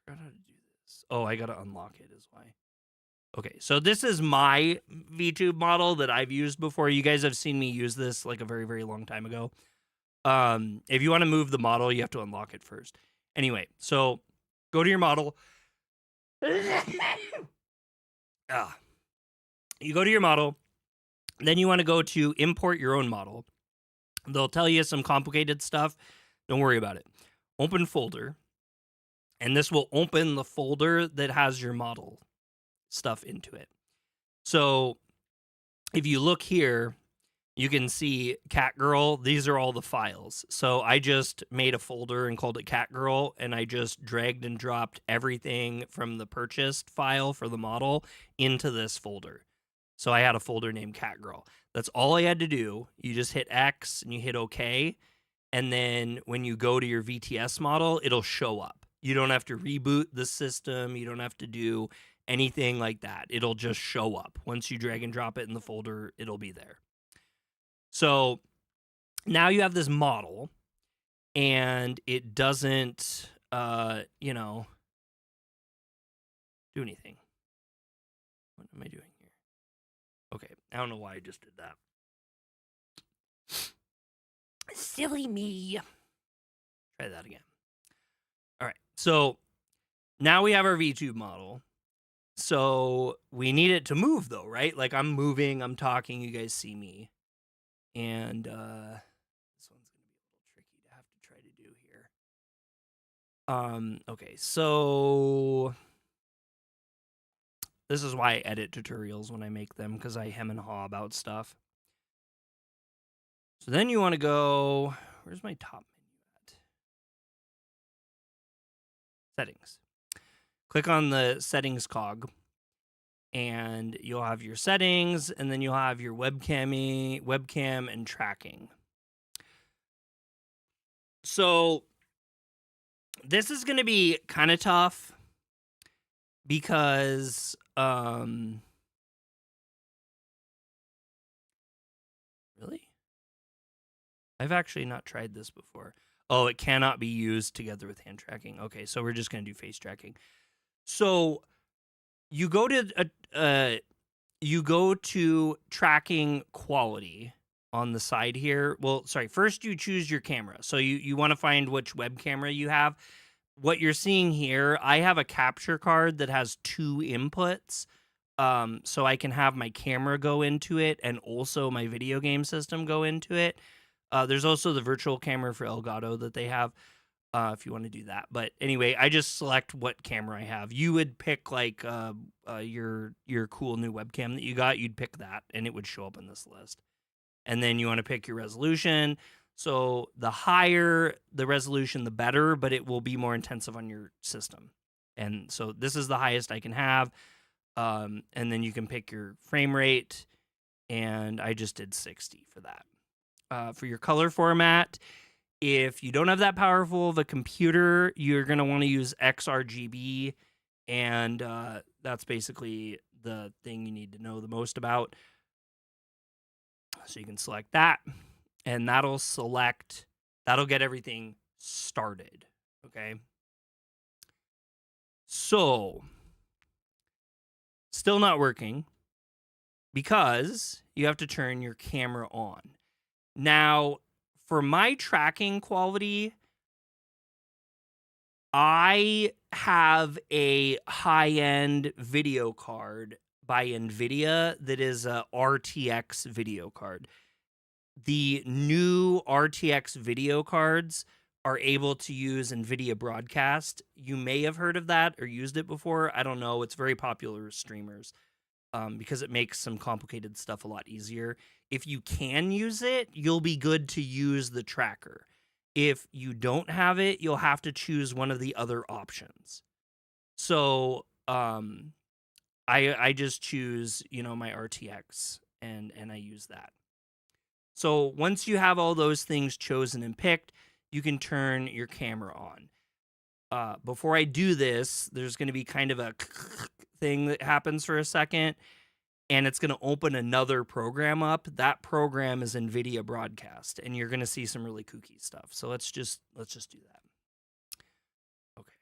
how to do this. Oh, I gotta unlock it is why. Okay, so this is my VTube model that I've used before. You guys have seen me use this like a very, very long time ago. If you want to move the model, you have to unlock it first. Anyway, so go to your model. You go to your model. Then you want to go to import your own model. They'll tell you some complicated stuff. Don't worry about it. Open folder. And this will open the folder that has your model stuff into it. So if you look here, you can see Catgirl. These are all the files. So I just made a folder and called it Catgirl, and I just dragged and dropped everything from the purchased file for the model into this folder. So I had a folder named Catgirl. That's all I had to do. You just hit X and you hit OK. And then when you go to your VTS model, it'll show up. You don't have to reboot the system. You don't have to do anything like that. It'll just show up. Once you drag and drop it in the folder, it'll be there. So now you have this model, and it doesn't, do anything. What am I doing here? Okay, I don't know why I just did that. Silly me. Try that again. So now we have our VTube model. So we need it to move though, right? Like I'm moving, I'm talking, you guys see me. And this one's gonna be a little tricky to have to try to do here. Okay, so this is why I edit tutorials when I make them, because I hem and haw about stuff. So then you want to go, where's my top menu at? Settings. Click on the settings cog, and you'll have your settings, and then you'll have your webcam and tracking. So this is going to be kind of tough because really? I've actually not tried this before. Oh, it cannot be used together with hand tracking. Okay, so we're just going to do face tracking. So you go to tracking quality on the side here. Well, sorry, first you choose your camera. So you want to find which web camera you have. What you're seeing here, I have a capture card that has 2 inputs. So I can have my camera go into it and also my video game system go into it. There's also the virtual camera for Elgato that they have. If you want to do that. But anyway, I just select what camera I have. You would pick like your cool new webcam that you got. You'd pick that and it would show up in this list. And then you want to pick your resolution. So the higher the resolution, the better, but it will be more intensive on your system. And so this is the highest I can have. And then you can pick your frame rate. And I just did 60 for that. For your color format, if you don't have that powerful of a computer, you're going to want to use XRGB, and that's basically the thing you need to know the most about. So you can select that, and that'll get everything started, okay? So, still not working because you have to turn your camera on. Now, for my tracking quality, I have a high-end video card by NVIDIA that is a RTX video card. The new RTX video cards are able to use NVIDIA Broadcast. You may have heard of that or used it before. I don't know. It's very popular with streamers because it makes some complicated stuff a lot easier. If you can use it, you'll be good to use the tracker. If you don't have it, you'll have to choose one of the other options. So I just choose, my RTX and I use that. So once you have all those things chosen and picked, you can turn your camera on. Before I do this, there's going to be kind of a thing that happens for a second, and it's going to open another program up. That program is NVIDIA Broadcast, and you're going to see some really kooky stuff. So let's just do that. Okay.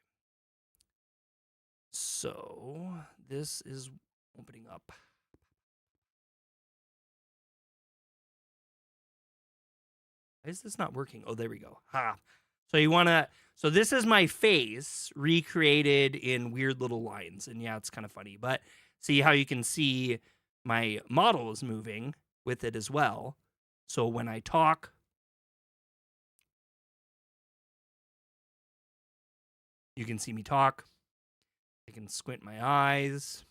So this is opening up. Why is this not working? Oh, there we go. Ha. So this is my face recreated in weird little lines. And yeah, it's kind of funny, but see how you can see my model is moving with it as well. So when I talk, you can see me talk. I can squint my eyes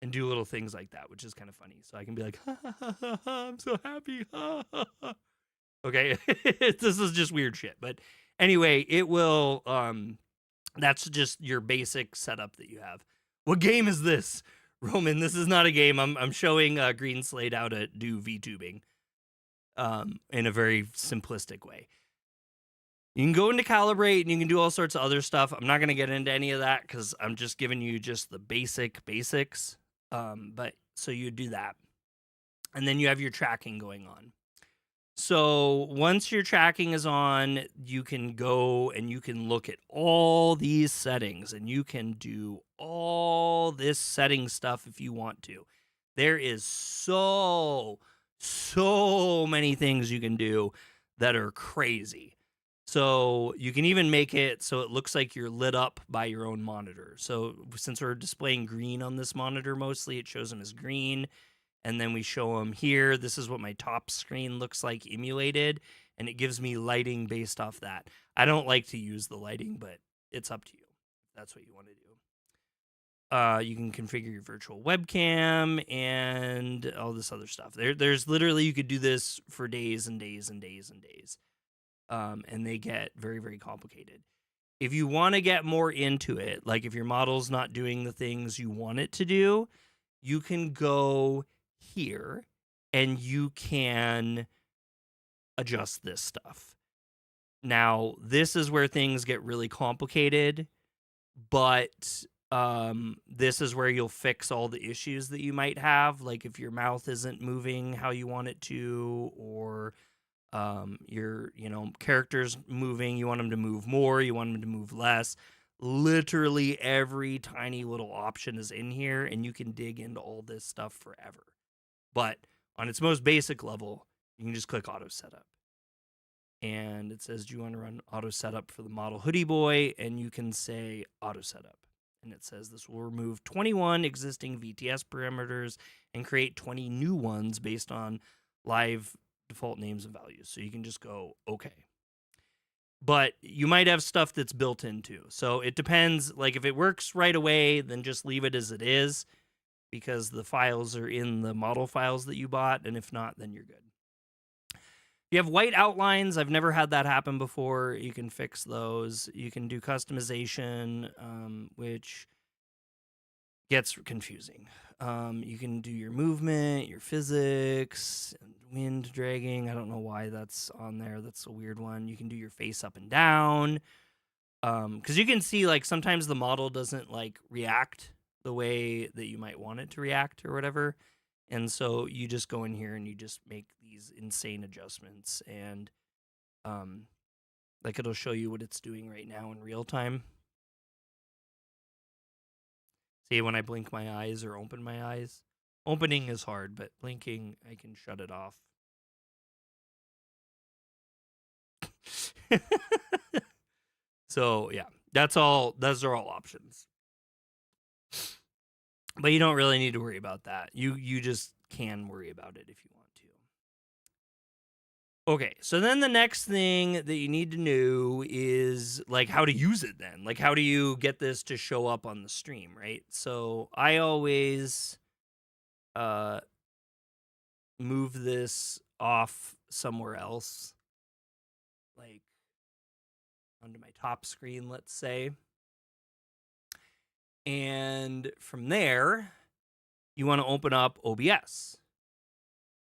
and do little things like that, which is kind of funny. So I can be like, ha, ha, ha, ha, ha, I'm so happy. Ha, ha, ha. Okay, this is just weird shit. But anyway, it will, that's just your basic setup that you have. What game is this? Roman, this is not a game. I'm showing Green Slate how to do VTubing in a very simplistic way. You can go into Calibrate and you can do all sorts of other stuff. I'm not going to get into any of that because I'm just giving you just the basics. But so you do that. And then you have your tracking going on. So once your tracking is on, you can go and you can look at all these settings and you can do all this setting stuff if you want to. There is so many things you can do. that are crazy. So you can even make it so it looks like you're lit up by your own monitor. So since we're displaying green on this monitor mostly, it shows them as green. And then we show them here. This is what my top screen looks like emulated. And it gives me lighting based off that. I don't like to use the lighting, but it's up to you if that's what you want to do. You can configure your virtual webcam and all this other stuff. There's literally, you could do this for days and days and days and days. And they get very, very complicated. If you want to get more into it, like if your model's not doing the things you want it to do, you can go here and you can adjust this stuff. Now, this is where things get really complicated, but this is where you'll fix all the issues that you might have, like if your mouth isn't moving how you want it to, or your characters moving, you want them to move more, you want them to move less. Literally every tiny little option is in here, and you can dig into all this stuff forever. But on its most basic level, you can just click auto setup, and it says, do you want to run auto setup for the model Hoodie Boy? And you can say auto setup, and it says this will remove 21 existing VTS parameters and create 20 new ones based on live default names and values. So you can just go okay. But you might have stuff that's built into. So it depends. Like if it works right away, then just leave it as it is, because the files are in the model files that you bought. And if not, then you're good. You have white outlines. I've never had that happen before. You can fix those. You can do customization, which gets confusing. You can do your movement, your physics, and wind dragging. I don't know why that's on there. That's a weird one. You can do your face up and down. Because you can see, like, sometimes the model doesn't, like, react the way that you might want it to react or whatever. And so you just go in here and you just make these insane adjustments. And, like, it'll show you what it's doing right now in real time. See, when I blink my eyes or open my eyes, opening is hard, but blinking, I can shut it off. So yeah, those are all options. But you don't really need to worry about that. You just can worry about it if you want to. Okay, so then the next thing that you need to know is, like, how to use it then. Like, how do you get this to show up on the stream, right? So I always move this off somewhere else, like onto my top screen, let's say. And from there, you want to open up OBS.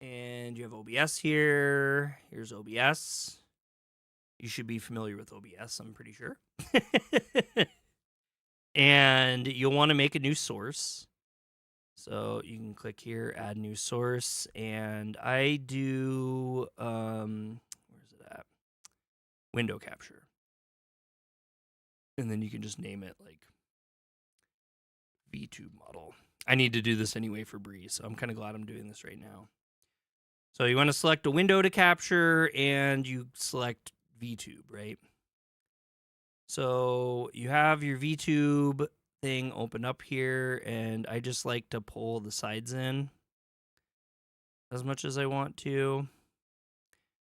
And you have OBS here. Here's OBS. You should be familiar with OBS, I'm pretty sure. And you'll want to make a new source. So you can click here, add new source. And I do, where's it at? Window capture. And then you can just name it like VTube model. I need to do this anyway for Bree, so I'm kind of glad I'm doing this right now. So you want to select a window to capture, and you select VTube, right? So you have your VTube thing open up here, and I just like to pull the sides in as much as I want to.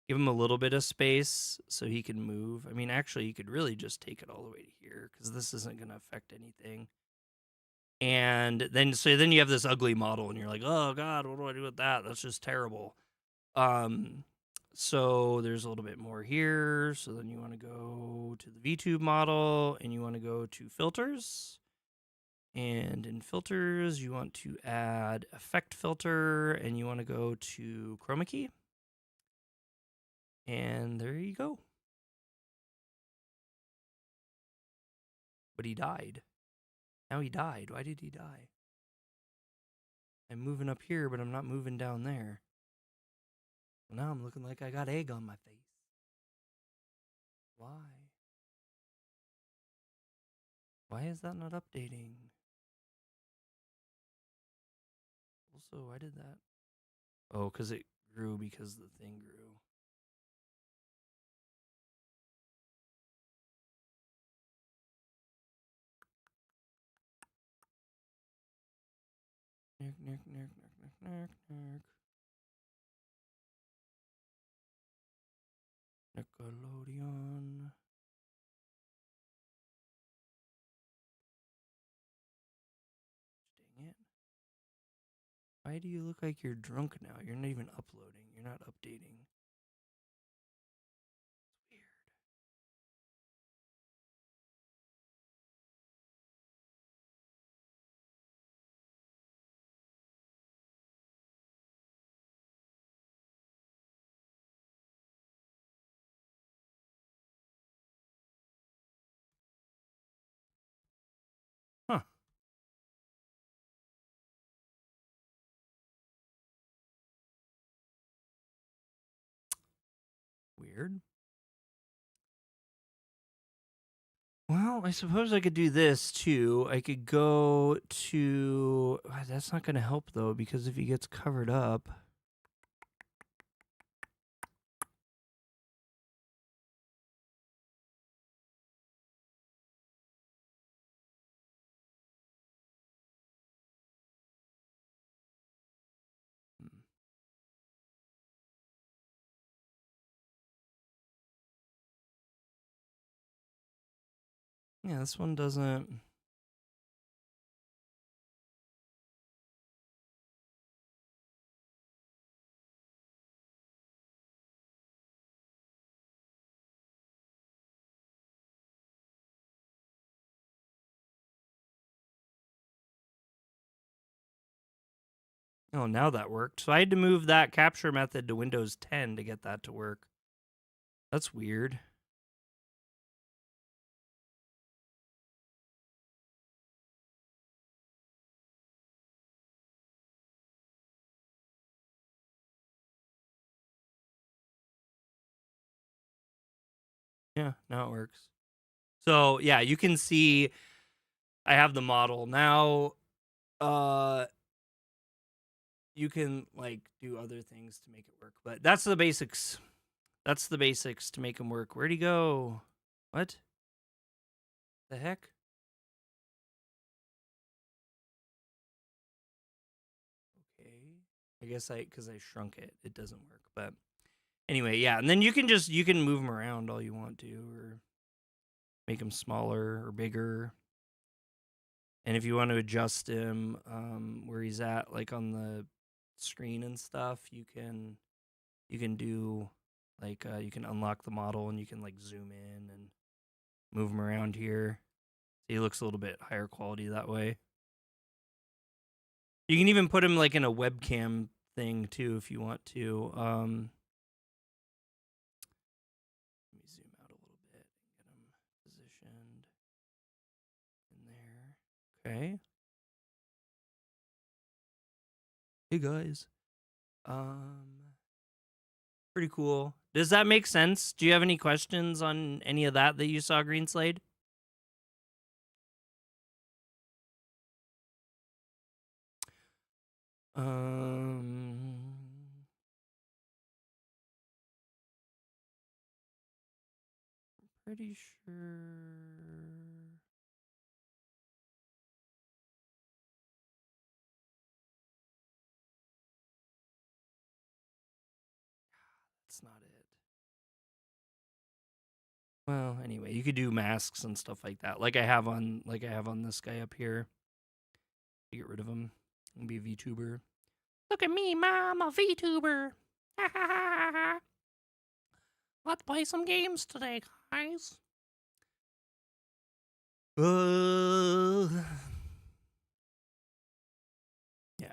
Give him a little bit of space so he can move. I mean, actually, you could really just take it all the way to here, because this isn't going to affect anything. And then you have this ugly model, and you're like, oh God, what do I do with that? That's just terrible. So there's a little bit more here. So then you want to go to the VTube model, and you want to go to filters. And in filters, you want to add effect filter, and you want to go to chroma key. And there you go. But he died. Now he died. Why did he die? I'm moving up here, but I'm not moving down there. Well, now I'm looking like I got egg on my face. Why? Why is that not updating? Also, why did that? Oh, because it grew because the thing grew. Nickelodeon. Dang it. Why do you look like you're drunk now? You're not even uploading. You're not updating. It's weird. Huh. Weird. Well, I suppose I could do this too. I could go to. That's not going to help though, because if he gets covered up. Yeah, this one doesn't. Oh, now that worked. So I had to move that capture method to Windows 10 to get that to work. That's weird. Yeah, now it works. So yeah, you can see I have the model now. You can like do other things to make it work, but that's the basics. That's the basics to make them work. Where'd he go? What? The heck? Okay. I guess because I shrunk it, it doesn't work. But anyway, yeah. And then you can move them around all you want to, or make them smaller or bigger. And if you want to adjust him where he's at, like on the screen and stuff, you can do like you can unlock the model and you can like zoom in and move him around here. So he looks a little bit higher quality that way. You can even put him like in a webcam thing too if you want to. Let me zoom out a little bit and get him positioned in there. Okay. Hey guys. Pretty cool. Does that make sense? Do you have any questions on any of that you saw, Greenslade? Pretty sure. That's not it. Well, anyway, you could do masks and stuff like that, like I have on this guy up here. To get rid of him and be a VTuber. Look at me, Mom, a VTuber. Let's play some games today, guys. Yeah.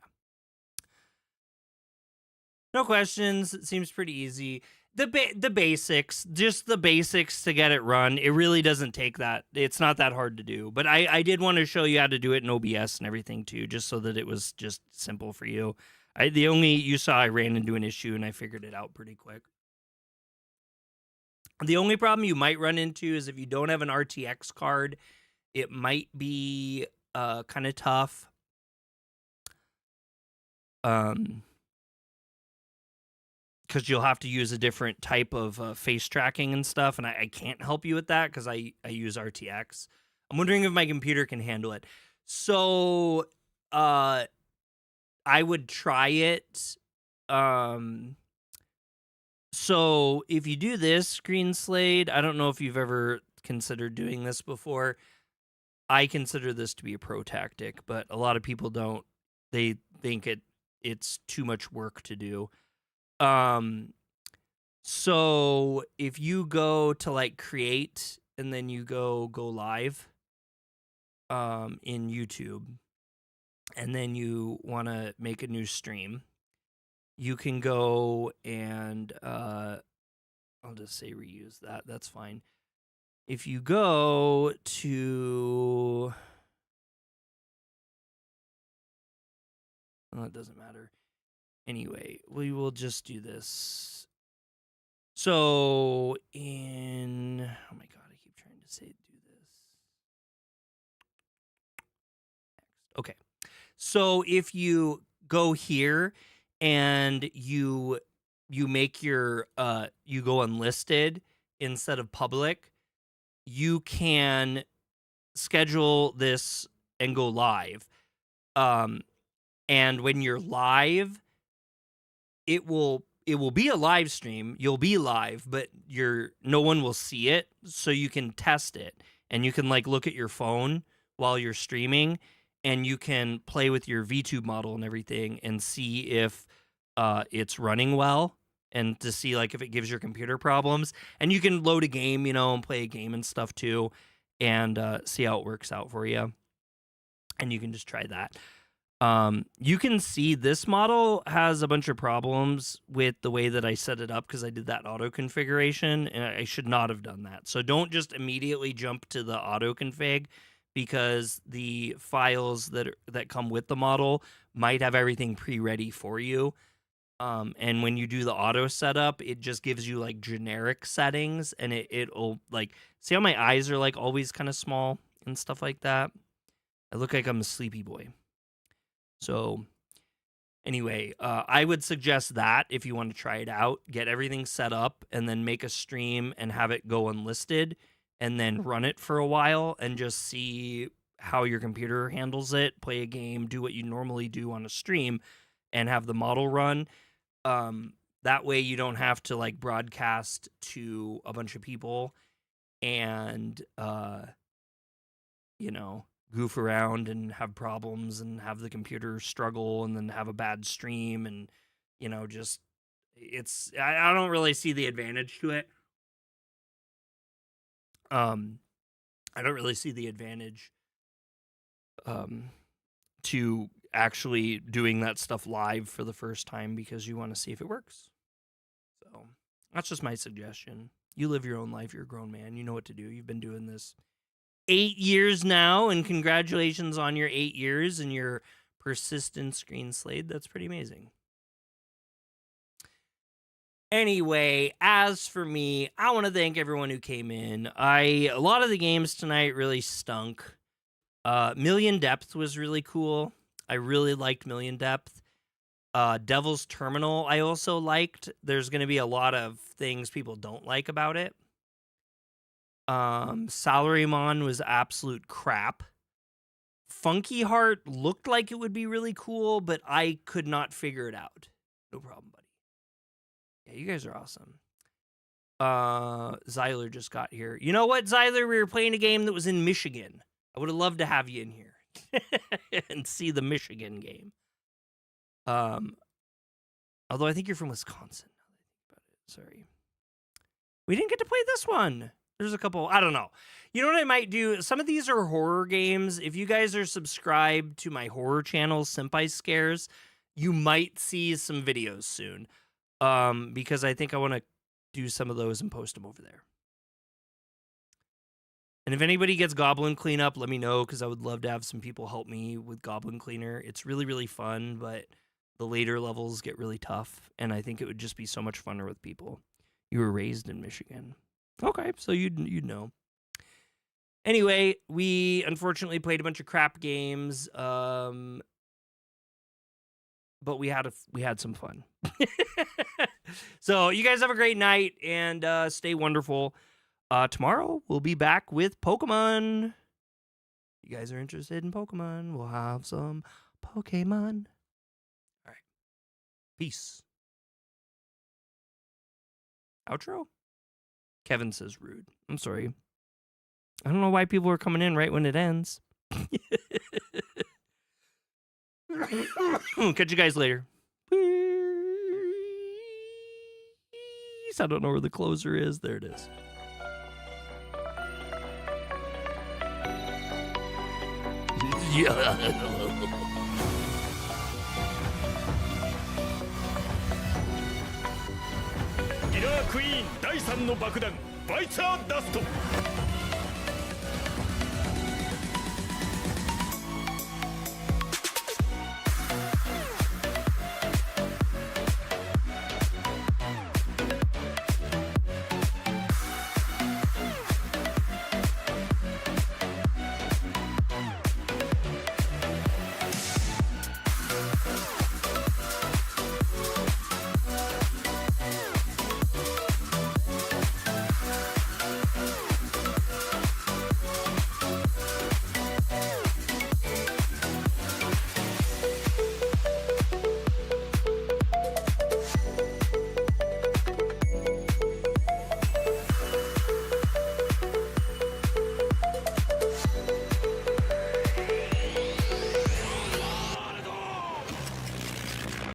No questions. It seems pretty easy. The basics, just the basics to get it run. It really doesn't take that. It's not that hard to do. But I did want to show you how to do it in OBS and everything too, just so that it was just simple for you. You saw I ran into an issue and I figured it out pretty quick. The only problem you might run into is if you don't have an RTX card, it might be kind of tough. Because you'll have to use a different type of face tracking and stuff, and I can't help you with that because I use RTX. I'm wondering if my computer can handle it. So, I would try it. So if you do this, Green Slade, I don't know if you've ever considered doing this before. I consider this to be a pro tactic, but a lot of people don't. They think it's too much work to do. So if you go to like create and then you go live in YouTube, and then you want to make a new stream, you can go and I'll just say reuse that. That's fine. If you go to, well, it doesn't matter. Anyway, we will just do this. So in, oh my God, I keep trying to say do this. Okay. So if you go here and you make your, you go unlisted instead of public, you can schedule this and go live. And when you're live, it will be a live stream. You'll be live, but no one will see it, so you can test it. And you can like look at your phone while you're streaming, and you can play with your VTube model and everything and see if it's running well, and to see like if it gives your computer problems. And you can load a game, and play a game and stuff too, and see how it works out for you. And you can just try that. You can see this model has a bunch of problems with the way that I set it up, because I did that auto configuration and I should not have done that. So don't just immediately jump to the auto config, because the files that come with the model might have everything pre-ready for you. And when you do the auto setup, it just gives you like generic settings, and it'll like, see how my eyes are like always kind of small and stuff like that. I look like I'm a sleepy boy. So anyway, I would suggest that if you want to try it out, get everything set up and then make a stream and have it go unlisted, and then run it for a while and just see how your computer handles it, play a game, do what you normally do on a stream, and have the model run. That way you don't have to like broadcast to a bunch of people and, goof around and have problems and have the computer struggle and then have a bad stream, and just I don't really see the advantage to it. I don't really see the advantage to actually doing that stuff live for the first time, because you want to see if it works. So that's just my suggestion. You live your own life. You're a grown man. You know what to do. You've been doing this 8 years now, and congratulations on your 8 years and your persistent Green Slade. That's pretty amazing. Anyway, as for me, I want to thank everyone who came in. A lot of the games tonight really stunk. Million Depth was really cool. I really liked Million Depth. Devil's Terminal I also liked. There's going to be a lot of things people don't like about it. Salarymon was absolute crap. Funky Heart looked like it would be really cool, but I could not figure it out. No problem, buddy. Yeah, you guys are awesome. Zyler just got here. You know what, Zyler? We were playing a game that was in Michigan. I would have loved to have you in here and see the Michigan game. Although I think you're from Wisconsin. Sorry. We didn't get to play this one. There's a couple, I don't know. You know what I might do? Some of these are horror games. If you guys are subscribed to my horror channel, Senpai Scares, you might see some videos soon. Because I think I want to do some of those and post them over there. And if anybody gets Goblin Cleanup, let me know, because I would love to have some people help me with Goblin Cleaner. It's really, really fun, but the later levels get really tough, and I think it would just be so much funner with people. You were raised in Michigan. Okay, so you'd know. Anyway, we unfortunately played a bunch of crap games, but we had some fun. So you guys have a great night, and stay wonderful. Tomorrow we'll be back with Pokemon. You guys are interested in Pokemon? We'll have some Pokemon. Peace. Outro? Kevin says rude. I'm sorry. I don't know why people are coming in right when it ends. Catch you guys later. Peace. I don't know where the closer is. There it is.キラークイーン第3の爆弾バイツァーダスト